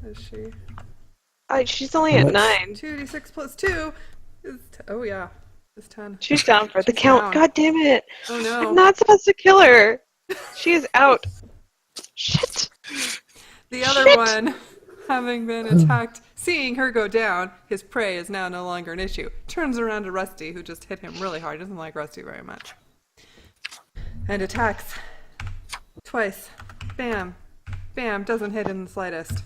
Is she? She's only at 9. 2d6 plus 2 is oh yeah, is 10. She's down for the She's count. down. God damn it. Oh no. I'm not supposed to kill her. She is out. Shit. The other Shit. one, having been attacked, seeing her go down, his prey is now no longer an issue. Turns around to Rusty, who just hit him really hard. Doesn't like Rusty very much. And attacks. Twice. Bam. Bam. Doesn't hit in the slightest.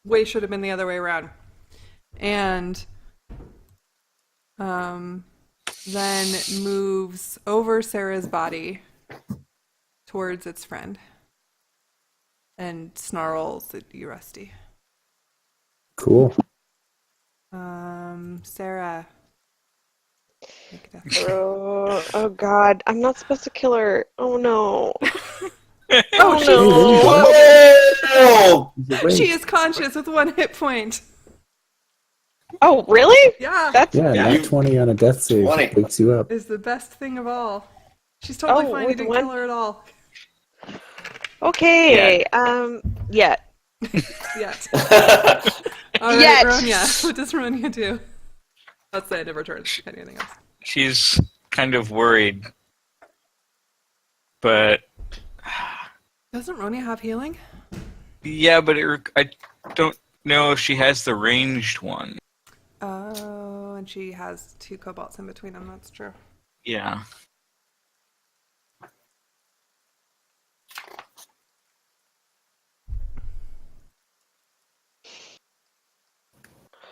Way should have been the other way around. And then moves over Sarah's body towards its friend. And snarls at you, Rusty. Cool. Sarah. Make a death save. Oh god. I'm not supposed to kill her. Oh no. Oh, she's, Oh! she is conscious with 1 hit point. Oh really? Yeah, That's Yeah, Yeah. nat 20 on a death save 20. wakes you up. is the best thing of all. She's totally Oh, fine. You with didn't one- kill her at all. okay. Yet. Yet. All right, Yet. Ronya. What does Ronya do? Let's say it never turns anything else. She's kind of worried, but Doesn't Ronya have healing? yeah, but I don't know if she has the ranged one. Oh, and she has 2 kobolts in between them. That's true. Yeah.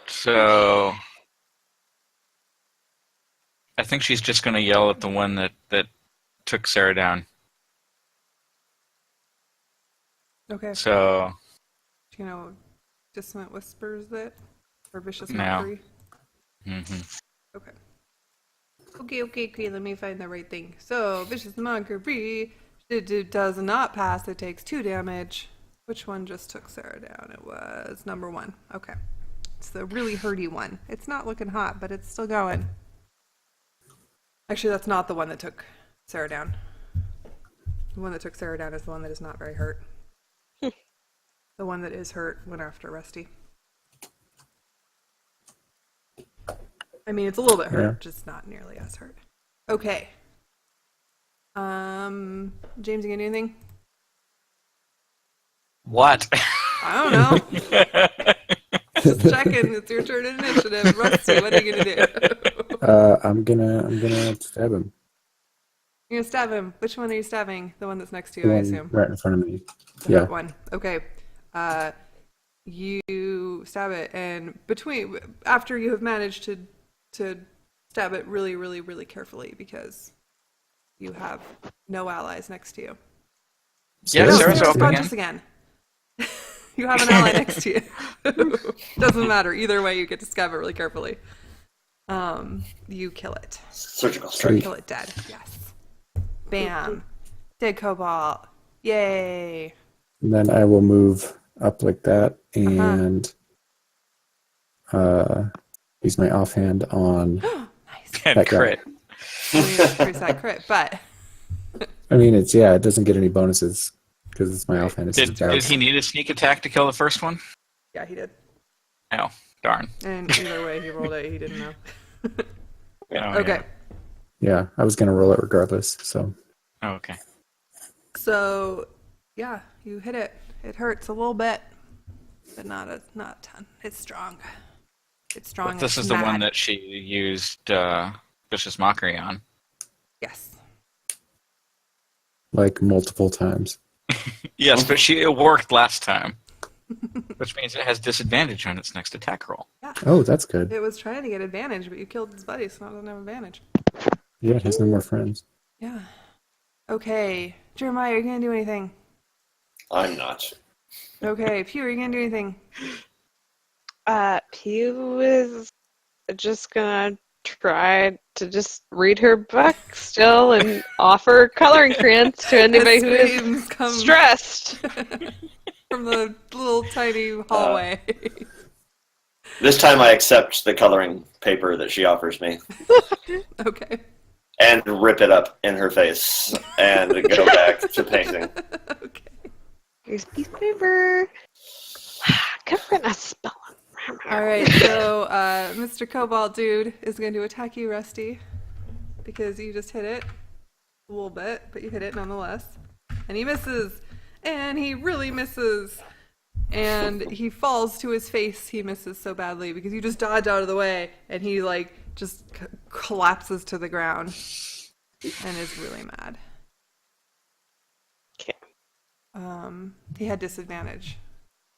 So I think she's just going to yell at the one that took Sarah down. Okay. So Do you know dissonant whispers it? Or vicious No. mockery? mhm. Okay. Okay, let me find the right thing. So, vicious mockery. It does not pass. It takes 2 damage. Which one just took Sarah down? It was number 1. Okay. It's the really hurty one. It's not looking hot, but it's still going. Actually, that's not the one that took Sarah down. The one that took Sarah down is the one that is not very hurt. The one that is hurt went after Rusty. I mean, it's a little bit hurt, Yeah. just not nearly as hurt. Okay. James, you gonna do anything? What? I don't know. Just checking. It's your turn in initiative. Rusty, what are you gonna do? I'm gonna stab him. You're gonna stab him. Which one are you stabbing? The one that's next to The you, I one assume. right in front of me. The Yeah. hurt one. Okay. You stab it, and after you have managed to stab it really, really, really carefully, because you have no allies next to you. Yeah, No, Sarah's Sarah's open again. conscious again. You have an ally next to you. Doesn't matter. Either way, you get to stab it really carefully. You kill it. Surgical strike. Sweet. Kill it dead. Yes. Bam. Dead cobalt. Yay. And then I will move up like that and use my offhand on. Nice. And That guy. crit. I mean, it's pretty sad crit, but I mean, it doesn't get any bonuses because it's my offhand. It's Did, just did he need a sneak attack to kill the first one? yeah, he did. Oh, darn. And either way, he rolled it. He didn't know. Oh, Okay. Yeah, I was gonna roll it regardless. So Yeah. Oh, okay. So, yeah, you hit it. It hurts a little bit, but not a ton. It's strong. It's strong. But this it's is the one mad. that she used Vicious Mockery on. Yes. like multiple times. Yes, but it worked last time. Which means it has disadvantage on its next attack roll. Yeah. Oh, that's good. It was trying to get advantage, but you killed its buddy, so now it doesn't have advantage. Yeah, it has no more friends. Yeah. Okay. Jeremiah, are you going to do anything? I'm not. Okay. Pew, are you going to do anything? Pew is just gonna try to just read her book still and offer coloring crayons to anybody who is Screams come stressed. from the little tiny hallway. This time I accept the coloring paper that she offers me Okay. and rip it up in her face and go back to painting. Okay. Here's piece of paper. Goodness, spell it. All right, so Mr. Cobalt Dude is going to attack you, Rusty, because you just hit it a little bit, but you hit it nonetheless. And he misses, and he really misses, and he falls to his face. He misses so badly because you just dodge out of the way, and he just collapses to the ground and is really mad. Okay. He had disadvantage,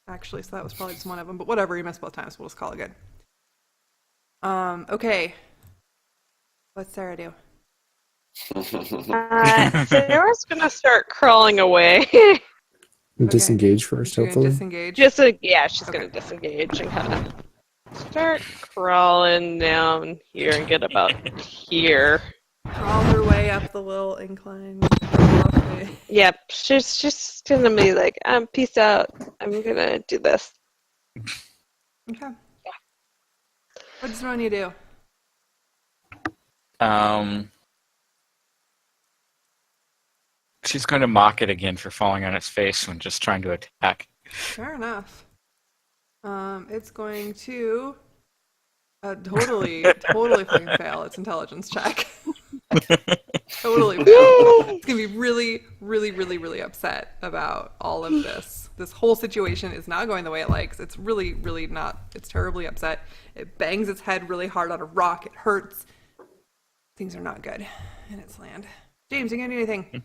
actually, so that was probably just one of them. But whatever, he missed both times. We'll just call it good. Okay. What's Sarah do? Sarah's gonna start crawling away. Disengage first, You're gonna hopefully. disengage. She's Okay. gonna disengage and kind of start crawling down here and get about here. Crawl her way up the little incline. Pathway. Yep, she's just gonna be like, peace out. I'm gonna do this. Okay. What does Ronya do? She's going to mock it again for falling on its face when just trying to attack. Fair enough. It's going to totally fucking fail its intelligence check. Totally fail. It's gonna be really, really, really, really upset about all of this. This whole situation is not going the way it likes. It's really, really not. It's terribly upset. It bangs its head really hard on a rock. It hurts. Things are not good in its land. James, are you gonna do anything?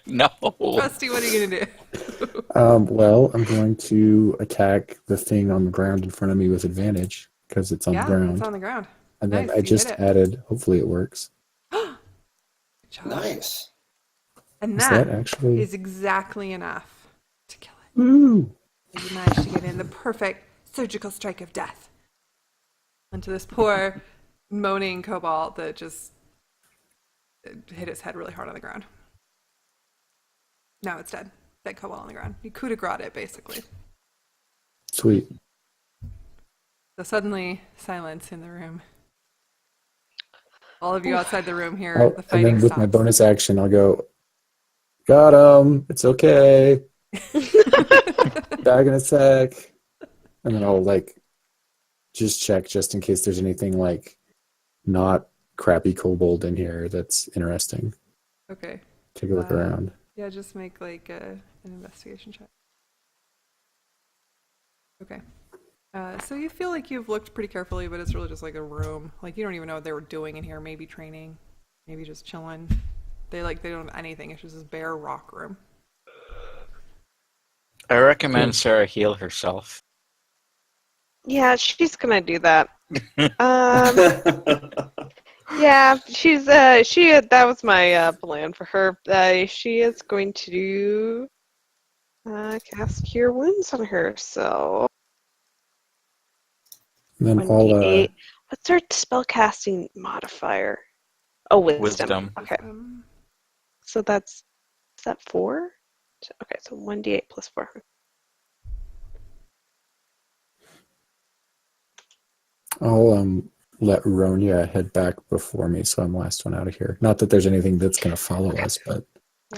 No. Rusty, what are you gonna do? Well, I'm going to attack the thing on the ground in front of me with advantage because it's on the ground. It's on the ground. And then Nice, I you just hit it. added, hopefully it works. Good job. Nice. And Is that that actually? is exactly enough to kill it. Woo! You managed to get in the perfect surgical strike of death onto this poor moaning cobalt that just hit its head really hard on the ground. Now it's dead. Dead cobalt on the ground. You coup de grace it, basically. Sweet. So suddenly, silence in the room. All of you outside the room hear Oh, the and fighting then with stops. my bonus action, I'll go, got him. It's okay. Back in a sec. And then I'll just check just in case there's anything not crappy kobold in here that's interesting. Okay. Take a look around. Yeah, just make an investigation check. Okay. So you feel like you've looked pretty carefully, but it's really just like a room. Like you don't even know what they were doing in here. Maybe training, maybe just chilling. They don't have anything. It's just this bare rock room. I recommend Sarah heal herself. Yeah, she's gonna do that. Yeah, that was my plan for her. She is going to do cast Cure Wounds on her. So And then 1d8. What's her spellcasting modifier? Oh, wisdom. Okay, so is that 4? Okay, so 1d8 plus 4. I'll let Ronya head back before me, so I'm last one out of here. Not that there's anything that's going to follow us, but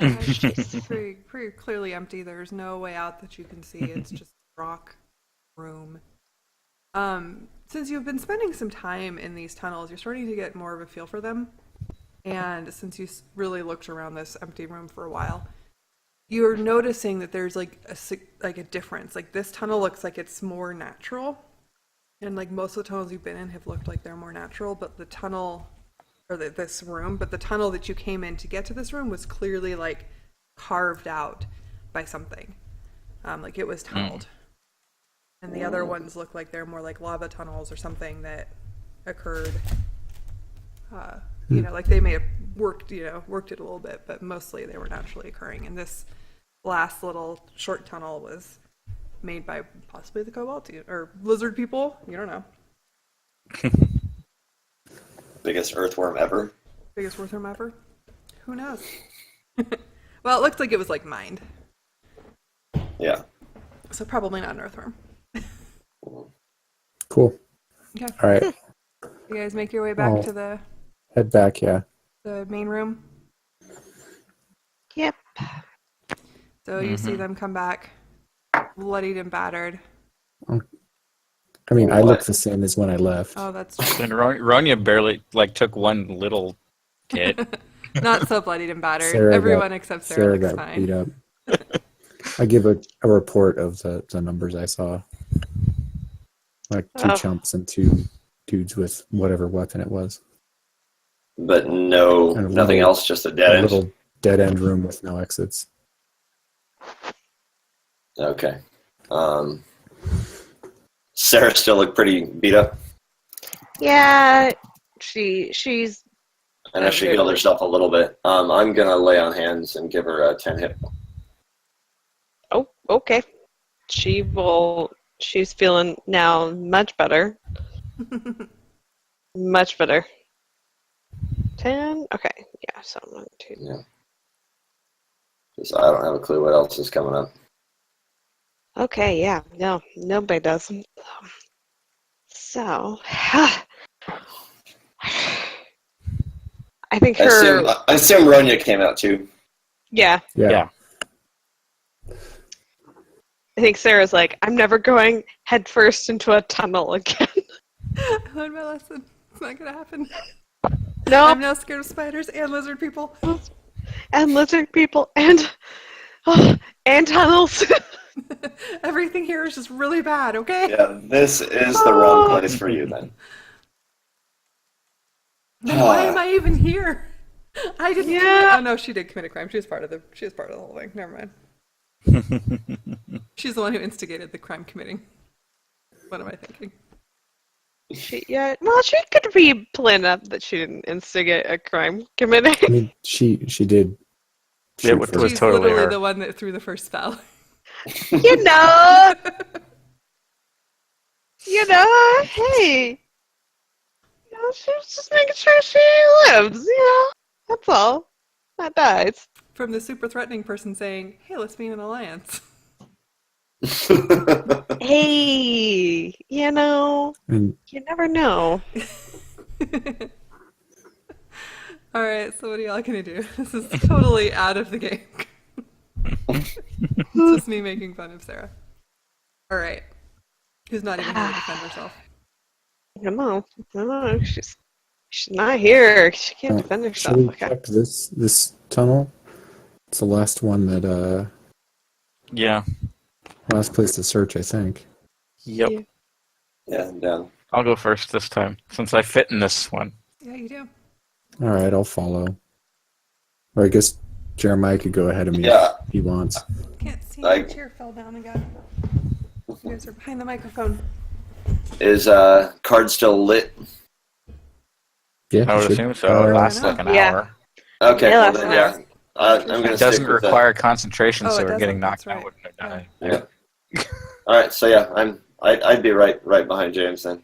Yeah, it's pretty clearly empty. There's no way out that you can see. It's just a rock room. Since you've been spending some time in these tunnels, you're starting to get more of a feel for them. And since you really looked around this empty room for a while, you're noticing that there's like a difference. Like this tunnel looks like it's more natural. And like most of the tunnels you've been in have looked like they're more natural, but the tunnel, or this room, but the tunnel that you came in to get to this room was clearly like carved out by something. Like it was tunneled. And the other ones look like they're more like lava tunnels or something that occurred. Like they may have worked it a little bit, but mostly they were naturally occurring. And this last little short tunnel was made by possibly the kobolt or lizard people. You don't know. Biggest earthworm ever. Biggest earthworm ever? Who knows? Well, it looked like it was like mined. Yeah. So probably not an earthworm. cool. Okay. All right. You guys make your way back to the Head back, yeah. main room. Yep. So you see them come back, bloodied and battered. I mean, I look the same as when I left. Oh, that's true. And Ronya barely took one little hit. Not so bloodied and battered. Sarah Everyone got- except Sarah looks got fine. beat up. I give a report of the numbers I saw. Like 2 chumps and 2 dudes with whatever weapon it was. But And nothing else, just a dead end. little dead end room with no exits. Okay. Sarah still looked pretty beat up. Yeah, she's. I know she healed herself a little bit. I'm gonna lay on hands and give her a 10 hit. Oh, okay. She's feeling now much better. Much better. 10? Okay, yeah, so 1, 2. Yeah. Just, I don't have a clue what else is coming up. Okay, yeah, no, nobody does. So, I think I her. assume Ronya came out too. Yeah, Yeah. I think Sarah's like, I'm never going headfirst into a tunnel again. I learned my lesson. It's not gonna happen. No, I'm now scared of spiders and lizard people. and lizard people and tunnels. Everything here is just really bad, okay? Yeah, this is the wrong place for you then. Then why am I even here? I didn't. Yeah. Oh no, she did commit a crime. She was part of the whole thing. Never mind. She's the one who instigated the crime committing. What am I thinking? Well, she could be playing up that she didn't instigate a crime committing. I mean, she did. Yeah, shoot it first. was She's totally literally her. the one that threw the first spell. Hey, she's just making sure she lives, that's all. Not dies. From the super threatening person saying, "Hey, let's be in an alliance." Hey, And you never know. All right, so what are y'all gonna do? This is totally out of the game. It's just me making fun of Sarah. All right, who's not even here to defend herself? No, she's not here. She can't defend should herself. we Okay. check this tunnel? It's the last one that Yeah. last place to search, I think. Yep. Yeah, I'm down. I'll go first this time, since I fit in this one. Yeah, you do. All right, I'll follow. Or I guess Jeremiah could go ahead of me Yeah. if he wants. Can't see. I- My chair fell down again. You guys are behind the microphone. Is card still lit? Yeah, I would should- assume so. It lasts I like know. an Yeah. hour. Okay, Yeah, well that's then, nice. yeah. I'm going It to doesn't stick with require concentration, Oh, so it we're doesn't, getting that's knocked out right. wouldn't have died. Yeah. All right, so yeah, I'd be right behind James then.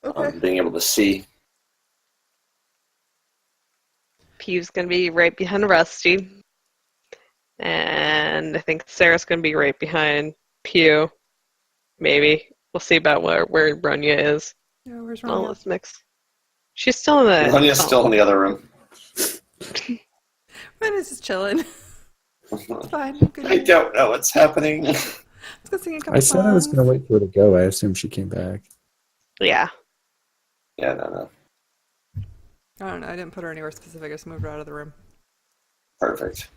Okay. Being able to see. Pew's going to be right behind Rusty. And I think Sarah's going to be right behind Pew. Maybe. We'll see about where Runya is. Yeah, where's Well, Rania? let's mix. She's still in the... Runya's still in the other room. Rania's just chilling. It's fine. I'm good. I don't know what's happening. Let's go sing a couple I said I was songs. going to wait for her to go. I assumed she came back. Yeah. Yeah, no. I don't know. I didn't put her anywhere specific. I just moved her out of the room. Perfect.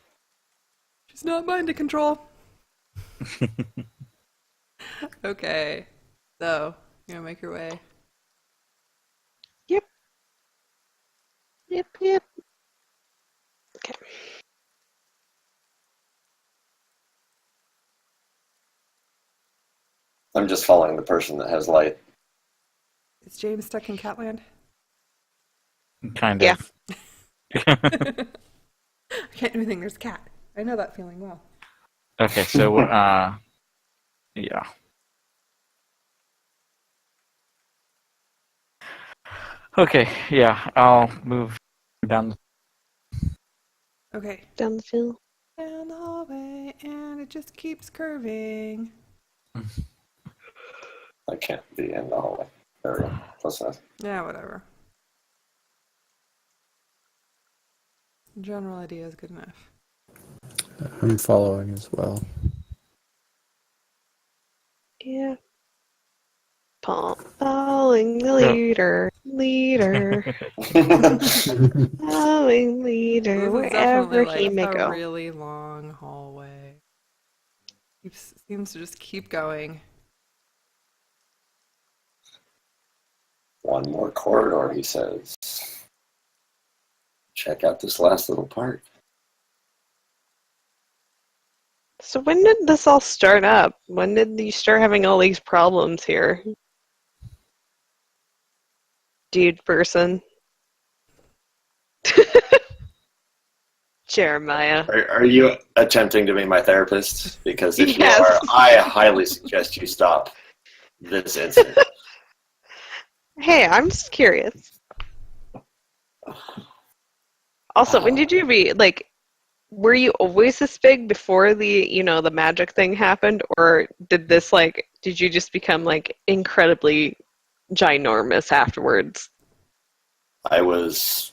She's not mine to control. Okay. So, you gonna make your way? Yep. Okay. I'm just following the person that has light. Is James stuck in Catland? Kind Yeah. of. I can't do anything. There's a cat. I know that feeling well. Okay, so yeah. Okay, yeah, I'll move down. Okay. Down the field. Down the hallway, and it just keeps curving. I can't be in the hallway. There we go. Close enough. Yeah, whatever. General idea is good enough. I'm following as well. Yeah. Following the leader. Following leader, This is wherever definitely he like may a go. really long hallway. Seems to just keep going. One more corridor, he says. Check out this last little part. So when did this all start up? When did you start having all these problems here? Dude person. Jeremiah. Are you attempting to be my therapist? Because if Yes. you are, I highly suggest you stop this instant. Hey, I'm just curious. Also, when did you were you always this big before the magic thing happened, or did you just become incredibly ginormous afterwards? I was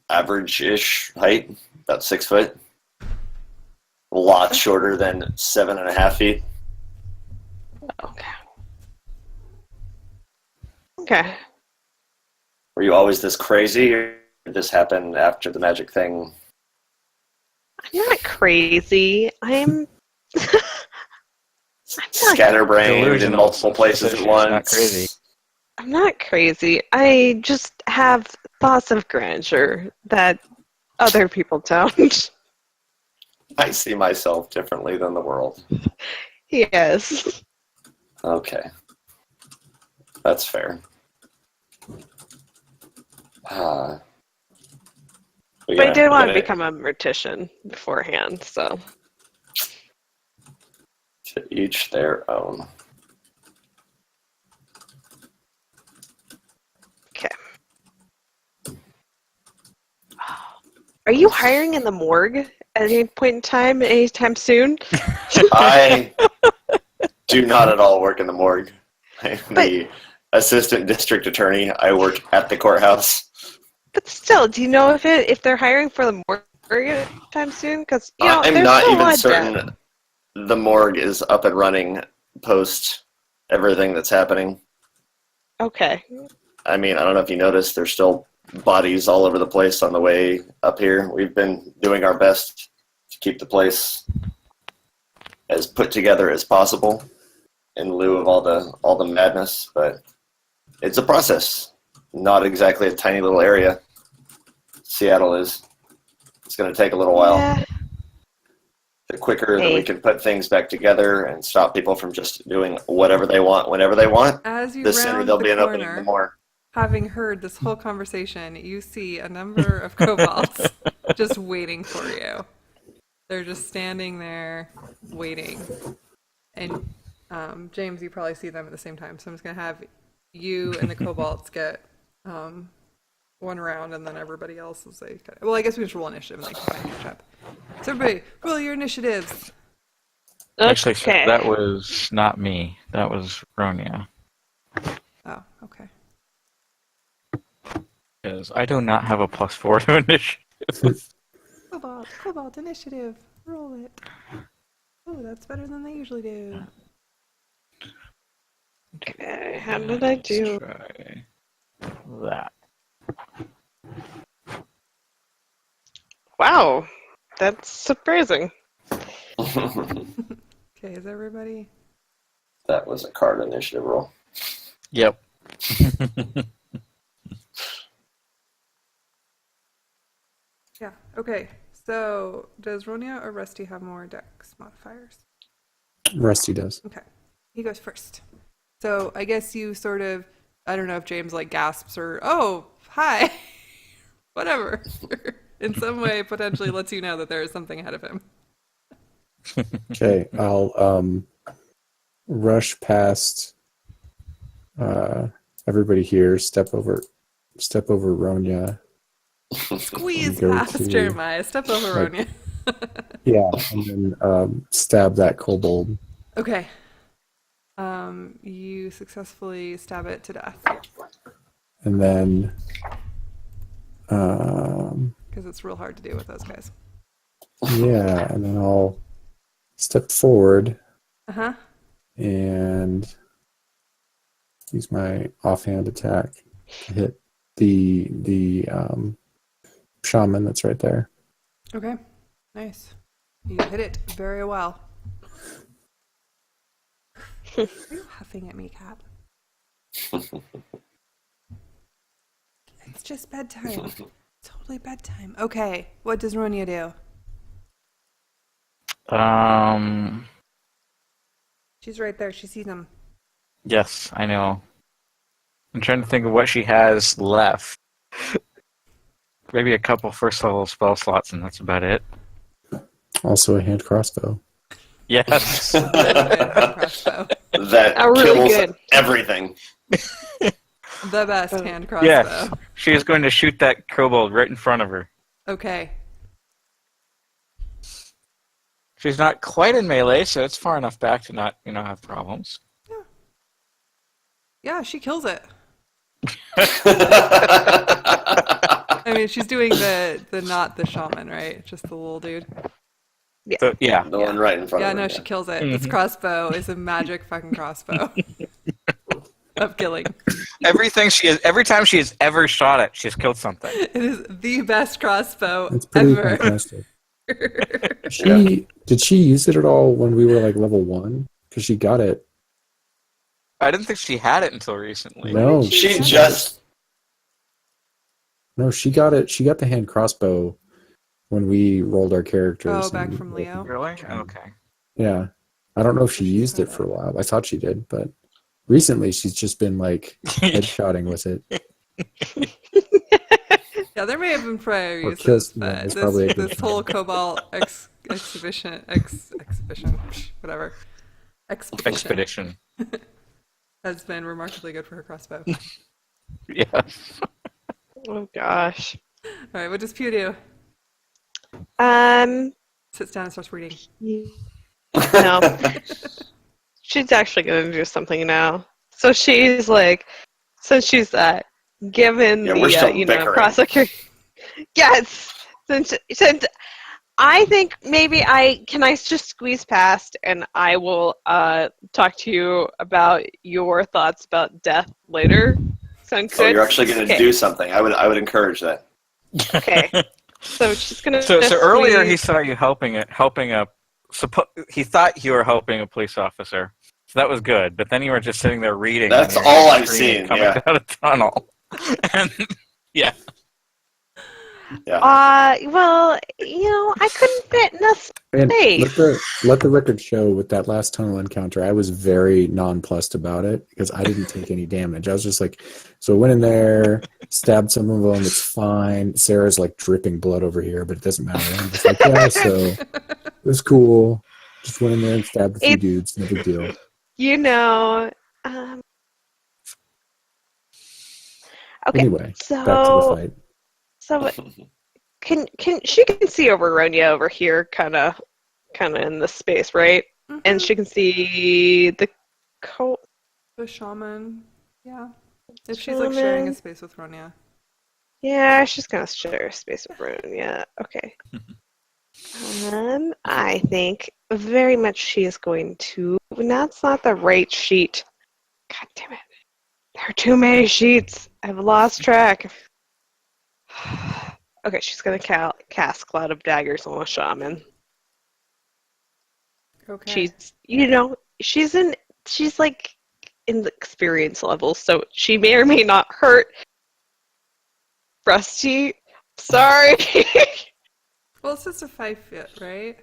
average-ish height, about 6 foot. A lot shorter than 7.5 feet. Okay. Were you always this crazy, or did this happen after the magic thing? I'm not crazy. I'm Scatterbrained in Delusional. multiple places She's at not once. crazy. I'm not crazy. I just have thoughts of grandeur that other people don't. I see myself differently than the world. Yes. Okay. That's fair. But I did want to become a mortician beforehand, so. To each their own. Okay. Are you hiring in the morgue at any point in time, anytime soon? I do not at all work in the morgue. I'm the assistant district attorney. I work at the courthouse. But still, do you know if they're hiring for the morgue anytime soon? Because I'm there's not still a even lot of certain death. the morgue is up and running post everything that's happening. Okay. I mean, I don't know if you noticed, there's still bodies all over the place on the way up here. We've been doing our best to keep the place as put together as possible in lieu of all the madness, but it's a process. Not exactly a tiny little area. Seattle is. It's going to take a little while. Yeah. The quicker that Hey. we can put things back together and stop people from just doing whatever they want whenever they want, As you the sooner round there'll the be an corner, opening, the more. having heard this whole conversation, you see a number of kobolds just waiting for you. They're just standing there waiting. And James, you probably see them at the same time. So I'm just going to have you and the kobolds get one round, and then everybody else will say, well, I guess we just roll initiative and they can kind of catch up. So everybody, roll your initiatives. Actually, so Okay. that was not me. That was Ronia. Oh, okay. Because I do not have a +4 to initiative. Cobalt initiative. Roll it. Oh, that's better than they usually do. Okay, how did I do? Try that. Wow, that's surprising. Okay, is everybody? That was a card initiative roll. Yep. Yeah. Okay. So does Ronia or Rusty have more dex modifiers? Rusty does. Okay. He goes first. So I guess you sort of, I don't know if James like gasps or, oh, hi, whatever. In some way, potentially lets you know that there is something ahead of him. Okay, I'll rush past everybody here. Step over Ronya. Squeeze Go past to- Jeremiah. Step over like- Ronia. Yeah, and then stab that kobold. Okay. You successfully stab it to death And then because it's real hard to do with those guys. yeah, and then I'll step forward Uh-huh. and use my offhand attack to hit the shaman that's right there. Okay. Nice. You hit it very well. Are you huffing at me, Cap? It's just bedtime. Totally bedtime. Okay. What does Ronia do? She's right there. She sees him. Yes, I know. I'm trying to think of what she has left. Maybe a couple first level spell slots, and that's about it. Also a hand crossbow. Yes. Crossbow. That Oh, really kills good. everything. The best hand crossbow. Yes. She is going to shoot that kobold right in front of her. Okay. She's not quite in melee, so it's far enough back to not, have problems. Yeah, she kills it. I mean, she's doing the not the shaman, right? Just the little dude. So, yeah. The one right in front Yeah, of her. no, she kills it. This crossbow is a magic fucking crossbow of killing. Every time she has ever shot it, she's killed something. It is the best crossbow It's pretty ever. fantastic. Did she use it at all when we were like level 1? Because she got it. I didn't think she had it until recently. No, She just no, she got it. She got the hand crossbow when we rolled our characters. Oh, back and- from Leo. Really? Okay. Yeah, I don't know if she used it for a while. I thought she did, but recently she's just been like headshotting with it. Yeah, there may have been prior Or uses, just- but yeah, it's probably a good this whole Cobalt exhibition, whatever, Expedition. has been remarkably good for her crossbow. Yes. Oh gosh. All right, what does Pew do? Sits down and starts reading. No. She's actually gonna do something now. So she's like, since she's given Yeah, we're the still bickering. prosecutor. Yes. Since I think maybe can I just squeeze past and I will talk to you about your thoughts about death later. Sound So good? you're actually going to do something. I would encourage that. Okay. So she's gonna. So earlier he squeeze- saw you helping a. He thought you were helping a police officer. So that was good. But then you were just sitting there reading. That's and hearing all a I've scream seen, coming yeah. down a tunnel. And yeah. Well, I couldn't fit in a And space. let the record show with that last tunnel encounter, I was very nonplussed about it because I didn't take any damage. I was just like, so I went in there, stabbed some of them, it's fine. Sarah's like dripping blood over here, but it doesn't matter. I'm just like, yeah, so it was cool. Just went in there and stabbed a few dudes, no big deal. Okay. Anyway, so back to the fight. So she can see over Ronya over here, kind of in this space, right? And she can see the the shaman. Yeah. If she's like sharing a space with Ronya. Yeah, she's gonna share a space with Ronya. Okay. I think very much she is going to. That's not the right sheet. God damn it! There are too many sheets. I've lost track. Okay, she's gonna cast Cloud of Daggers on a shaman. Okay. She's like in the experience level, so she may or may not hurt Rusty. Sorry. Well, it's just a 5 foot, right?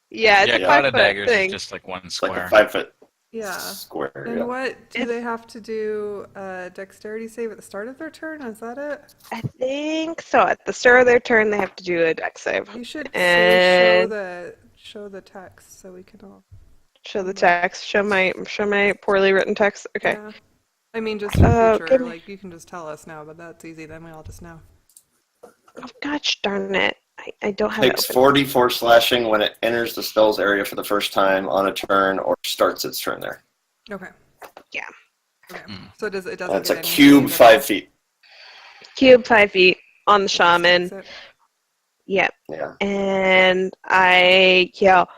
Yeah, it's a Cloud 5 of foot Daggers thing. is just like one It's like square. a 5 foot Yeah. square. And what do they have to do? Dexterity save at the start of their turn? Is that it? I think so. At the start of their turn, they have to do a dex save. You should And show the text so we can all show the text. Show my poorly written text. Okay. Yeah. I mean, just for future, give me- like you can just tell us now, but that's easy. Then we all just know. Oh, gosh darn it! I don't have Takes it open. 44 slashing when it enters the spell's area for the first time on a turn or starts its turn there. Okay. Yeah. Okay. So it doesn't. That's get a any cube negative. 5 feet. Cube 5 feet on the shaman. That's it. Yep. Yeah. And I yell,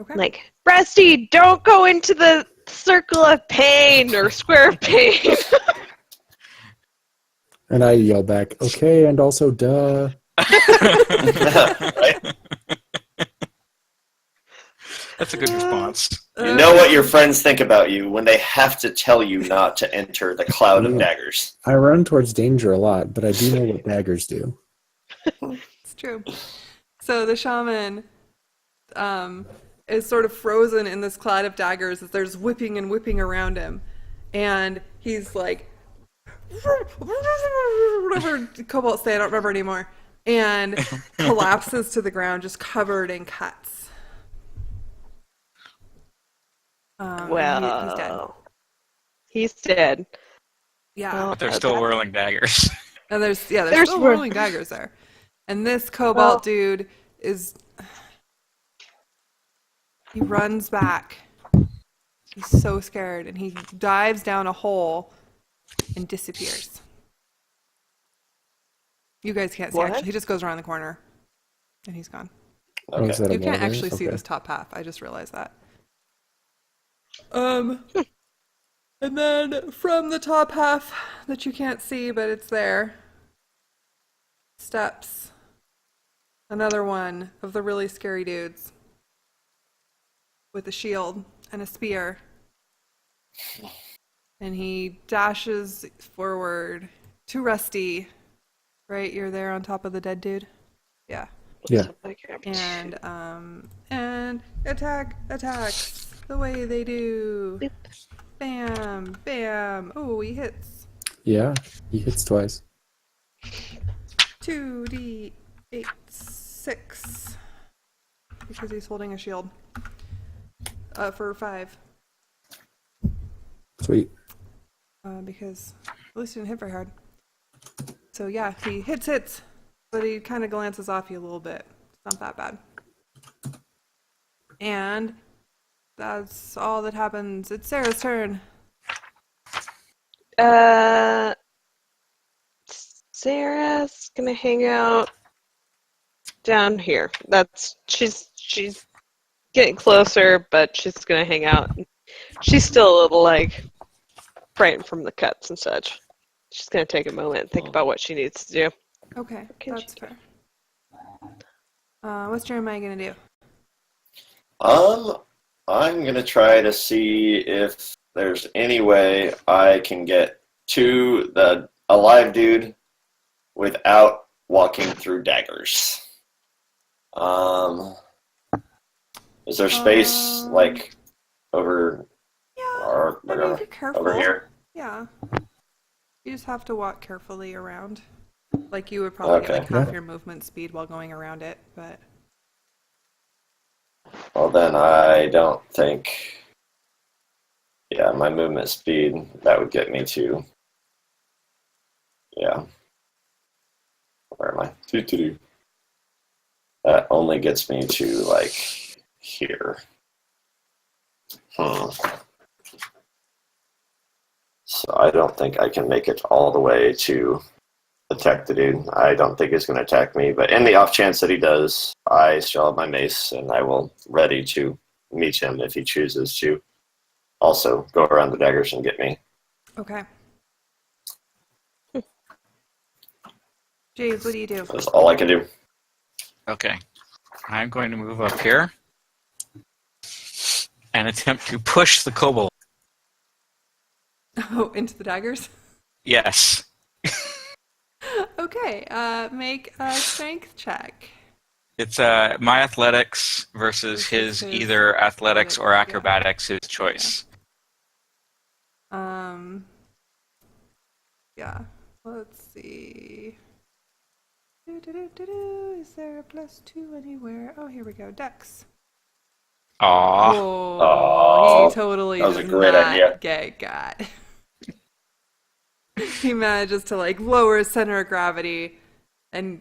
Okay. like, Rusty, don't go into the circle of pain or square of pain. And I yell back, okay, and also duh. Right? That's a good response. You know what your friends think about you when they have to tell you not to enter the cloud of daggers. I run towards danger a lot, but I do know what daggers do. It's true. So the shaman is sort of frozen in this cloud of daggers as there's whipping and whipping around him. And he's like, whatever kobolds say, I don't remember anymore. And collapses to the ground, just covered in cuts. He's dead. He's dead. Yeah. But they're still whirling daggers. And there's still There's rolling daggers there. And this kobold dude he runs back. He's so scared and he dives down a hole and disappears. You guys can't see What? actually. He just goes around the corner and he's gone. Oh, is that a You can't water? actually see Okay. this top half. I just realized that. And then from the top half that you can't see, but it's there, steps another one of the really scary dudes with a shield and a spear. And he dashes forward to Rusty. Right, you're there on top of the dead dude? Yeah. Yeah. And attacks the way they do. Boop. Bam, bam. Oh, he hits. Yeah, he hits twice. 2d8 6 because he's holding a shield. For 5. Sweet. Because at least he didn't hit very hard. So yeah, he hits, but he kind of glances off you a little bit. It's not that bad. And that's all that happens. It's Sarah's turn. Sarah's gonna hang out down here. She's getting closer, but she's gonna hang out. She's still a little like frightened from the cuts and such. She's gonna take a moment and think about what she needs to do. Okay, Can that's she- fair. What's Jeremiah gonna do? I'm gonna try to see if there's any way I can get to the alive dude without walking through daggers. Is there space like over Yeah. or I mean, whatever be careful. over here? Yeah. You just have to walk carefully around. Like you would probably get Okay. like half Yeah. your movement speed while going around it, but Well, then I don't think. Yeah, my movement speed, that would get me to. Yeah. Where am I? Doo-doo-doo. That only gets me to like here. So I don't think I can make it all the way to attack the dude. I don't think he's going to attack me, but in the off chance that he does, I still have my mace and I will ready to meet him if he chooses to also go around the daggers and get me. okay. James, what do you do? That's all I can do. Okay. I'm going to move up here and attempt to push the kobold. Oh, into the daggers? Yes. Okay, make a strength check. It's my athletics versus Versus his his either athletics or athletics, yeah. acrobatics, his choice. Yeah. Let's see. Is there a +2 anywhere? Oh, here we go. Dex. Aw. Oh, he totally that was a does great not idea. get got. He manages to like lower his center of gravity and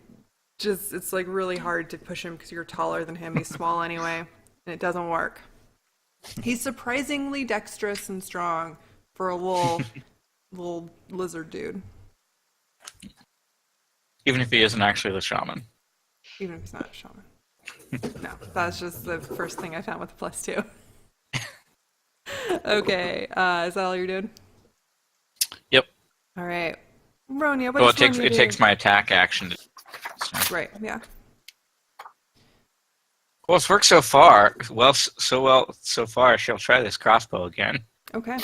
just it's like really hard to push him because you're taller than him. He's small anyway, and it doesn't work. He's surprisingly dexterous and strong for a little lizard dude, Even if he isn't actually the shaman. even if he's not a shaman. No, that's just the first thing I found with the +2. Okay, is that all you're doing? Yep. All right, Ronia, what Well, does Ronia it do? takes my attack action to. So. Right, yeah. Well, it's worked so far. Well, so far. She'll try this crossbow again. Okay.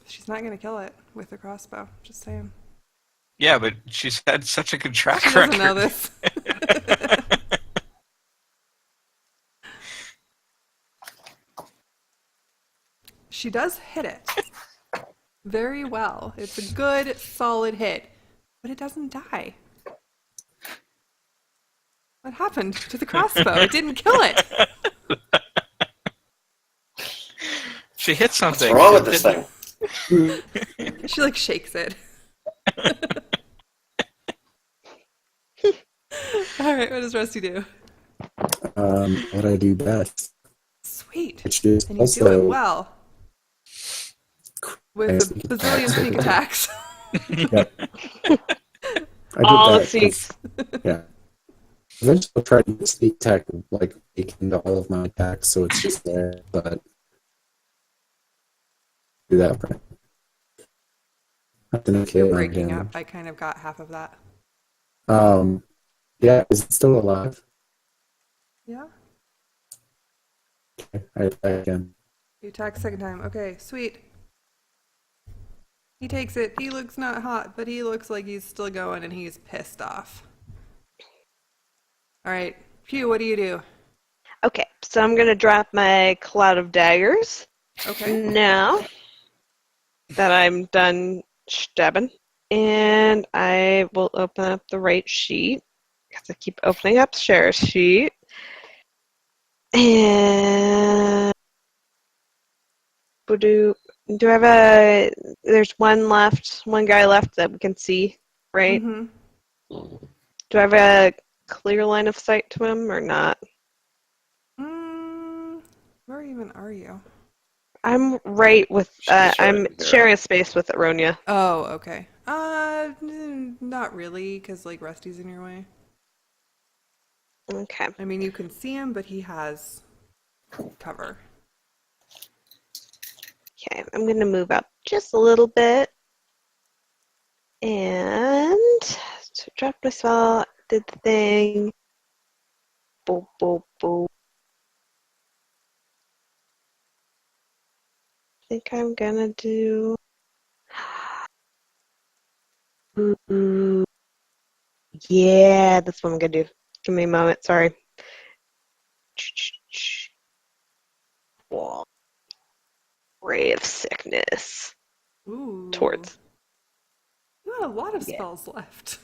She's not gonna kill it with the crossbow. Just saying. Yeah, but she's had such a good track She record. doesn't know this. She does hit it very well. It's a good, solid hit, but it doesn't die. What happened to the crossbow? It didn't kill it. She hit What's something. wrong with this thing? She like shakes it. All right, what does Rusty do? What I do best, Sweet. which is And you do also it well. With a sneak bazillion attacks. sneak attacks. I did All the that 'cause- sneaks. Yeah. Eventually, I'll try to use sneak attack like into all of my attacks, so it's just there. But do that. For You're breaking up. I kind of got half of that. Yeah. Is it still alive? Yeah. Okay, I attack again. You attack second time. Okay, sweet. He takes it. He looks not hot, but he looks like he's still going and he's pissed off. All right. Phew, what do you do? Okay, so I'm gonna drop my cloud of daggers Okay. now that I'm done stabbing, and I will open up the right sheet because I keep opening up share sheet, and do I have a? There's one guy left that we can see, right? Mm-hmm. Do I have a clear line of sight to him or not? Where even are you? I'm right with. She's right I'm here. sharing a space with Aronia. Oh, okay. Not really, because like Rusty's in your way. Okay. I mean, you can see him, but he has cover. Okay, I'm gonna move up just a little bit, and so drop my spell. Did the thing. Boop boop boop. I think I'm gonna do. Yeah, that's what I'm gonna do. Give me a moment. Sorry. Wall. Ray of sickness. Ooh. Towards. You have a lot of Yeah. spells left.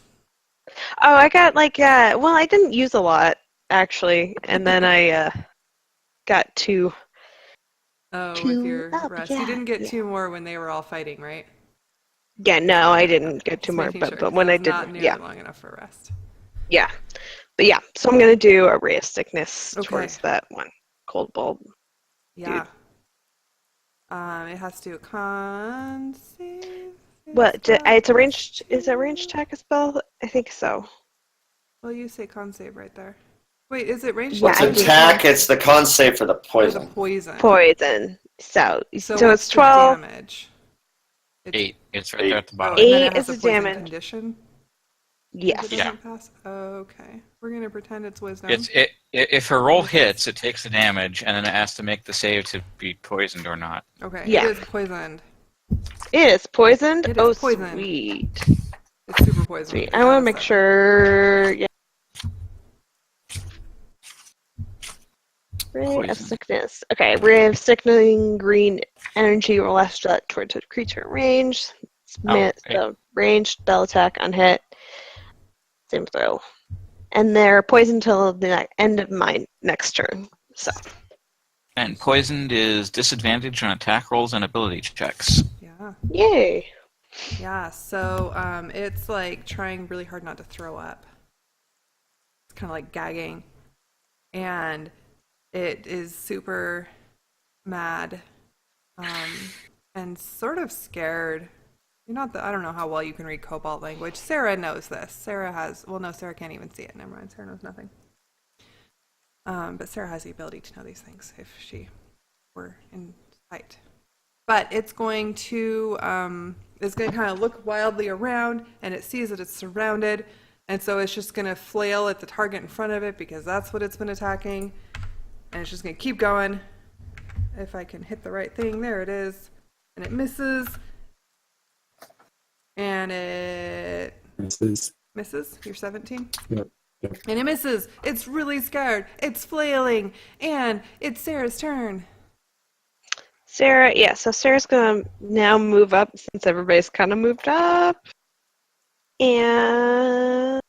Oh, I got well, I didn't use a lot actually, and then I got two. Oh, with your up. rest. You Yeah, didn't get yeah. 2 more when they were all fighting, right? Yeah, no, I didn't get two Just more, making sure, but 'cause when that I was not did, nearly yeah, long enough for rest. yeah, but yeah. So I'm gonna do a ray of sickness Okay. towards that one cold bulb. Yeah. It has to do a con save. What? got It's a ranged. +2. Is it a ranged attack spell? I think so. Well, you say con save right there. Wait, is it ranged? Yeah, What's I attack? do. attack? It's the con save for the For the poison. poison. Poison. So So what's it's the 12. damage? 8. It's right there at the Oh, bottom. and then it 8 has is a the poison damage. condition. If Yes. it doesn't pass. Okay. We're gonna pretend it's wisdom. If her roll Okay. hits, it takes the damage, and then it has to make the save to be poisoned or not. Okay. Yeah. It is poisoned. It is poisoned. It is Oh, poisoned. sweet. It's super poisoned. Sweet. I I want gotta to make say. sure. Yeah. Ray of Poison. sickness. Okay, ray of sickening green energy will last that towards a creature range. So range, spell attack, unhit. Same throw. And they're poisoned till the end of my next turn. So And poisoned is disadvantage on attack rolls and ability checks. Yeah. yay. Yeah. So it's like trying really hard not to throw up. It's kind of like gagging, and it is super mad, and sort of scared. You're not the. I don't know how well you can read kobolt language. Sarah knows this. Sarah has. Well, no, Sarah can't even see it. Never mind. Sarah knows nothing. But Sarah has the ability to know these things if she were in sight. But it's going to kind of look wildly around, and it sees that it's surrounded, and so it's just going to flail at the target in front of it because that's what it's been attacking, and it's just going to keep going. If I can hit the right thing, there it is, and it misses, and it Misses. misses. You're 17. Yep. And it misses. It's really scared. It's flailing, and it's Sarah's turn. Sarah, yeah, so Sarah's gonna now move up since everybody's kind of moved up. And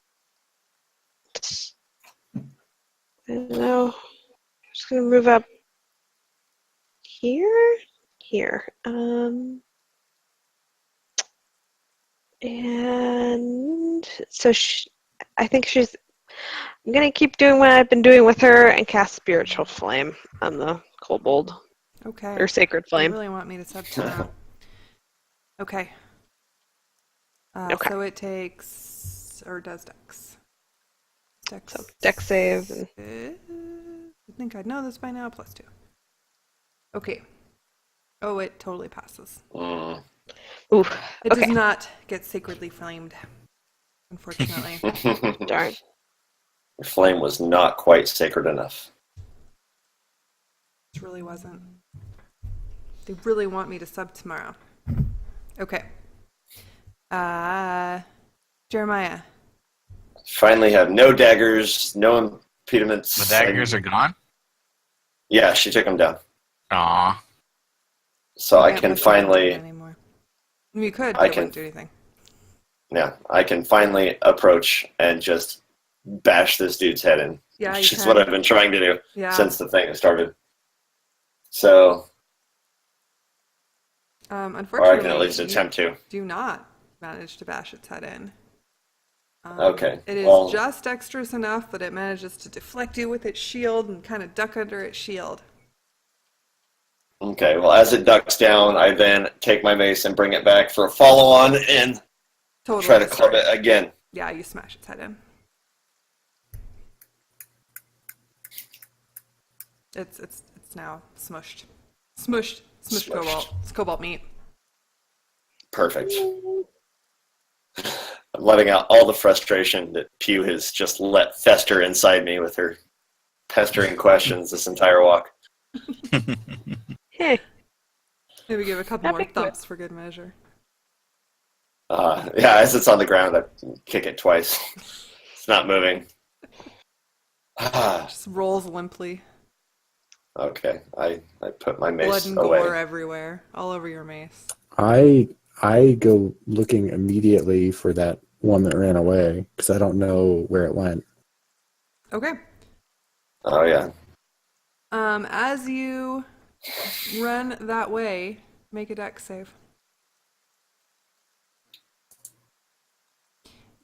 I don't know. Just gonna move up here. And so I think I'm gonna keep doing what I've been doing with her and cast Spiritual Flame on the kobold. Okay. Or Sacred You Flame. really want me to sub to now. Okay. Okay. So it takes, or does Dex. Dex. So Dex save. And I think I know this by now, +2. Okay. Oh, it totally passes. ooh, It okay. does not get sacredly flamed, unfortunately. Darn. The flame was not quite sacred enough. It really wasn't. They really want me to sub tomorrow. Okay. Jeremiah. Finally have no daggers, no impediments. The daggers are gone? Yeah, she took them down. Aw. So You I can't can lift them finally, anymore. You could, I but it can- wouldn't do anything. yeah, I can finally approach and just bash this dude's head in. Yeah, you Which is can. what I've been trying to do Yeah. since the thing started. So, or I Unfortunately, can at least you attempt to. do not manage to bash its head in. Okay, It is well- just dexterous enough that it manages to deflect you with its shield and kind of duck under its shield. Okay, well, as it ducks down, I then take my mace and bring it back for a follow-on and Totally. try to club sorry. it again. Yeah, you smash its head in. It's now smushed. Smushed cobalt. It's cobalt meat. Perfect. I'm letting out all the frustration that Pew has just let fester inside me with her pestering questions this entire walk. Hey. Maybe give a couple more Epic thumps for good measure. Yeah, as it's on the ground, I kick it twice. It's not moving. Just rolls limply. Okay, I put my mace Blood and away. gore everywhere, all over your mace. I go looking immediately for that one that ran away because I don't know where it went. Okay. Oh yeah. As you run that way, make a dex save.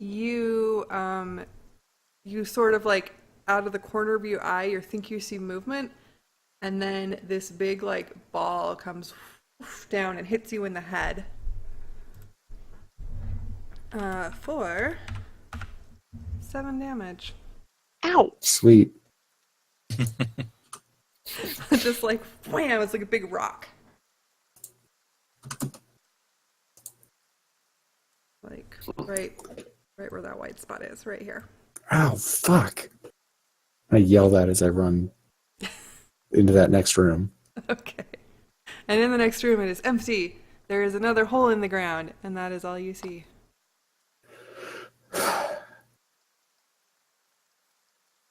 You sort of like out of the corner of your eye, you think you see movement, and then this big like ball comes down and hits you in the head. For 7 damage. Ow! Sweet. Just like wham! It's like a big rock. Like right where that white spot is, right here. Oh, fuck. I yell that as I run into that next room. Okay. And in the next room, it is empty. There is another hole in the ground, and that is all you see.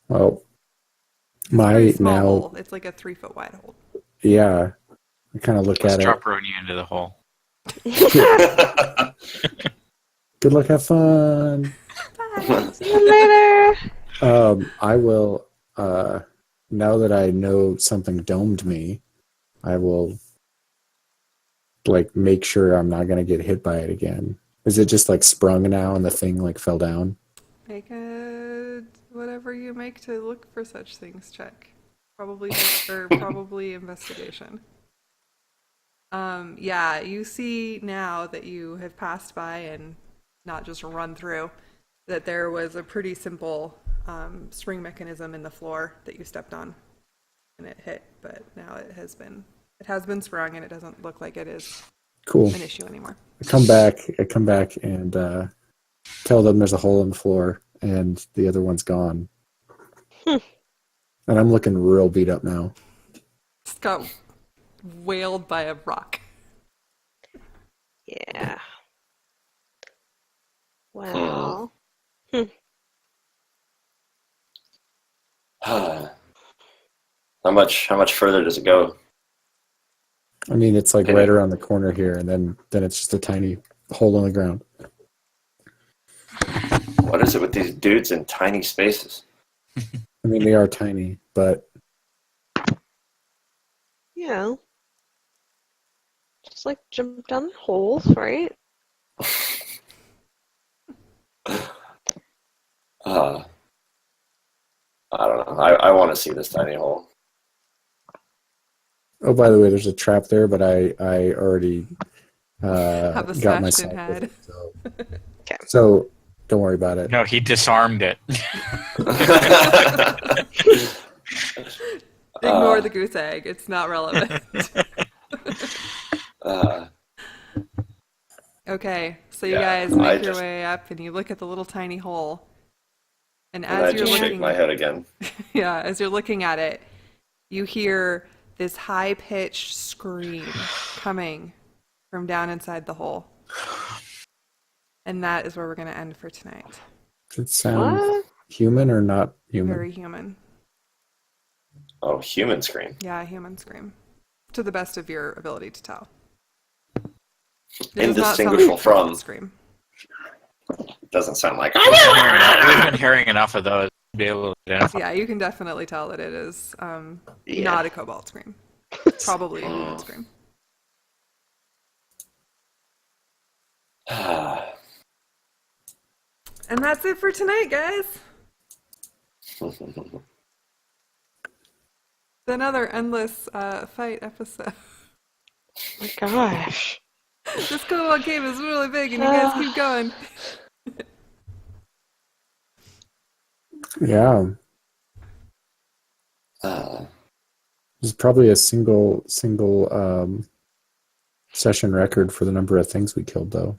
Well, It's a very my small now, hole. It's like a 3-foot wide hole. yeah, I kind of look Let's at drop Rooney into the hole. it. Good luck, have fun. See you later! I will, now that I know something domed me, I will, like, make sure I'm not going to get hit by it again. Is it just, like, sprung now and the thing, like, fell down? Make a whatever you make to look for such things check. Probably investigation. Yeah, you see now that you have passed by and not just run through, that there was a pretty simple spring mechanism in the floor that you stepped on and it hit, but now it has been sprung and it doesn't look like it is Cool. an issue anymore. I come back and tell them there's a hole in the floor and the other one's gone. And I'm looking real beat up now. Just got whaled by a rock. Yeah. Wow. How much further does it go? I mean, it's like right around the corner here, and then it's just a tiny hole in the ground. What is it with these dudes in tiny spaces? I mean, they are tiny, but Yeah. Just like jump down the holes, right? I don't know. I want to see this tiny hole. oh, by the way, there's a trap there, but I already Have a got smashed myself in with head. it, so. Okay. So don't worry about it. No, he disarmed it. Ignore the goose egg. It's not relevant. Okay, so you guys make your way up and you look at the little tiny hole. And and I as you're just shake looking, my head again. yeah, as you're looking at it, you hear this high-pitched scream coming from down inside the hole. And that is where we're going to end for tonight. Does it sound What? human or not human? Very human. Oh, human scream. Yeah, human scream. To the best of your ability to tell. It does not sound Indistinguishable like a kobold from. scream. Doesn't sound like. We've been hearing enough of those to be able to identify. Yeah, you can definitely tell that it is Yeah. not a kobold scream. Probably a human scream. And that's it for tonight, guys. It's another endless fight episode. Oh my gosh. This kobold cave is really big, and you guys keep going. Yeah. It's probably a single session record for the number of things we killed, though.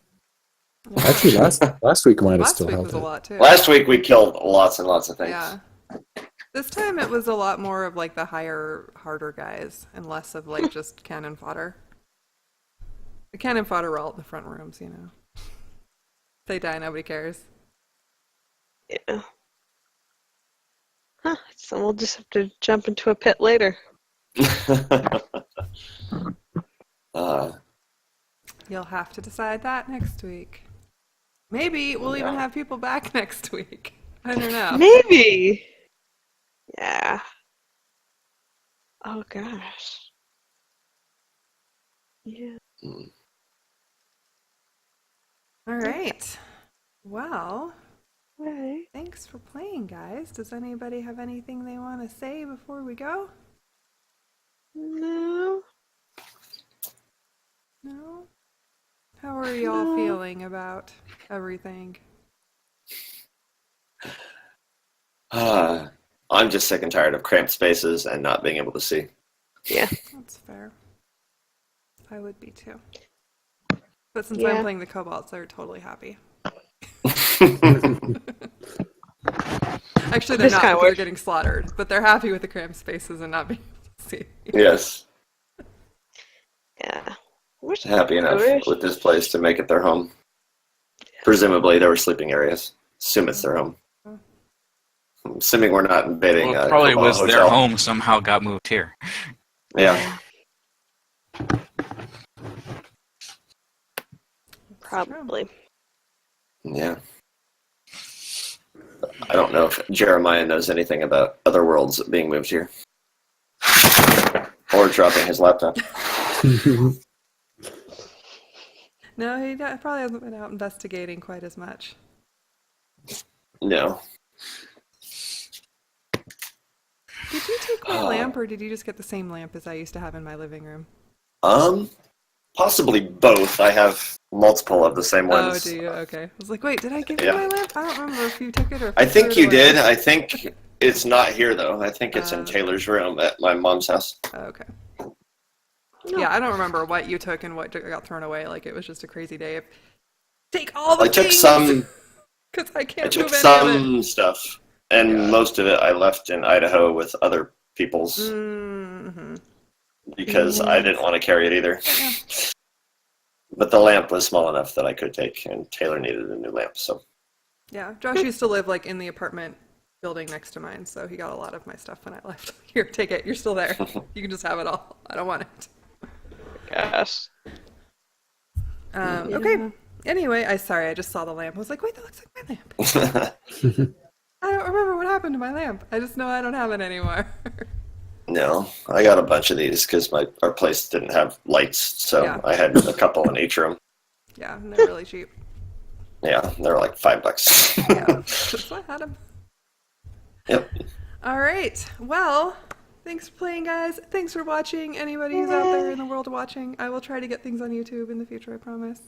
Actually, last week might have Last still week held was a it. lot too. Last week we killed lots and lots of things. Yeah. This time it was a lot more of like the higher, harder guys, and less of like just cannon fodder. The cannon fodder were all in the front rooms, you know. If they die, nobody cares. Yeah. Huh, so we'll just have to jump into a pit later. uh, You'll have to decide that next week. Maybe we'll even Yeah. have people back next week. I don't know. Maybe. Yeah. Oh gosh. Yeah. mm, All right. Well, Right. thanks for playing, guys. Does anybody have anything they want to say before we go? No. No? How are y'all No. feeling about everything? I'm just sick and tired of cramped spaces and not being able to see. Yeah. That's fair. I would be too. But since Yeah. I'm playing the kobolts, they're totally happy. Actually, they're This not kinda because they're weird. getting slaughtered, but they're happy with the cramped spaces and not being able to see. Yes, Yeah. Wish- happy I enough wish. with this place to make it their home. Presumably, there were sleeping areas. Assume it's their home. I'm assuming we're not invading Well, it a probably Cobalt was their hotel. home somehow got moved here. Yeah. Probably. Yeah. I don't know if Jeremiah knows anything about other worlds being moved here. Or dropping his laptop. No, he probably hasn't been out investigating quite as much. No. Did you take my lamp, or did you just get the same lamp as I used to have in my living room? Possibly both. I have multiple of the same ones. Oh, do you? Okay. I was like, wait, did I give you Yeah. my lamp? I don't remember if you took it or if I you think threw it you away. did. I think it's not here though. I think it's in Taylor's room at my mom's house. Oh, okay. No. Yeah, I don't remember what you took and what got thrown away. Like, it was just a crazy day of, take all the I took things! some Because I I can't took move any of it. some stuff, and Yeah. most of it I left in Idaho with other people's Mm-hmm. because I didn't want to carry it either. Yeah. But the lamp was small enough that I could take, and Taylor needed a new lamp, so Yeah, Josh used to live like in the apartment building next to mine, so he got a lot of my stuff when I left. Here, take it. You're still there. You can just have it all. I don't want it. Gosh. Okay. Anyway, I just saw the lamp. I was like, wait, that looks like my lamp. I don't remember what happened to my lamp. I just know I don't have it anymore. no, I got a bunch of these because our place didn't have lights, so Yeah. I had a couple in each room. Yeah, and they're really cheap. Yeah, they were like $5. Yeah, that's why I had them. Yep. All right. Well, thanks for playing, guys. Thanks for watching. Anybody who's out there in the world watching, I will try to get things on YouTube in the future, I promise.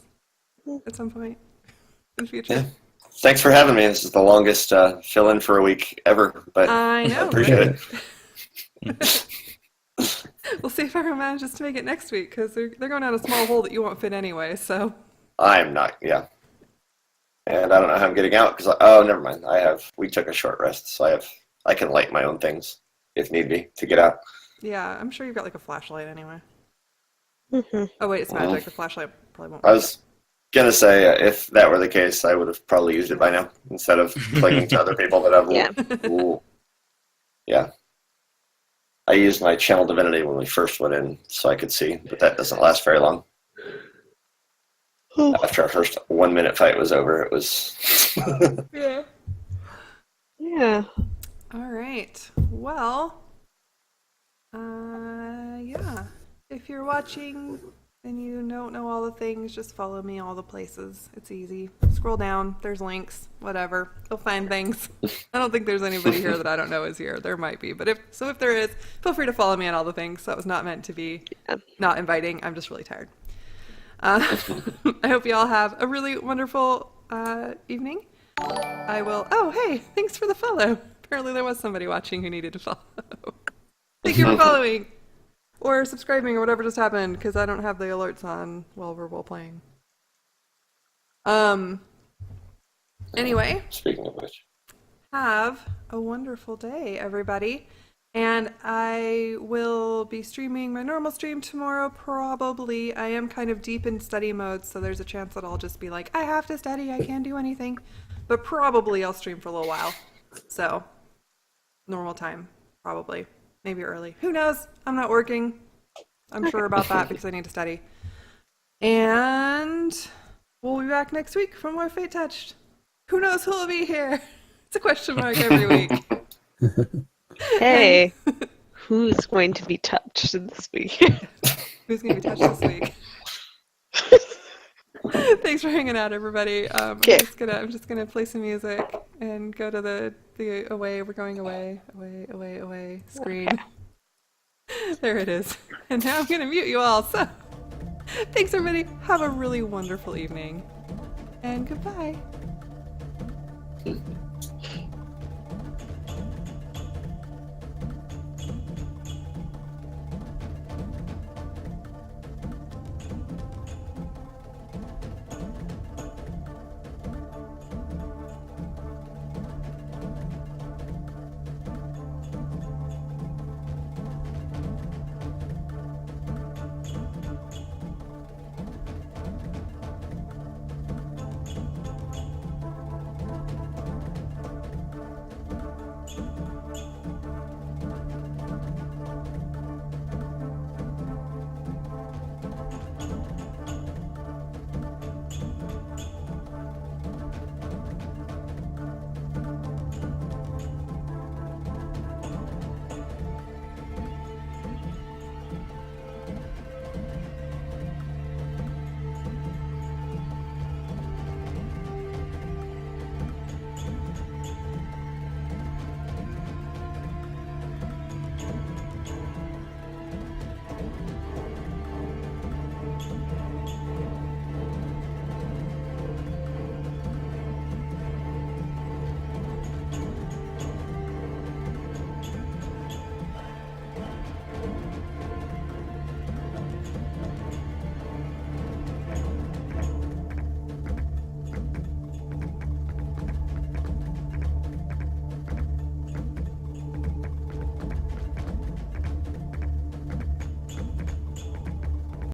At some point in the future. Yeah. Thanks for having me. This is the longest fill-in for a week ever, but I know. appreciate it. We'll see if everyone manages to make it next week, because they're going down a small hole that you won't fit anyway, so. I'm not, yeah. And I don't know how I'm getting out because, oh, never mind. We took a short rest, so I can light my own things if need be to get out. Yeah, I'm sure you've got like a flashlight anyway. Mm-hmm. Oh wait, it's magic. The flashlight probably won't. I was gonna say if that were the case, I would have probably used it by now instead of clinging to other people that have. Yeah. Ooh. Yeah. I used my channel divinity when we first went in, so I could see, but that doesn't last very long. After our first 1 minute fight was over, it was. Yeah. Yeah. All right. Well, yeah. If you're watching and you don't know all the things, just follow me all the places. It's easy. Scroll down. There's links. Whatever. You'll find things. I don't think there's anybody here that I don't know is here. There might be, but if there is, feel free to follow me on all the things. That was not meant to be not inviting. I'm just really tired. I hope you all have a really wonderful evening. I will. Oh, hey! Thanks for the follow. Apparently, there was somebody watching who needed to follow. Thank you for following or subscribing or whatever just happened, because I don't have the alerts on while we're role playing. Anyway, Speaking of which, have a wonderful day, everybody. And I will be streaming my normal stream tomorrow, probably. I am kind of deep in study mode, so there's a chance that I'll just be like, I have to study, I can't do anything. But probably I'll stream for a little while. So, normal time, probably. Maybe early. Who knows? I'm not working. I'm sure about that because I need to study. And we'll be back next week for more Fate Touched. Who knows who'll be here? It's a question mark every week. Hey, who's going to be touched this week? Who's going to be touched this week? Thanks for hanging out, everybody. I'm just gonna play some music and go to the away. We're going away screen. There it is. And now I'm gonna mute you all. So, thanks, everybody. Have a really wonderful evening, and goodbye.